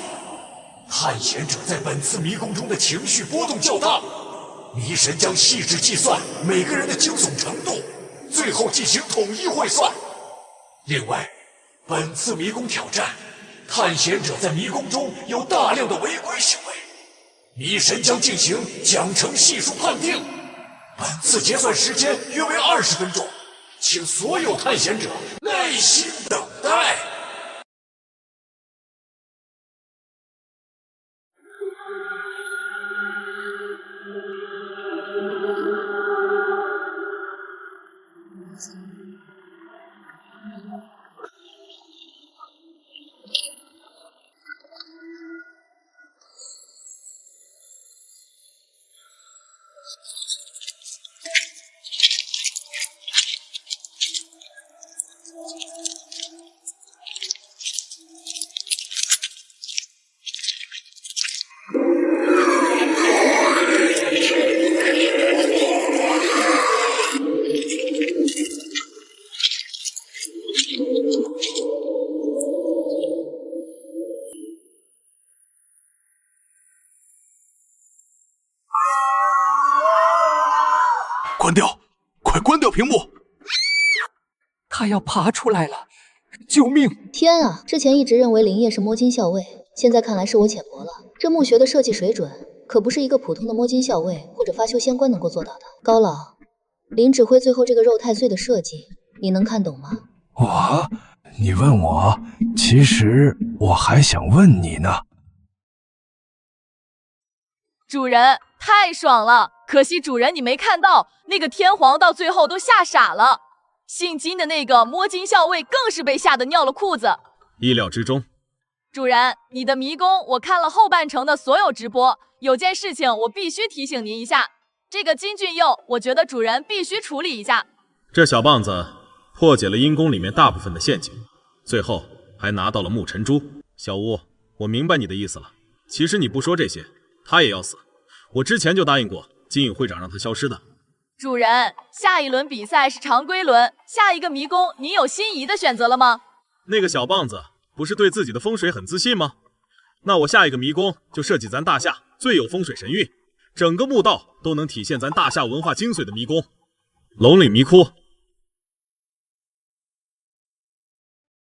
探险者在本次迷宫中的情绪波动较大，迷神将细致计算每个人的惊悚程度，最后进行统一汇算。另外，本次迷宫挑战，探险者在迷宫中有大量的违规行为，迷神将进行奖惩系数判定。本次结算时间约为20分钟，请所有探险者耐心等待。关掉，快关掉屏幕！他要爬出来了，救命！天啊！之前一直认为林业是摸金校尉，现在看来是我浅薄了。这墓穴的设计水准，可不是一个普通的摸金校尉或者发修仙官能够做到的。高老，林指挥最后这个肉太岁的设计，你能看懂吗？你问我，其实我还想问你呢。主人，太爽了！可惜主人你没看到，那个天皇到最后都吓傻了。姓金的那个摸金校尉更是被吓得尿了裤子。意料之中。主人，你的迷宫我看了后半程的所有直播，有件事情我必须提醒您一下。这个金俊佑，我觉得主人必须处理一下。这小棒子破解了阴宫里面大部分的陷阱，最后还拿到了沐尘珠。小吴，我明白你的意思了。其实你不说这些，他也要死。我之前就答应过金宇会长让他消失的。主人，下一轮比赛是常规轮，下一个迷宫你有心仪的选择了吗？那个小棒子不是对自己的风水很自信吗？那我下一个迷宫就设计咱大夏最有风水神韵，整个墓道都能体现咱大夏文化精髓的迷宫——龙岭迷窟。